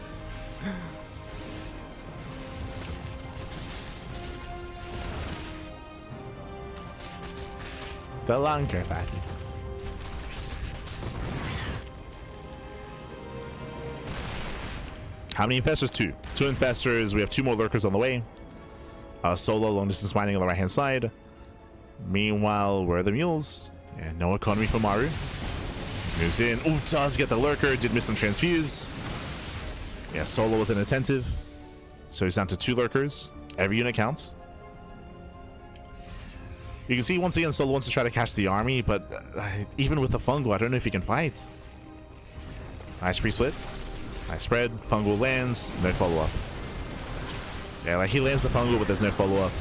The longer fatty. How many infestors? Two infestors. We have 2 more lurkers on the way. Solo long distance mining on the right hand side. Meanwhile, where are the mules? Yeah, no economy for Maru. Moves in. Ooh, does get the lurker. Did miss some transfuse. Yeah, Solo was inattentive. So he's down to 2 lurkers. Every unit counts. You can see once again Solo wants to try to catch the army, but even with the fungal, I don't know if he can fight. Nice pre-split. Nice spread. Fungal lands. No follow-up. Yeah, like, he lands the fungal, but there's no follow-up.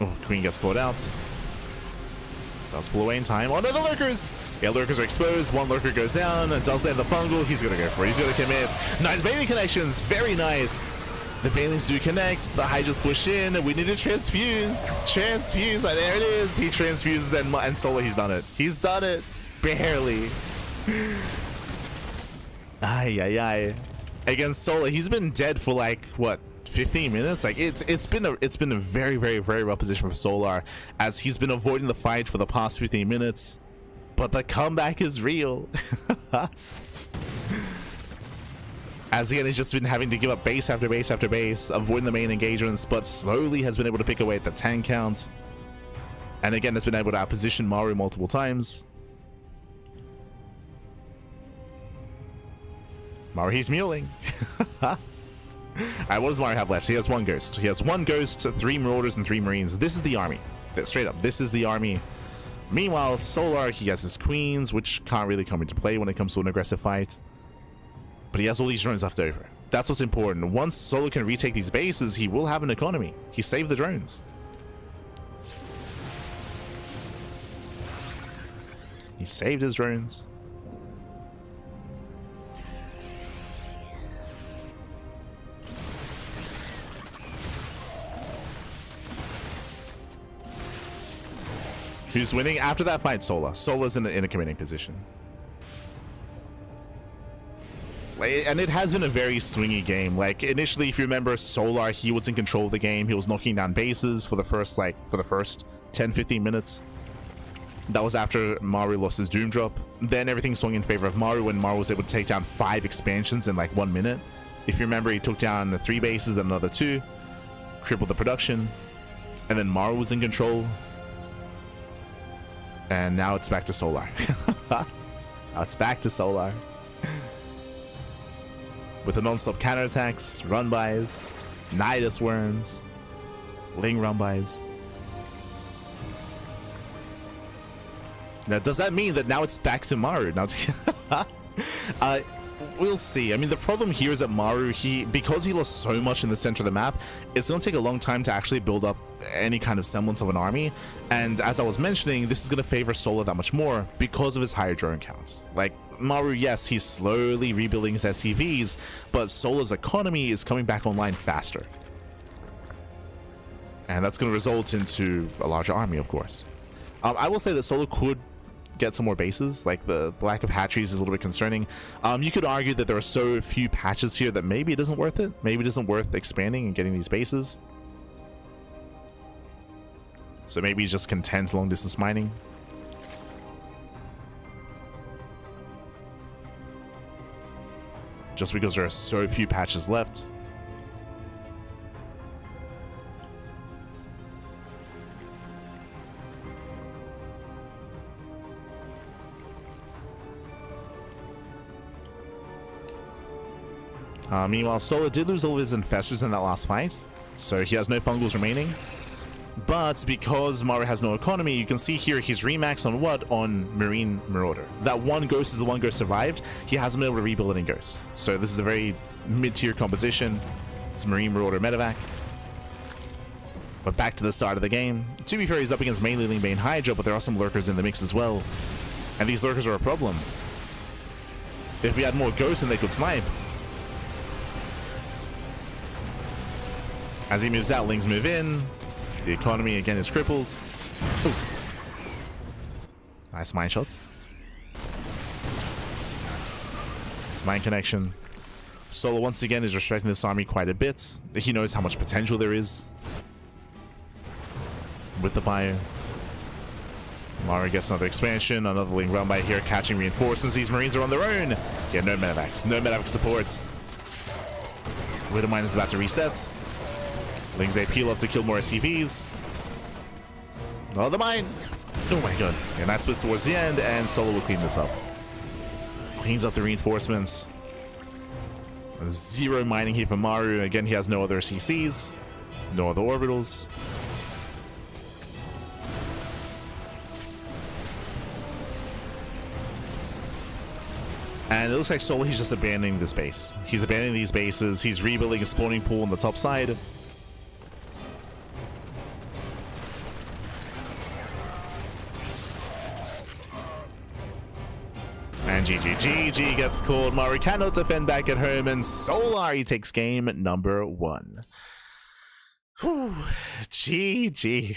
Oh, Queen gets caught out. Does pull away in time. Oh no, the lurkers! Yeah, lurkers are exposed. 1 lurker goes down. Does land the fungal. He's gonna go for it. He's gonna commit. Nice Bailey connections. Very nice. The Baileys do connect. The Hydras push in. We need to transfuse. Transfuse. Right, there it is. He transfuses and Solar, he's done it. He's done it. Barely. Ay, ay, ay. Against Solar, he's been dead for like, what? 15 minutes. Like, it's been a very, very, very rough position for Solar, as he's been avoiding the fight for the past 15 minutes, but the comeback is real. As again, he's just been having to give up base after base after base, avoiding the main engagements, but slowly has been able to pick away at the tank count, and again has been able to outposition Maru multiple times. Maru, he's muling. Alright, what does Maru have left? He has 1 ghost. He has 1 ghost, 3 marauders, and 3 marines. This is the army. Straight up, this is the army. Meanwhile, Solar, he has his queens, which can't really come into play when it comes to an aggressive fight. But he has all these drones left over. That's what's important. Once Solar can retake these bases, he will have an economy. He saved the drones. He saved his drones. Who's winning? After that fight, Solar. Solar's in a committing position. And it has been a very swingy game. Like, initially, if you remember, Solar, he was in control of the game. He was knocking down bases for the first 10-15 minutes. That was after Maru lost his Doom Drop. Then everything swung in favor of Maru when Maru was able to take down 5 expansions in like 1 minute. If you remember, he took down the 3 bases and another 2, crippled the production, and then Maru was in control. And now it's back to Solar. Now it's back to Solar. With the non-stop counterattacks, run-bys, Nidus Worms, Ling run-bys. Now, does that mean that now it's back to Maru? Now, we'll see. I mean, the problem here is that Maru, because he lost so much in the center of the map, it's going to take a long time to actually build up any kind of semblance of an army. And as I was mentioning, this is going to favor Solar that much more because of his higher drone counts. Like Maru, yes, he's slowly rebuilding his SCVs, but Solar's economy is coming back online faster. And that's going to result into a larger army, of course. I will say that Solar could get some more bases. Like the lack of hatcheries is a little bit concerning. You could argue that there are so few patches here that maybe it isn't worth it. Maybe it isn't worth expanding and getting these bases. So maybe he's just content long distance mining. Just because there are so few patches left. Meanwhile, Solar did lose all of his infestors in that last fight, so he has no fungals remaining. But because Maru has no economy, you can see here he's remaxed on what? On Marine Marauder. That one ghost is the one ghost survived. He hasn't been able to rebuild any ghosts. So this is a very mid-tier composition. It's Marine Marauder medevac. But back to the start of the game. To be fair, he's up against mainly Lingbane Hydra, but there are some lurkers in the mix as well. And these lurkers are a problem. If we had more ghosts, then they could snipe. As he moves out, Lings move in. The economy again is crippled. Oof. Nice mine shots. Nice mine connection. Solar once again is restricting this army quite a bit. He knows how much potential there is with the bio. Maru gets another expansion, another Ling run by here, catching reinforcements. These Marines are on their own. Yeah, no medevacs. No medevac support. Widowmine is about to reset. Ling's AP love to kill more SCVs. Oh, the mine! Oh my god. And that splits towards the end, and Solo will clean this up. Cleans up the reinforcements. Zero mining here for Maru. Again, he has no other CCs, no other orbitals. And it looks like Solo, he's just abandoning this base. He's abandoning these bases. He's rebuilding a spawning pool on the top side. And GG gets called. Maru cannot defend back at home, and Solar, he takes game number 1. Whew. GG.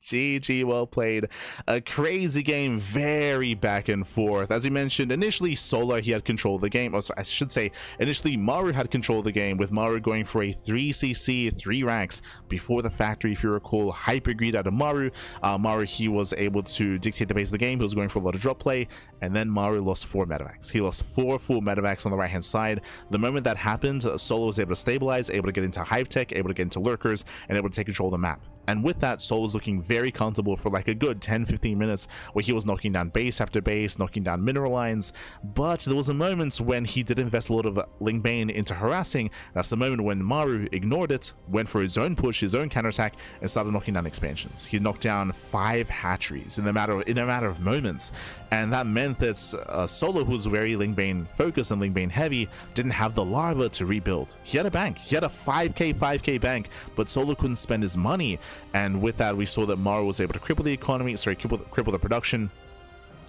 GG, well played. A crazy game, very back and forth. As we mentioned, initially Solar, he had control of the game. Oh, sorry, I should say, initially Maru had control of the game, with Maru going for a 3cc, 3 racks before the factory, if you recall. Hyper greed out of Maru. Maru, he was able to dictate the pace of the game. He was going for a lot of drop play, and then Maru lost 4 medevacs. He lost 4 full medevacs on the right hand side. The moment that happened, Solo was able to stabilize, able to get into hive tech, able to get into lurkers, and able to take control of the map. And with that, Solo was looking very comfortable for like a good 10-15 minutes, where he was knocking down base after base, knocking down mineral lines. But there was a moment when he did invest a lot of Lingbane into harassing. That's the moment when Maru ignored it, went for his own push, his own counterattack, and started knocking down expansions. He knocked down 5 hatcheries in a matter of moments, and that meant that Solo, who was very Lingbane focused and Lingbane heavy, didn't have the larva to rebuild. He had a bank, he had a 5k bank, but Solo couldn't spend his money. And with that, we saw that Maru was able to cripple the economy, cripple the production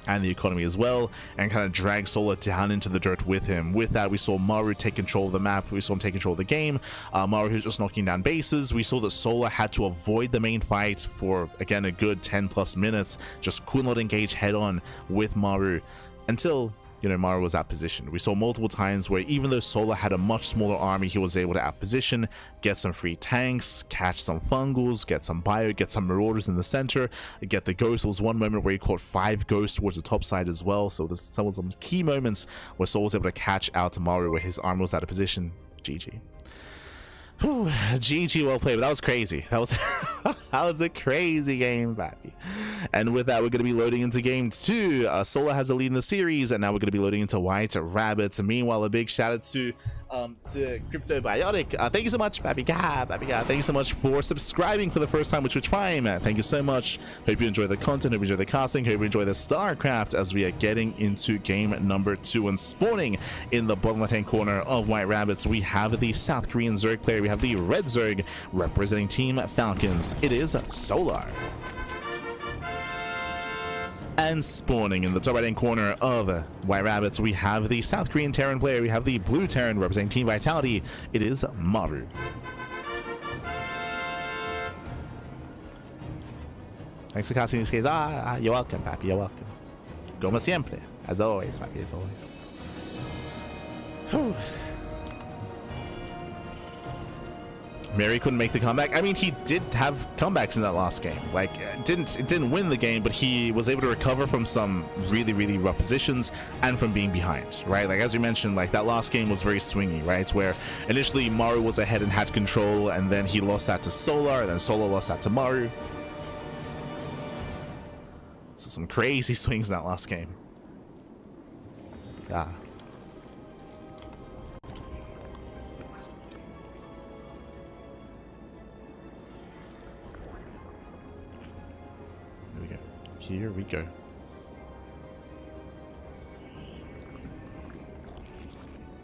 and the economy as well, and kind of drag Solar down into the dirt with him. With that, we saw Maru take control of the map. We saw him take control of the game. Maru was just knocking down bases. We saw that Solar had to avoid the main fight for, again, a good 10+ minutes. Just could not engage head on with Maru until, you know, Maru was outpositioned. We saw multiple times where even though Solar had a much smaller army, he was able to outposition, get some free tanks, catch some fungals, get some bio, get some marauders in the center, get the ghost. There was one moment where he caught 5 ghosts towards the top side as well. So there's some key moments where Solar was able to catch out Maru where his army was out of position. GG. Whew, GG, well played. But that was crazy. That was a crazy game, baby. And with that, we're going to be loading into game 2. Solar has a lead in the series, and now we're going to be loading into White Rabbits. And meanwhile, a big shout out to to Crypto Biotic. Thank you so much, Baby God. Thank you so much for subscribing for the first time with Twitch Prime. Thank you so much. Hope you enjoy the content, hope you enjoy the casting, hope you enjoy the StarCraft as we are getting into game number 2 and spawning in the bottom left-hand corner of White Rabbits. We have the South Korean Zerg player, we have the Red Zerg representing Team Falcons. It is Solar. And spawning in the top right-hand corner of White Rabbits, we have the South Korean Terran player, we have the Blue Terran representing Team Vitality. It is Maru. Thanks for casting these guys. You're welcome, Papi, you're welcome. Como siempre. As always, Papi, as always. Whew. Mary couldn't make the comeback. I mean, he did have comebacks in that last game. Like, it didn't win the game, but he was able to recover from some really, really rough positions and from being behind, right? Like, as you mentioned, like, that last game was very swingy, right? Where initially Maru was ahead and had control, and then he lost that to Solar, and then Solar lost that to Maru. So some crazy swings in that last game. Yeah. Here we go.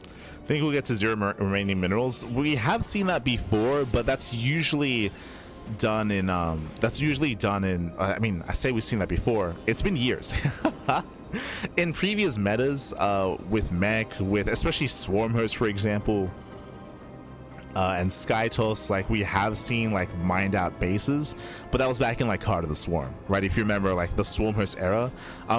I think we'll get to 0 remaining minerals. We have seen that before, but that's usually done in I mean, I say we've seen that before. It's been years. In previous metas, with mech, with especially Swarm Host, for example, and Skytos, like, we have seen like mined out bases, but that was back in like Heart of the Swarm, right? If you remember, like, the Swarm Host era,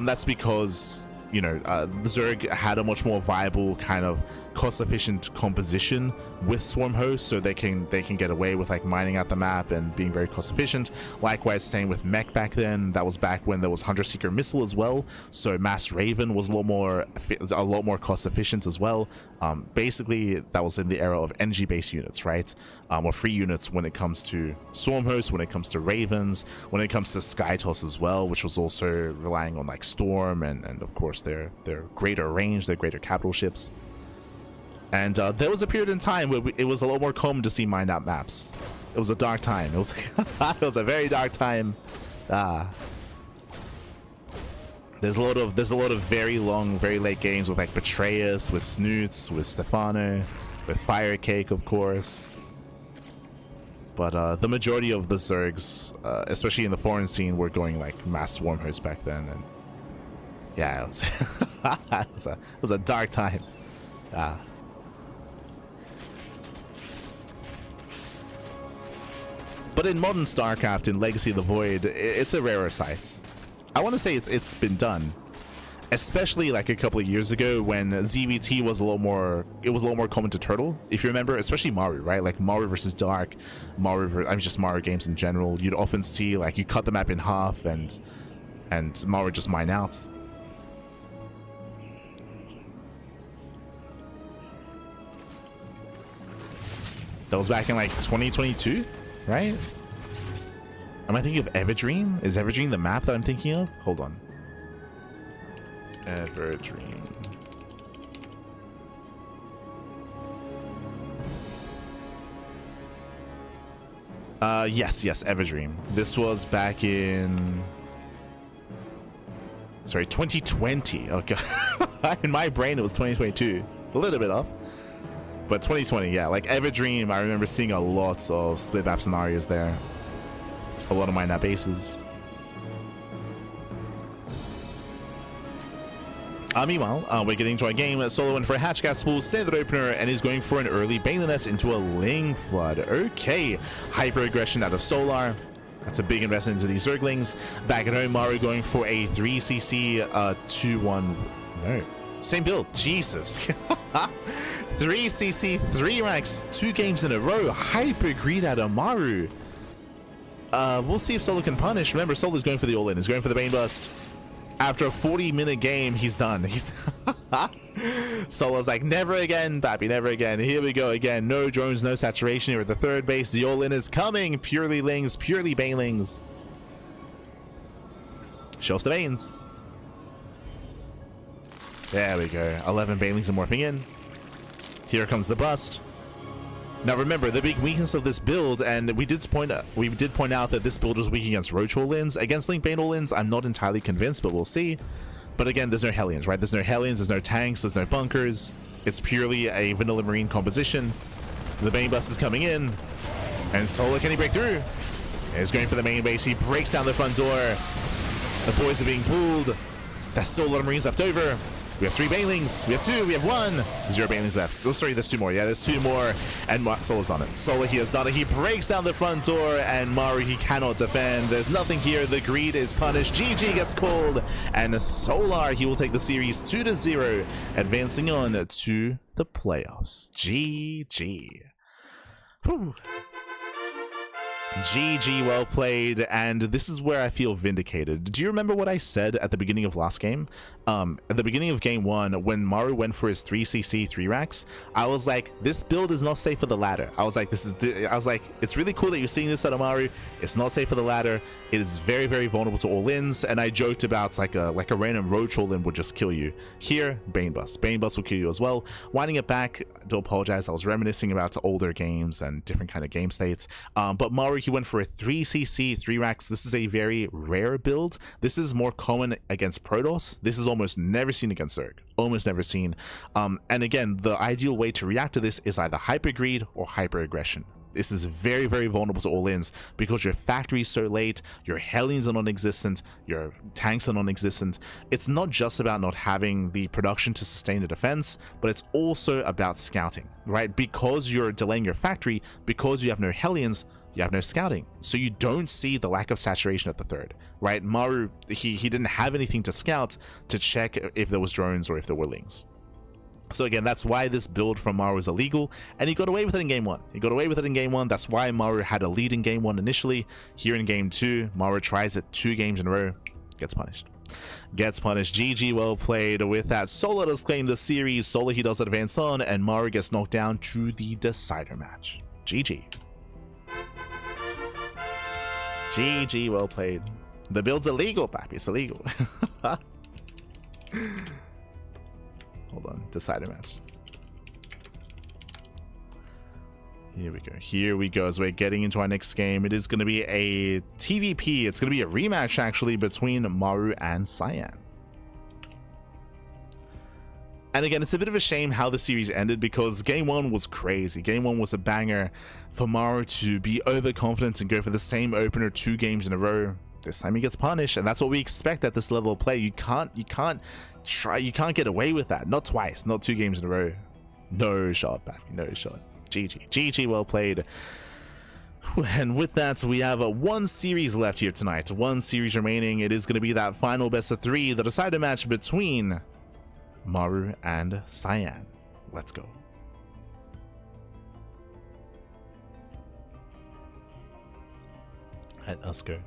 that's because, you know, the Zerg had a much more viable kind of cost-efficient composition with Swarm Host, so they can get away with like mining out the map and being very cost-efficient. Likewise, same with mech back then. That was back when there was Hunter Seeker Missile as well, so Mass Raven was a lot more cost-efficient as well. Basically, that was in the era of energy-based units, right? Or free units when it comes to Swarm Host, when it comes to Ravens, when it comes to Skytos as well, which was also relying on like Storm and of course their greater range, their greater capital ships. And there was a period in time where it was a lot more common to see mined out maps. It was a dark time. It was it was a very dark time. There's a lot of very long, very late games with like Betrayus, with Snoots, with Stefano, with Fire Cake, of course. But the majority of the Zergs, especially in the foreign scene, were going like mass Swarm Host back then, and yeah, it was a dark time. But in modern StarCraft, in Legacy of the Void, it's a rarer sight. I want to say it's been done, especially like a couple of years ago when ZVT was a lot more common to turtle. If you remember, especially Maru, right? Like Maru versus Dark, just Maru games in general. You'd often see like you cut the map in half and Maru just mine out. That was back in like 2022. Right? Am I thinking of Everdream? Is Everdream the map that I'm thinking of? Hold on. Everdream. Yes, Everdream. This was back in... Sorry, 2020. Okay. In my brain, it was 2022. A little bit off. But 2020, yeah, like Everdream, I remember seeing a lot of split map scenarios there. A lot of mined out bases. Meanwhile, we're getting to our game. Solo went for a Hatchcast Spool, standard opener, and is going for an early Baneliness into a Ling Flood. Okay, hyper aggression out of Solar. That's a big investment into these Zerglings. Back at home, Maru going for a 3cc 2-1. No. Same build. Jesus. 3cc, 3 ranks, 2 games in a row. Hyper greed out of Maru. We'll see if Solo can punish. Remember, Solo's going for the all-in. He's going for the Bane Burst. After a 40-minute game, he's done. Solo's like, never again, Pappy, never again. Here we go again. No drones, no saturation here at the third base. The all-in is coming. Purely Lings, purely Banelings. Show us the Banes. There we go. 11 Banelings are morphing in. Here comes the bust. Now remember, the big weakness of this build, and we did point out that this build was weak against Roach All-Ins. Against Link Bane All-Ins, I'm not entirely convinced, but we'll see. But again, there's no Hellions, right? There's no Hellions, there's no tanks, there's no bunkers. It's purely a vanilla marine composition. The Bane Bust is coming in, and Solar, can he break through? He's going for the main base. He breaks down the front door. The boys are being pulled. There's still a lot of marines left over. We have 3 Banelings. We have 2. We have 1. 0 Banelings left. Oh, sorry, there's 2 more. Yeah, there's 2 more. And Solar's on it. Solar, he has done it. He breaks down the front door, and Maru, he cannot defend. There's nothing here. The greed is punished. GG gets called, and Solar, he will take the series 2-0, advancing on to the playoffs. GG. Whew. GG, well played. And this is where I feel vindicated. Do you remember what I said at the beginning of last game? At the beginning of game 1, when Maru went for his 3cc 3 racks, I was like, this build is not safe for the ladder. I was like, it's really cool that you're seeing this out of Maru. It's not safe for the ladder. It is very, very vulnerable to all-ins, and I joked about like a random roach all-in would just kill you. Here, Bane Bust will kill you as well. Winding it back, I do apologize, I was reminiscing about older games and different kind of game states, but Maru, he went for a 3cc 3 racks. This is a very rare build. This is more common against Protoss. This is almost never seen against Zerg. Almost never seen. And again, the ideal way to react to this is either hyper greed or hyper aggression. This is very, very vulnerable to all-ins because your factory is so late, your Hellions are non-existent, your tanks are non-existent. It's not just about not having the production to sustain the defense, but it's also about scouting, right? Because you're delaying your factory, because you have no Hellions, you have no scouting, so you don't see the lack of saturation at the third, right? Maru, he didn't have anything to scout to check if there was drones or if there were lings. So again, that's why this build from Maru is illegal, and he got away with it in game 1. He got away with it in game 1. That's why Maru had a lead in game 1 initially. Here in game 2, Maru tries it 2 games in a row, gets punished. GG, well played. With that, Solar does claim the series. Solar, he does advance on, and Maru gets knocked down to the decider match. GG. GG, well played. The build's illegal, papi. It's illegal. Hold on, decider match. Here we go. Here we go. As we're getting into our next game, it is going to be a TVP. It's going to be a rematch, actually, between Maru and Cyan. And again, it's a bit of a shame how the series ended because game 1 was crazy. Game 1 was a banger. For Maru to be overconfident and go for the same opener 2 games in a row, this time he gets punished, and that's what we expect at this level of play. You can't get away with that. Not twice, not 2 games in a row. No shot, papi, no shot. GG, well played. And with that, we have 1 series left here tonight. 1 series remaining. It is going to be that final best of 3, the decider match between Maru and Cyan. Let's go. Let us go.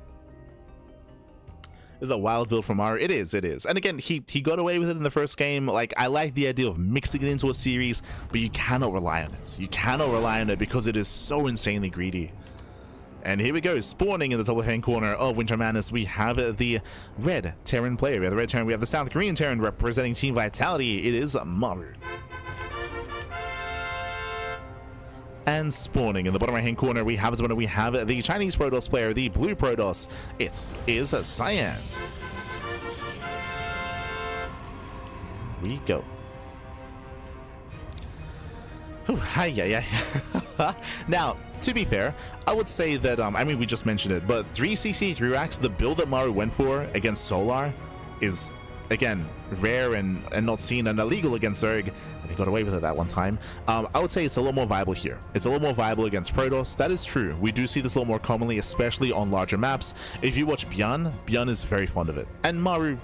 It's a wild build from Maru. It is. And again, he got away with it in the first game. Like, I like the idea of mixing it into a series, but you cannot rely on it. You cannot rely on it because it is so insanely greedy. And here we go, spawning in the top left-hand corner of Winter Madness, we have the red Terran player. We have the red Terran, we have the South Korean Terran representing Team Vitality. It is Maru. And spawning in the bottom right-hand corner, we have the Chinese Protoss player, the blue Protoss. It is Cyan. We go. Now, to be fair, I would say that, I mean, we just mentioned it, but 3cc 3 racks, the build that Maru went for against Solar is, again, rare and not seen and illegal against Zerg, and they got away with it that one time. I would say it's a little more viable here. It's a little more viable against Protoss. That is true. We do see this a little more commonly, especially on larger maps. If you watch Bjorn is very fond of it. And Maru,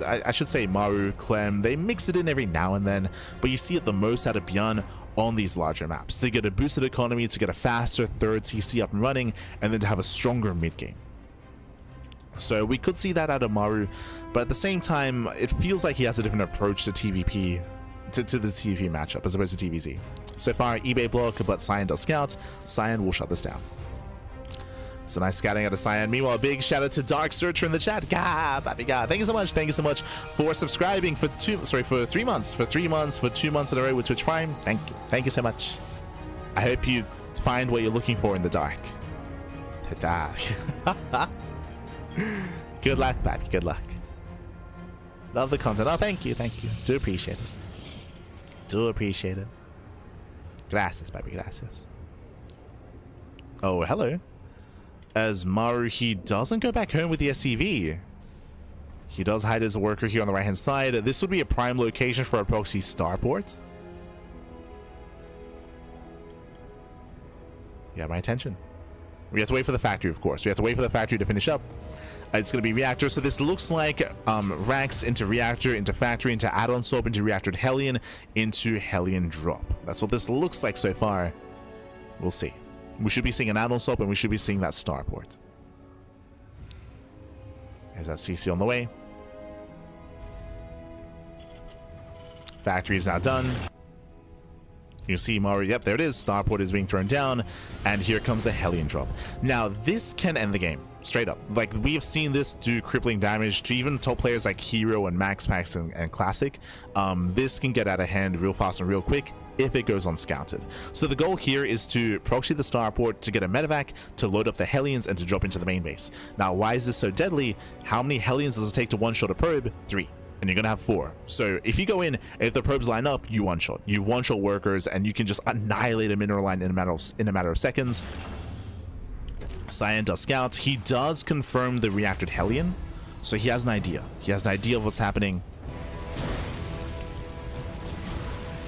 I should say Maru, Clem, they mix it in every now and then, but you see it the most out of Bjorn on these larger maps, to get a boosted economy, to get a faster 3rd CC up and running, and then to have a stronger mid game. So we could see that out of Maru, but at the same time, it feels like he has a different approach to TVP, to the TVP matchup as opposed to TVZ. So far, eBay block, but Cyan does scout. Cyan will shut this down. So nice scouting out of Cyan. Meanwhile, big shout out to Dark Searcher in the chat. God, baby God. Thank you so much. Thank you so much for subscribing for 3 months. For 2 months in a row with Twitch Prime. Thank you. Thank you so much. I hope you find what you're looking for in the dark. Ta-da. Good luck, baby. Good luck. Love the content. Oh, thank you. Thank you. Do appreciate it. Do appreciate it. Gracias, baby. Gracias. Oh, hello. As Maru, he doesn't go back home with the SCV. He does hide as a worker here on the right-hand side. This would be a prime location for a proxy starport. You have my attention. We have to wait for the factory, of course. We have to wait for the factory to finish up. It's going to be reactor. So this looks like racks into reactor, into factory, into add-on swap, into reactor Hellion, into Hellion drop. That's what this looks like so far. We'll see. We should be seeing an add-on swap, and we should be seeing that starport. There's that CC on the way. Factory is now done. You see Maru, yep, there it is. Starport is being thrown down, and here comes the Hellion drop. Now, this can end the game, straight up. Like, we have seen this do crippling damage to even top players like Hero and Max Packs and Classic. This can get out of hand real fast and real quick if it goes unscouted. So the goal here is to proxy the starport, to get a medevac, to load up the Hellions, and to drop into the main base. Now, why is this so deadly? How many Hellions does it take to one-shot a probe? 3. And you're gonna have 4. So if you go in, if the probes line up, you one-shot. You one-shot workers, and you can just annihilate a mineral line in a matter of seconds. Cyan does scout. He does confirm the reactored Hellion, so he has an idea. He has an idea of what's happening.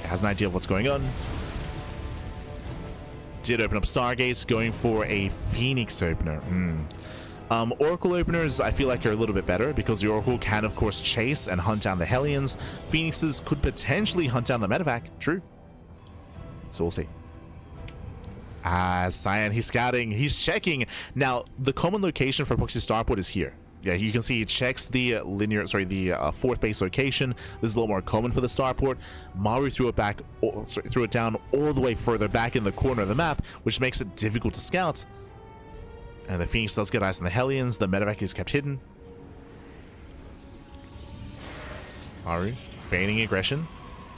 He has an idea of what's going on. Did open up Stargates, going for a Phoenix opener. Oracle openers, I feel like, are a little bit better because the Oracle can, of course, chase and hunt down the Hellions. Phoenixes could potentially hunt down the medevac. True. So we'll see. Cyan, he's scouting, he's checking. Now, the common location for Proxy Starport is here. Yeah, you can see he checks the fourth base location. This is a little more common for the starport. Maru threw it down all the way further back in the corner of the map, which makes it difficult to scout. And the Phoenix does get eyes on the Hellions. The medevac is kept hidden. Maru feigning aggression.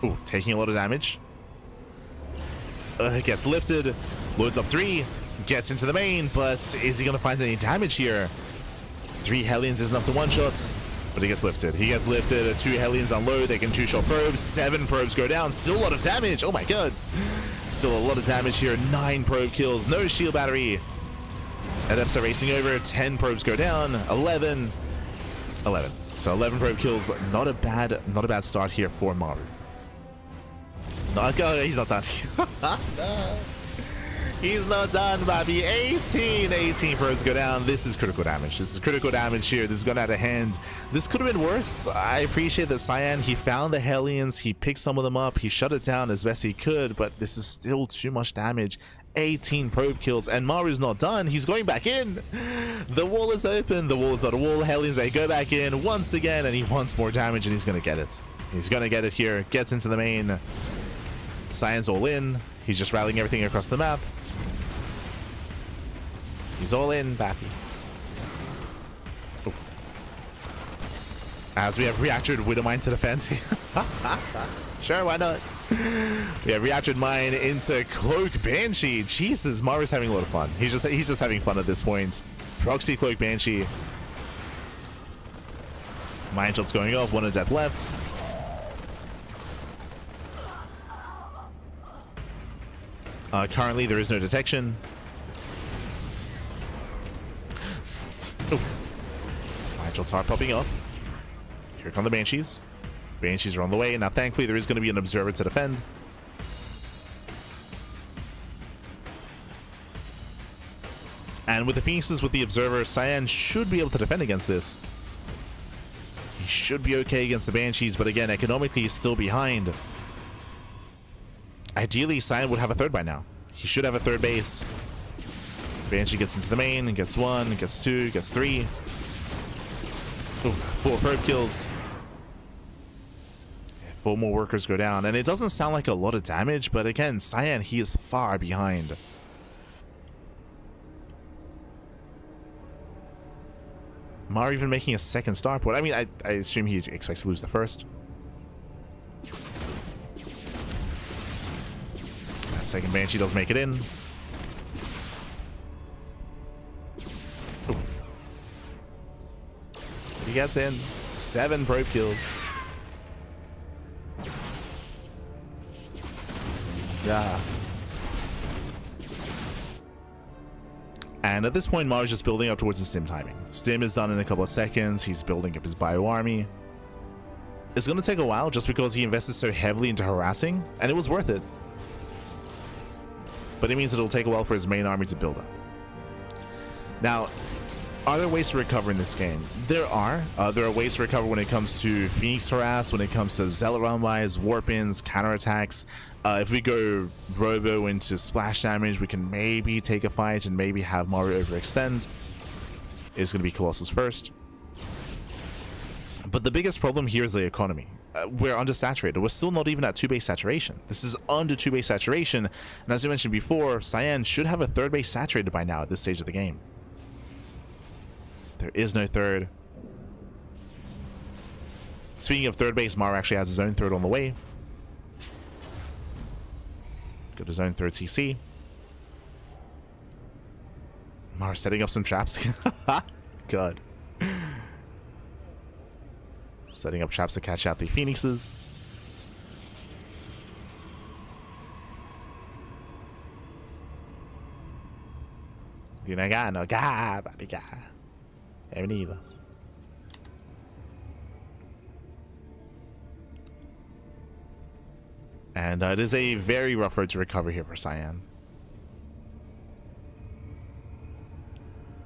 Ooh, taking a lot of damage. Gets lifted. Loads up 3. Gets into the main, but is he going to find any damage here? 3 Hellions is enough to one-shot, but he gets lifted. He gets lifted. 2 Hellions unload. They can two-shot probes. 7 probes go down. Still a lot of damage. Oh my god. Still a lot of damage here. 9 probe kills. No shield battery. Adepts are racing over. 10 probes go down. 11. So 11 probe kills. Not a bad start here for Maru. He's not done. He's not done, baby. 18 probes go down. This is critical damage. This is critical damage here. This has gone out of hand. This could have been worse. I appreciate that Cyan, he found the Hellions. He picked some of them up. He shut it down as best he could, but this is still too much damage. 18 probe kills, and Maru's not done. He's going back in. The wall is open. The wall is not a wall. Hellions, they go back in once again, and he wants more damage, and he's going to get it. He's going to get it here. Gets into the main. Cyan's all in. He's just rallying everything across the map. He's all in, bappy. Oof. As we have reactored Widowmine to defend. Sure, why not? We have reactored mine into Cloak Banshee. Jesus, Maru's having a lot of fun. He's just having fun at this point. Proxy Cloak Banshee. Mine shots going off. 1 adept left. Currently, there is no detection. Oof. Mine shots are popping off. Here come the Banshees. Banshees are on the way. Now, thankfully, there is going to be an observer to defend. And with the Phoenixes, with the observer, Cyan should be able to defend against this. He should be okay against the Banshees, but again, economically, he's still behind. Ideally, Cyan would have a third by now. He should have a third base. Banshee gets into the main and gets 1, gets 2, gets 3. Ooh, 4 probe kills. 4 more workers go down, and it doesn't sound like a lot of damage, but again, Cyan, he is far behind. Maru even making a second starport. I mean, I assume he expects to lose the first. That second Banshee does make it in. Ooh. He gets in. 7 probe kills. Yeah. And at this point, Maru's just building up towards his stim timing. Stim is done in a couple of seconds. He's building up his bio army. It's going to take a while just because he invested so heavily into harassing, and it was worth it. But it means it'll take a while for his main army to build up. Now, are there ways to recover in this game? There are. There are ways to recover when it comes to Phoenix Harass, when it comes to Zealot Runbys, Warp-ins, counterattacks. If we go Robo into splash damage, we can maybe take a fight and maybe have Maru overextend. It's going to be Colossus first. But the biggest problem here is the economy. We're undersaturated. We're still not even at 2 base saturation. This is under 2 base saturation. And as I mentioned before, Cyan should have a 3rd base saturated by now at this stage of the game. There is no 3rd. Speaking of 3rd base, Maru actually has his own 3rd on the way. Got his own 3rd CC. Maru setting up some traps. God. Setting up traps to catch out the Phoenixes. Ginagano, ga, babiga. Bienvenidos. And it is a very rough road to recover here for Cyan.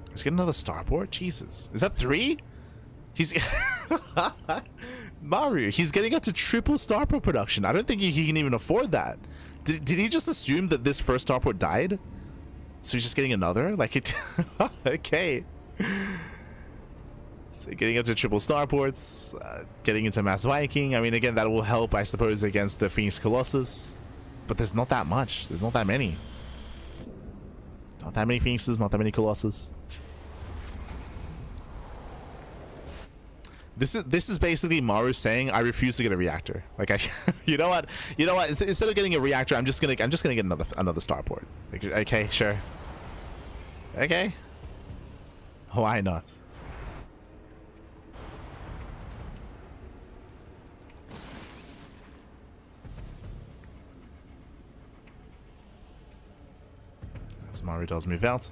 Let's get another starport? Jesus. Is that 3? He's... Maru, he's getting up to triple starport production. I don't think he can even afford that. Did he just assume that this first starport died? So he's just getting another? Like it... Okay. So getting up to triple starports, getting into Mass Viking. I mean, again, that will help, I suppose, against the Phoenix Colossus. But there's not that much. There's not that many. Not that many Phoenixes, not that many Colossus. This is basically Maru saying, I refuse to get a reactor. Like you know what? Instead of getting a reactor, I'm just gonna get another starport. Like, okay, sure. Okay. Why not? As Maru does move out.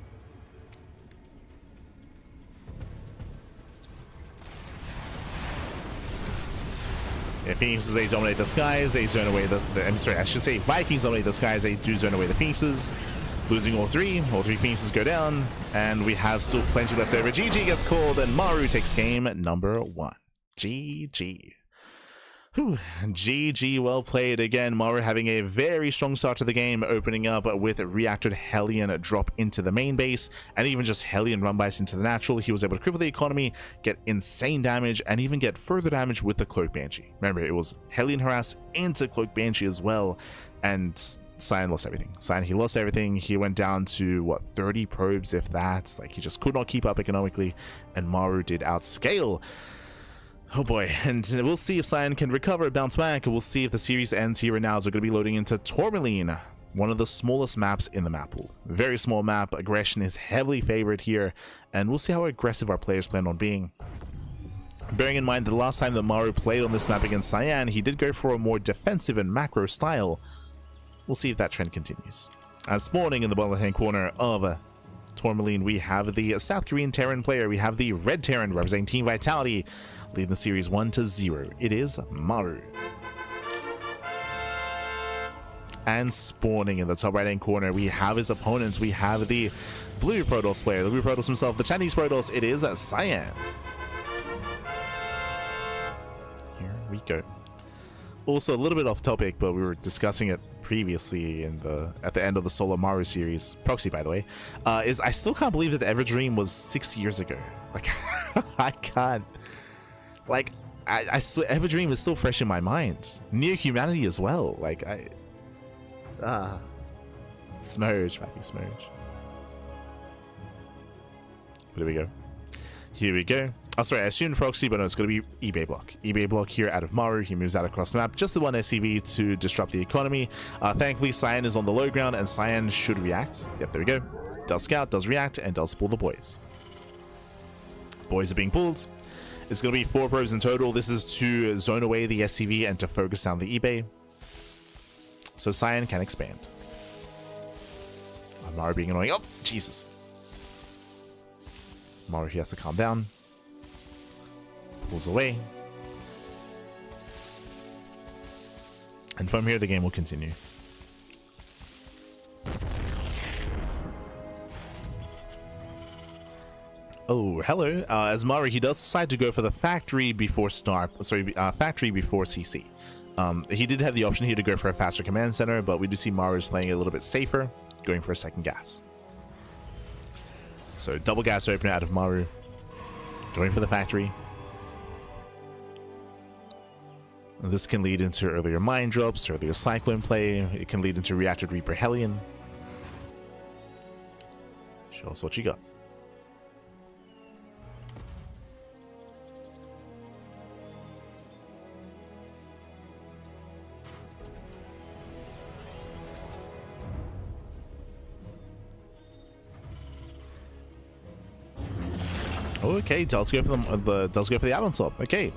Yeah, Phoenixes, they dominate the skies, they zone away I'm sorry, I should say Vikings dominate the skies, they do zone away the Phoenixes. Losing all 3 Phoenixes go down, and we have still plenty left over. GG gets called, and Maru takes game number 1. GG. Whew. GG, well played. Again, Maru having a very strong start to the game, opening up with a reactored Hellion drop into the main base, and even just Hellion Runbys into the natural. He was able to cripple the economy, get insane damage, and even get further damage with the Cloak Banshee. Remember, it was Hellion Harass into Cloak Banshee as well, and Cyan lost everything. He lost everything. He went down to, what, 30 probes, if that. Like, he just could not keep up economically, and Maru did outscale. Oh boy, and we'll see if Cyan can recover, bounce back, and we'll see if the series ends here and now, as we're going to be loading into Tourmaline, one of the smallest maps in the map pool. Very small map, aggression is heavily favored here, and we'll see how aggressive our players plan on being. Bearing in mind that the last time that Maru played on this map against Cyan, he did go for a more defensive and macro style. We'll see if that trend continues. As spawning in the bottom left-hand corner of Tourmaline, we have the South Korean Terran player, we have the Red Terran representing Team Vitality, leading the series 1-0. It is Maru. And spawning in the top right hand corner, we have his opponents. We have the blue Protoss player, the blue Protoss himself, the Chinese Protoss. It is Cyan. Here we go. Also, a little bit off topic, but we were discussing it previously at the end of the solo Maru series, proxy by the way, is I still can't believe that Everdream was 6 years ago. Like, I can't. Like, I swear, Everdream is still fresh in my mind. Near Humanity as well. Like, Smurge, Smurge. But there we go. Here we go. Oh, sorry, I assumed proxy, but no, it's going to be eBay block. eBay block here out of Maru. He moves out across the map. Just the one SCV to disrupt the economy. Thankfully, Cyan is on the low ground, and Cyan should react. Yep, there we go. Does scout, does react, and does pull the boys. Boys are being pulled. It's going to be 4 probes in total. This is to zone away the SCV and to focus down the eBay, so Cyan can expand. Maru being annoying. Oh, Jesus. Maru, he has to calm down. Pulls away. And from here, the game will continue. Oh, hello. As Maru, he does decide to go for the factory before factory before CC. He did have the option here to go for a faster command center, but we do see Maru's playing it a little bit safer, going for a second gas. So double gas opener out of Maru, going for the factory. This can lead into earlier mine drops, earlier cyclone play. It can lead into reacted Reaper Hellion. Show us what you got. Okay, does go for the add-on swap. Okay,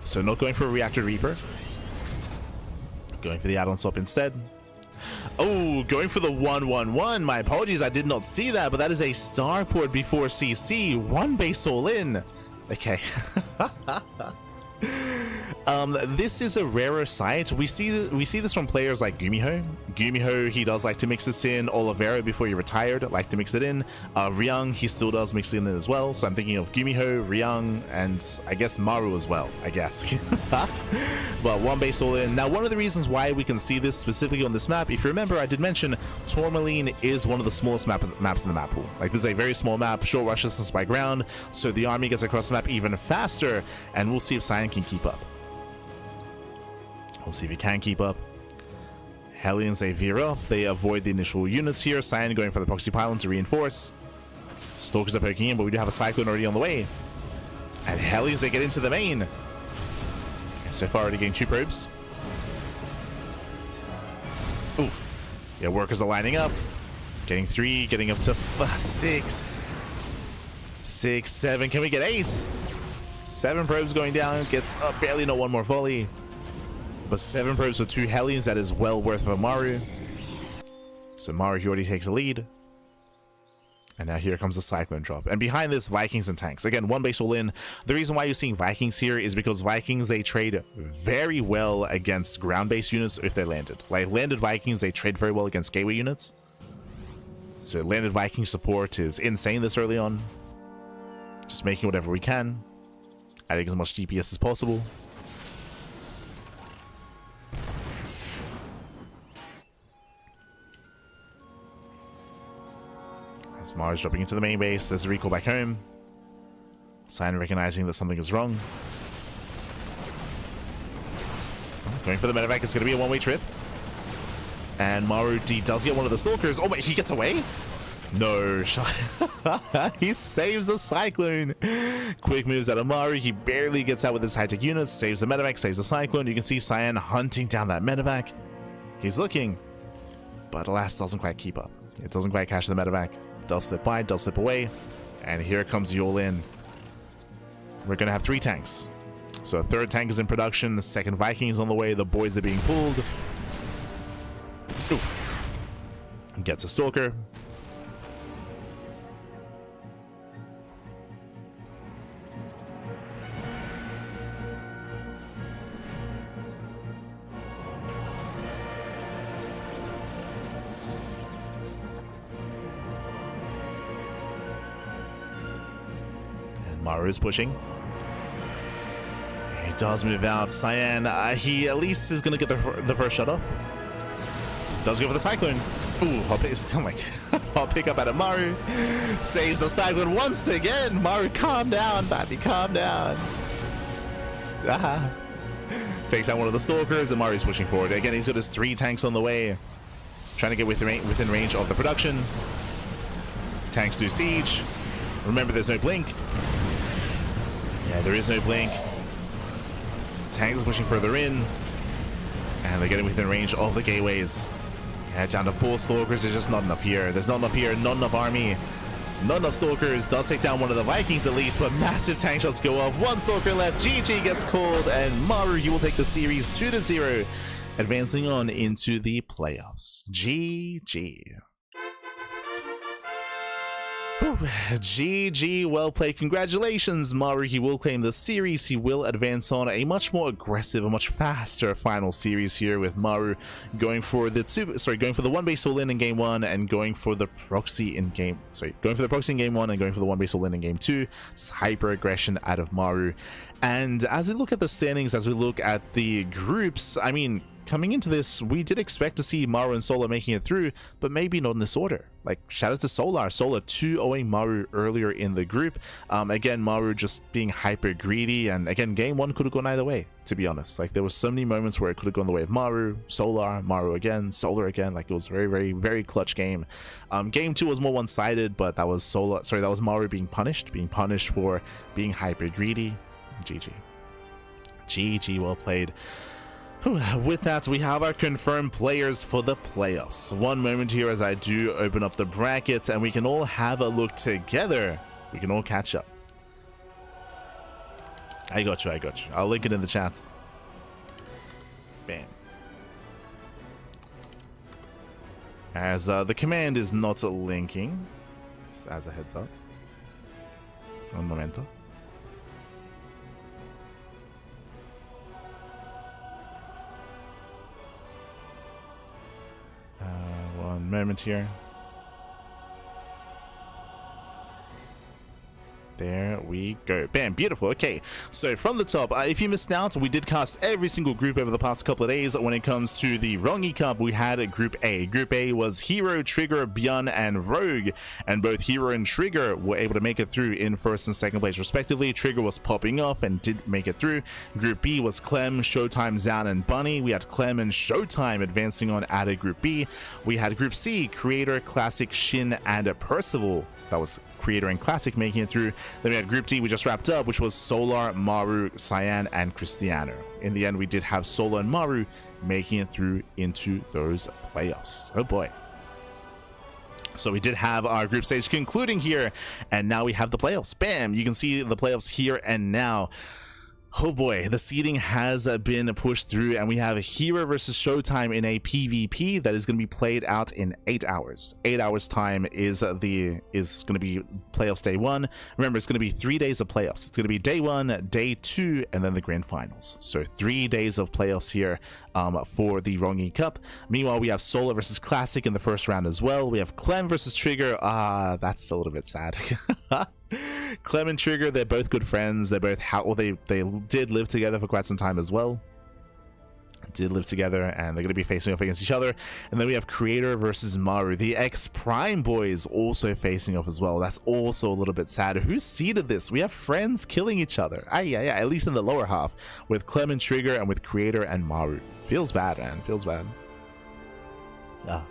so not going for a reactor Reaper, going for the add-on swap instead. Oh, going for the 1-1-1. My apologies, I did not see that, but that is a starport before CC. 1 base all in. Okay. This is a rarer sight. We see this from players like Gumiho. Gumiho, he does like to mix this in. Oliveira, before he retired, like to mix it in. Ryung, he still does mix it in as well. So I'm thinking of Gumiho, Ryung, and I guess Maru as well, I guess. But 1 base all in. Now, one of the reasons why we can see this specifically on this map, if you remember, I did mention Tourmaline is one of the smallest maps in the map pool. Like, this is a very small map, short rush distance by ground, so the army gets across the map even faster, and we'll see if Cyan can keep up. We'll see if he can keep up. Hellions, they veer off. They avoid the initial units here. Cyan going for the proxy pylon to reinforce. Stalkers are poking in, but we do have a cyclone already on the way. And Hellions, they get into the main. And so far, already getting 2 probes. Oof. Yeah, workers are lining up. Getting 3, getting up to 6. 6, 7. Can we get 8? 7 probes going down. Gets up barely, not 1 more volley. But 7 probes for 2 Hellions, that is well worth for Maru. So Maru, he already takes the lead. And now here comes the Cyclone drop. And behind this, Vikings and tanks. Again, 1 base all in. The reason why you're seeing Vikings here is because Vikings, they trade very well against ground-based units if they landed. Like, landed Vikings, they trade very well against gateway units. So landed Viking support is insane this early on. Just making whatever we can. Adding as much DPS as possible. As Maru's dropping into the main base, there's a recall back home. Cyan recognizing that something is wrong. Going for the medevac, it's going to be a one-way trip. And Maru D does get one of the stalkers. Oh, wait, he gets away? No. He saves the Cyclone. Quick moves out of Maru. He barely gets out with his high-tech units. Saves the medevac, saves the Cyclone. You can see Cyan hunting down that medevac. He's looking. But alas, doesn't quite keep up. It doesn't quite catch the medevac. Does slip by, does slip away. And here comes the all-in. We're going to have 3 tanks. So a 3rd tank is in production. The 2nd Viking is on the way. The boys are being pulled. Oof. Gets a stalker. Maru is pushing. He does move out. Cyan, he at least is going to get the first shot off. Does go for the Cyclone. Ooh, I'll pick up out of Maru. Saves the Cyclone once again. Maru, calm down, baby, calm down. Takes out one of the Stalkers, and Maru's pushing forward. Again, he's got his 3 tanks on the way. Trying to get within range of the production. Tanks do siege. Remember, there's no blink. Yeah, there is no blink. Tanks are pushing further in, and they're getting within range of the gateways. Yeah, down to 4 Stalkers. There's just not enough here. There's not enough here, not enough army, not enough Stalkers. Does take down one of the Vikings at least, but massive tank shots go off. 1 Stalker left. GG gets called, and Maru, you will take the series 2-0, advancing on into the playoffs. GG. Whew. GG, well played. Congratulations, Maru. He will claim the series. He will advance on a much more aggressive, a much faster final series here, with Maru going for the going for the 1 base all-in game 1 and going for the proxy in game game 1 and going for the 1 base all-in game 2. Just hyper aggression out of Maru. And as we look at the standings, as we look at the groups, I mean, coming into this, we did expect to see Maru and Solar making it through, but maybe not in this order. Like, shout out to Solar 2-0ing Maru earlier in the group. Again, Maru just being hyper greedy, and again, game 1 could have gone either way, to be honest. Like, there were so many moments where it could have gone the way of Maru, Solar, Maru again, Solar again. Like, it was very, very, very clutch game. Game 2 was more one-sided, but that was that was Maru being punished for being hyper greedy. GG, well played. With that, we have our confirmed players for the playoffs. One moment here as I do open up the brackets, and we can all have a look together. We can all catch up. I got you. I'll link it in the chat. Bam. As the command is not linking, just as a heads up. Un momento. One moment here. There we go. Bam, beautiful. Okay, so from the top, if you missed out, we did cast every single group over the past couple of days. When it comes to the Rongyi Cup, we had Group A. Group A was Hero, Trigger, Bjorn, and Rogue, and both Hero and Trigger were able to make it through in 1st and 2nd place respectively. Trigger was popping off and did make it through. Group B was Clem, Showtime, Zan, and Bunny. We had Clem and Showtime advancing on out of Group B. We had Group C, Creator, Classic, Shin, and Percival. That was Creator and Classic making it through. Then we had Group D, we just wrapped up, which was Solar, Maru, Cyan, and Krystianer. In the end, we did have Solar and Maru making it through into those playoffs. Oh boy. So we did have our group stage concluding here, and now we have the playoffs. Bam! You can see the playoffs here and now. Oh boy, the seeding has been pushed through, and we have Hero versus Showtime in a PvP that is going to be played out in 8 hours. 8 hours time is going to be playoffs day 1. Remember, it's going to be 3 days of playoffs. It's going to be day 1, day 2, and then the grand finals. So 3 days of playoffs here for the Rongyi Cup. Meanwhile, we have Solar versus Classic in the 1st round as well. We have Clem versus Trigger. That's a little bit sad. Clem and Trigger, they're both good friends. They're both they did live together for quite some time as well. Did live together, and they're going to be facing off against each other. And then we have Creator versus Maru. The X-Prime boys also facing off as well. That's also a little bit sad. Who seeded this? We have friends killing each other. Yeah, at least in the lower half, with Clem and Trigger and with Creator and Maru. Feels bad, man. Feels bad. Yeah.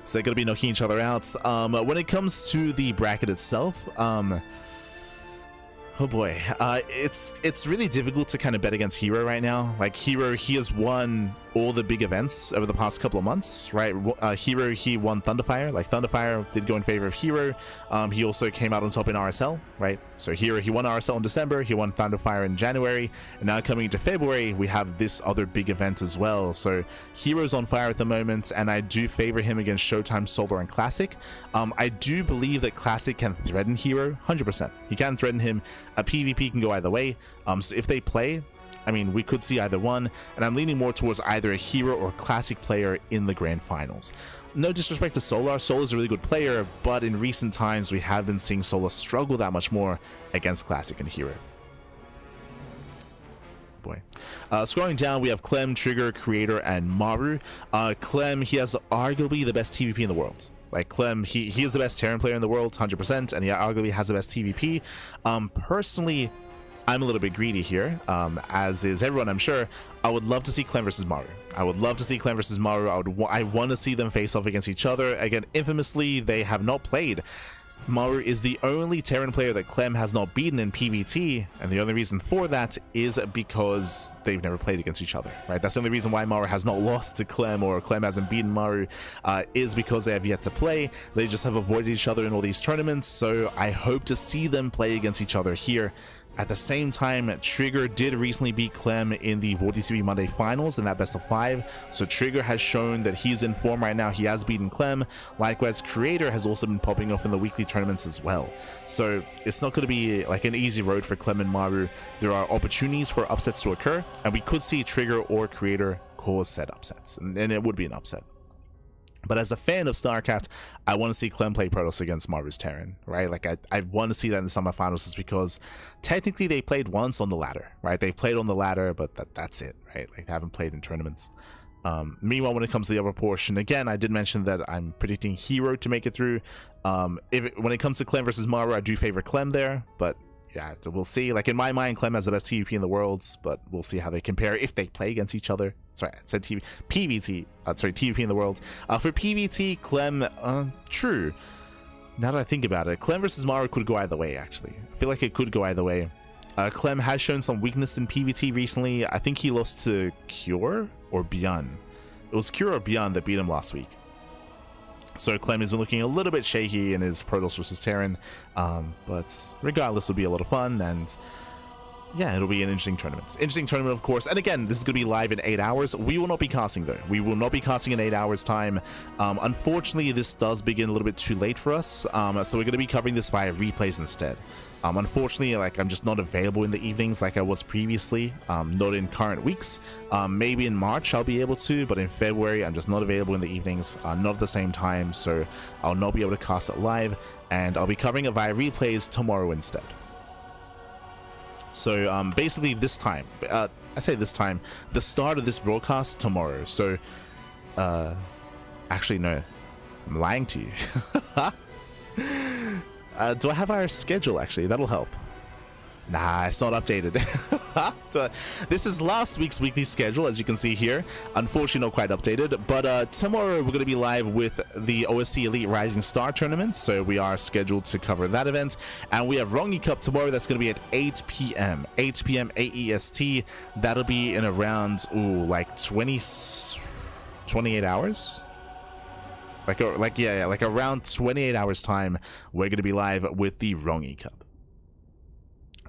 So they're going to be knocking each other out. When it comes to the bracket itself, oh boy, it's really difficult to kind of bet against Hero right now. Like, Hero, he has won all the big events over the past couple of months, right? Hero, he won Thunderfire. Like, Thunderfire did go in favor of Hero. He also came out on top in RSL, right? So Hero, he won RSL in December, he won Thunderfire in January, and now coming into February, we have this other big event as well. So Hero's on fire at the moment, and I do favor him against Showtime, Solar, and Classic. I do believe that Classic can threaten Hero, 100%. He can threaten him. A PvP can go either way. So if they play, I mean, we could see either one, and I'm leaning more towards either a Hero or Classic player in the grand finals. No disrespect to Solar. Solar's a really good player, but in recent times, we have been seeing Solar struggle that much more against Classic and Hero. Boy. Scrolling down, we have Clem, Trigger, Creator, and Maru. Clem, he has arguably the best TVP in the world. Like, Clem, he is the best Terran player in the world, 100%, and he arguably has the best TVP. Personally, I'm a little bit greedy here, as is everyone, I'm sure. I would love to see Clem versus Maru. I would love to see Clem versus Maru. I want to see them face off against each other. Again, infamously, they have not played. Maru is the only Terran player that Clem has not beaten in PvT, and the only reason for that is because they've never played against each other, right? That's the only reason why Maru has not lost to Clem, or Clem hasn't beaten Maru, is because they have yet to play. They just have avoided each other in all these tournaments, so I hope to see them play against each other here. At the same time, Trigger did recently beat Clem in the World DCB Monday finals in that best of 5, so Trigger has shown that he's in form right now. He has beaten Clem. Likewise, Creator has also been popping off in the weekly tournaments as well. So it's not going to be like an easy road for Clem and Maru. There are opportunities for upsets to occur, and we could see Trigger or Creator cause said upsets, and it would be an upset. But as a fan of StarCraft, I want to see Clem play Protoss against Maru's Terran, right? Like, I want to see that in the semifinals, is because technically they played once on the ladder, right? They played on the ladder, but that's it, right? Like, they haven't played in tournaments. Meanwhile, when it comes to the upper portion, again, I did mention that I'm predicting Hero to make it through. When it comes to Clem versus Maru, I do favor Clem there, but yeah, we'll see. Like, in my mind, Clem has the best TVP in the world, but we'll see how they compare if they play against each other. Sorry, I said PvT. Sorry, TVP in the world. For PvT, Clem, true. Now that I think about it, Clem versus Maru could go either way, actually. I feel like it could go either way. Clem has shown some weakness in PvT recently. I think he lost to Cure or Beyond. It was Cure or Beyond that beat him last week. So Clem has been looking a little bit shaky in his Protoss versus Terran, but regardless, it'll be a lot of fun, and yeah, it'll be an interesting tournament. Interesting tournament, of course. And again, this is going to be live in 8 hours. We will not be casting, though. We will not be casting in 8 hours time. Unfortunately, this does begin a little bit too late for us, so we're going to be covering this via replays instead. Unfortunately, like, I'm just not available in the evenings like I was previously, not in current weeks. Maybe in March I'll be able to, but in February I'm just not available in the evenings, not at the same time, so I'll not be able to cast it live, and I'll be covering it via replays tomorrow instead. So basically this time, I say this time, the start of this broadcast tomorrow. So actually no, I'm lying to you. Do I have our schedule? Actually, that'll help. Nah, it's not updated. This is last week's weekly schedule, as you can see here. Unfortunately, not quite updated. But tomorrow, we're going to be live with the OSC Elite Rising Star Tournament. So we are scheduled to cover that event. And we have Rongyi Cup tomorrow. That's going to be at 8 p.m. 8 p.m. AEST. That'll be in around, like 28 hours. Like around 28 hours time, we're going to be live with the Rongyi Cup.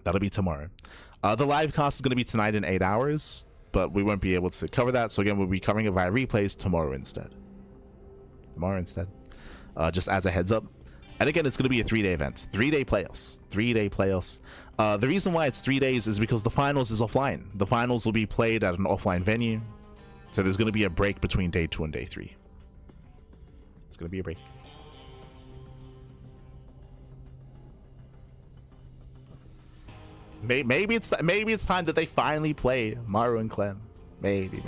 That'll be tomorrow. The live cast is going to be tonight in 8 hours, but we won't be able to cover that. So again, we'll be covering it via replays tomorrow instead. Just as a heads up. And again, it's going to be a 3-day event. 3-day playoffs. 3-day playoffs. The reason why it's 3 days is because the finals is offline. The finals will be played at an offline venue. So there's going to be a break between day 2 and day 3. It's going to be a break. Maybe it's time that they finally play Maru and Clem. Maybe.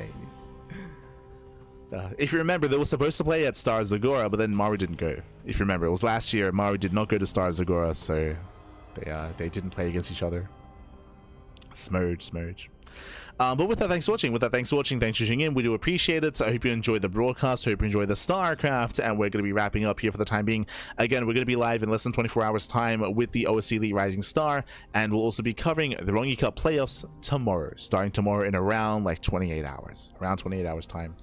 If you remember, they were supposed to play at Star Zagora, but then Maru didn't go. If you remember, it was last year. Maru did not go to Star Zagora, so they didn't play against each other. Smurge. But with that, thanks for watching. Thanks for tuning in. We do appreciate it. I hope you enjoyed the broadcast. I hope you enjoyed the StarCraft, and we're going to be wrapping up here for the time being. Again, we're going to be live in less than 24 hours time with the OSC Elite Rising Star, and we'll also be covering the Rongyi Cup playoffs tomorrow, starting tomorrow in around like 28 hours, time.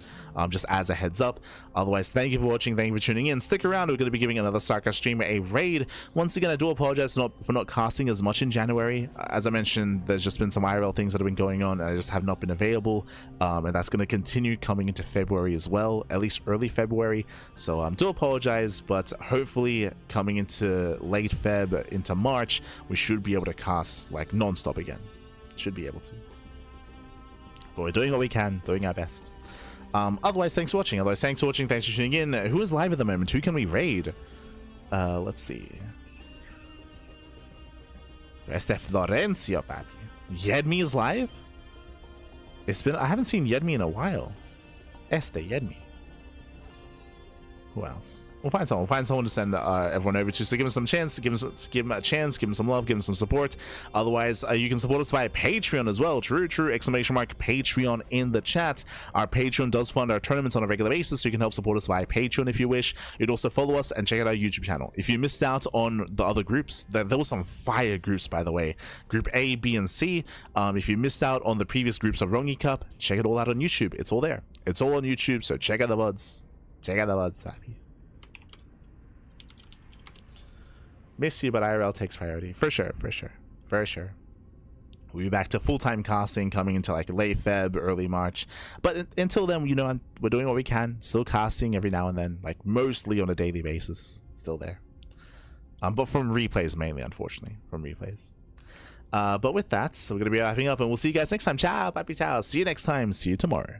Just as a heads up. Otherwise, thank you for watching. Thank you for tuning in. Stick around. We're going to be giving another StarCraft streamer a raid. Once again, I do apologize for not casting as much in January. As I mentioned, there's just been some IRL things that have been going on, and I just have not been available. And that's going to continue coming into February as well, at least early February. So do apologize, but hopefully coming into late Feb, into March, we should be able to cast like non-stop again. Should be able to. But we're doing what we can, doing our best. Otherwise, thanks for watching. Thanks for tuning in. Who is live at the moment? Who can we raid? Let's see. Este Florencio, papi. Yedmi is live? I haven't seen Yedmi in a while. Este Yedmi. Who else? We'll find someone. We'll find someone to send everyone over to. So give them some chance. Give them a chance. Give them some love. Give them some support. Otherwise, you can support us via Patreon as well. True. Exclamation mark Patreon in the chat. Our Patreon does fund our tournaments on a regular basis, so you can help support us via Patreon if you wish. You'd also follow us and check out our YouTube channel. If you missed out on the other groups, there were some fire groups, by the way. Group A, B, and C. If you missed out on the previous groups of Rongyi Cup, check it all out on YouTube. It's all there. It's all on YouTube. So check out the VODs. Check out the VODs. Happy. Miss you, but IRL takes priority. For sure. We'll be back to full-time casting coming into like late Feb, early March. But until then, you know, we're doing what we can. Still casting every now and then, like mostly on a daily basis. Still there. But from replays mainly, unfortunately. From replays. But with that, so we're going to be wrapping up, and we'll see you guys next time. Ciao, papi, ciao. See you next time. See you tomorrow.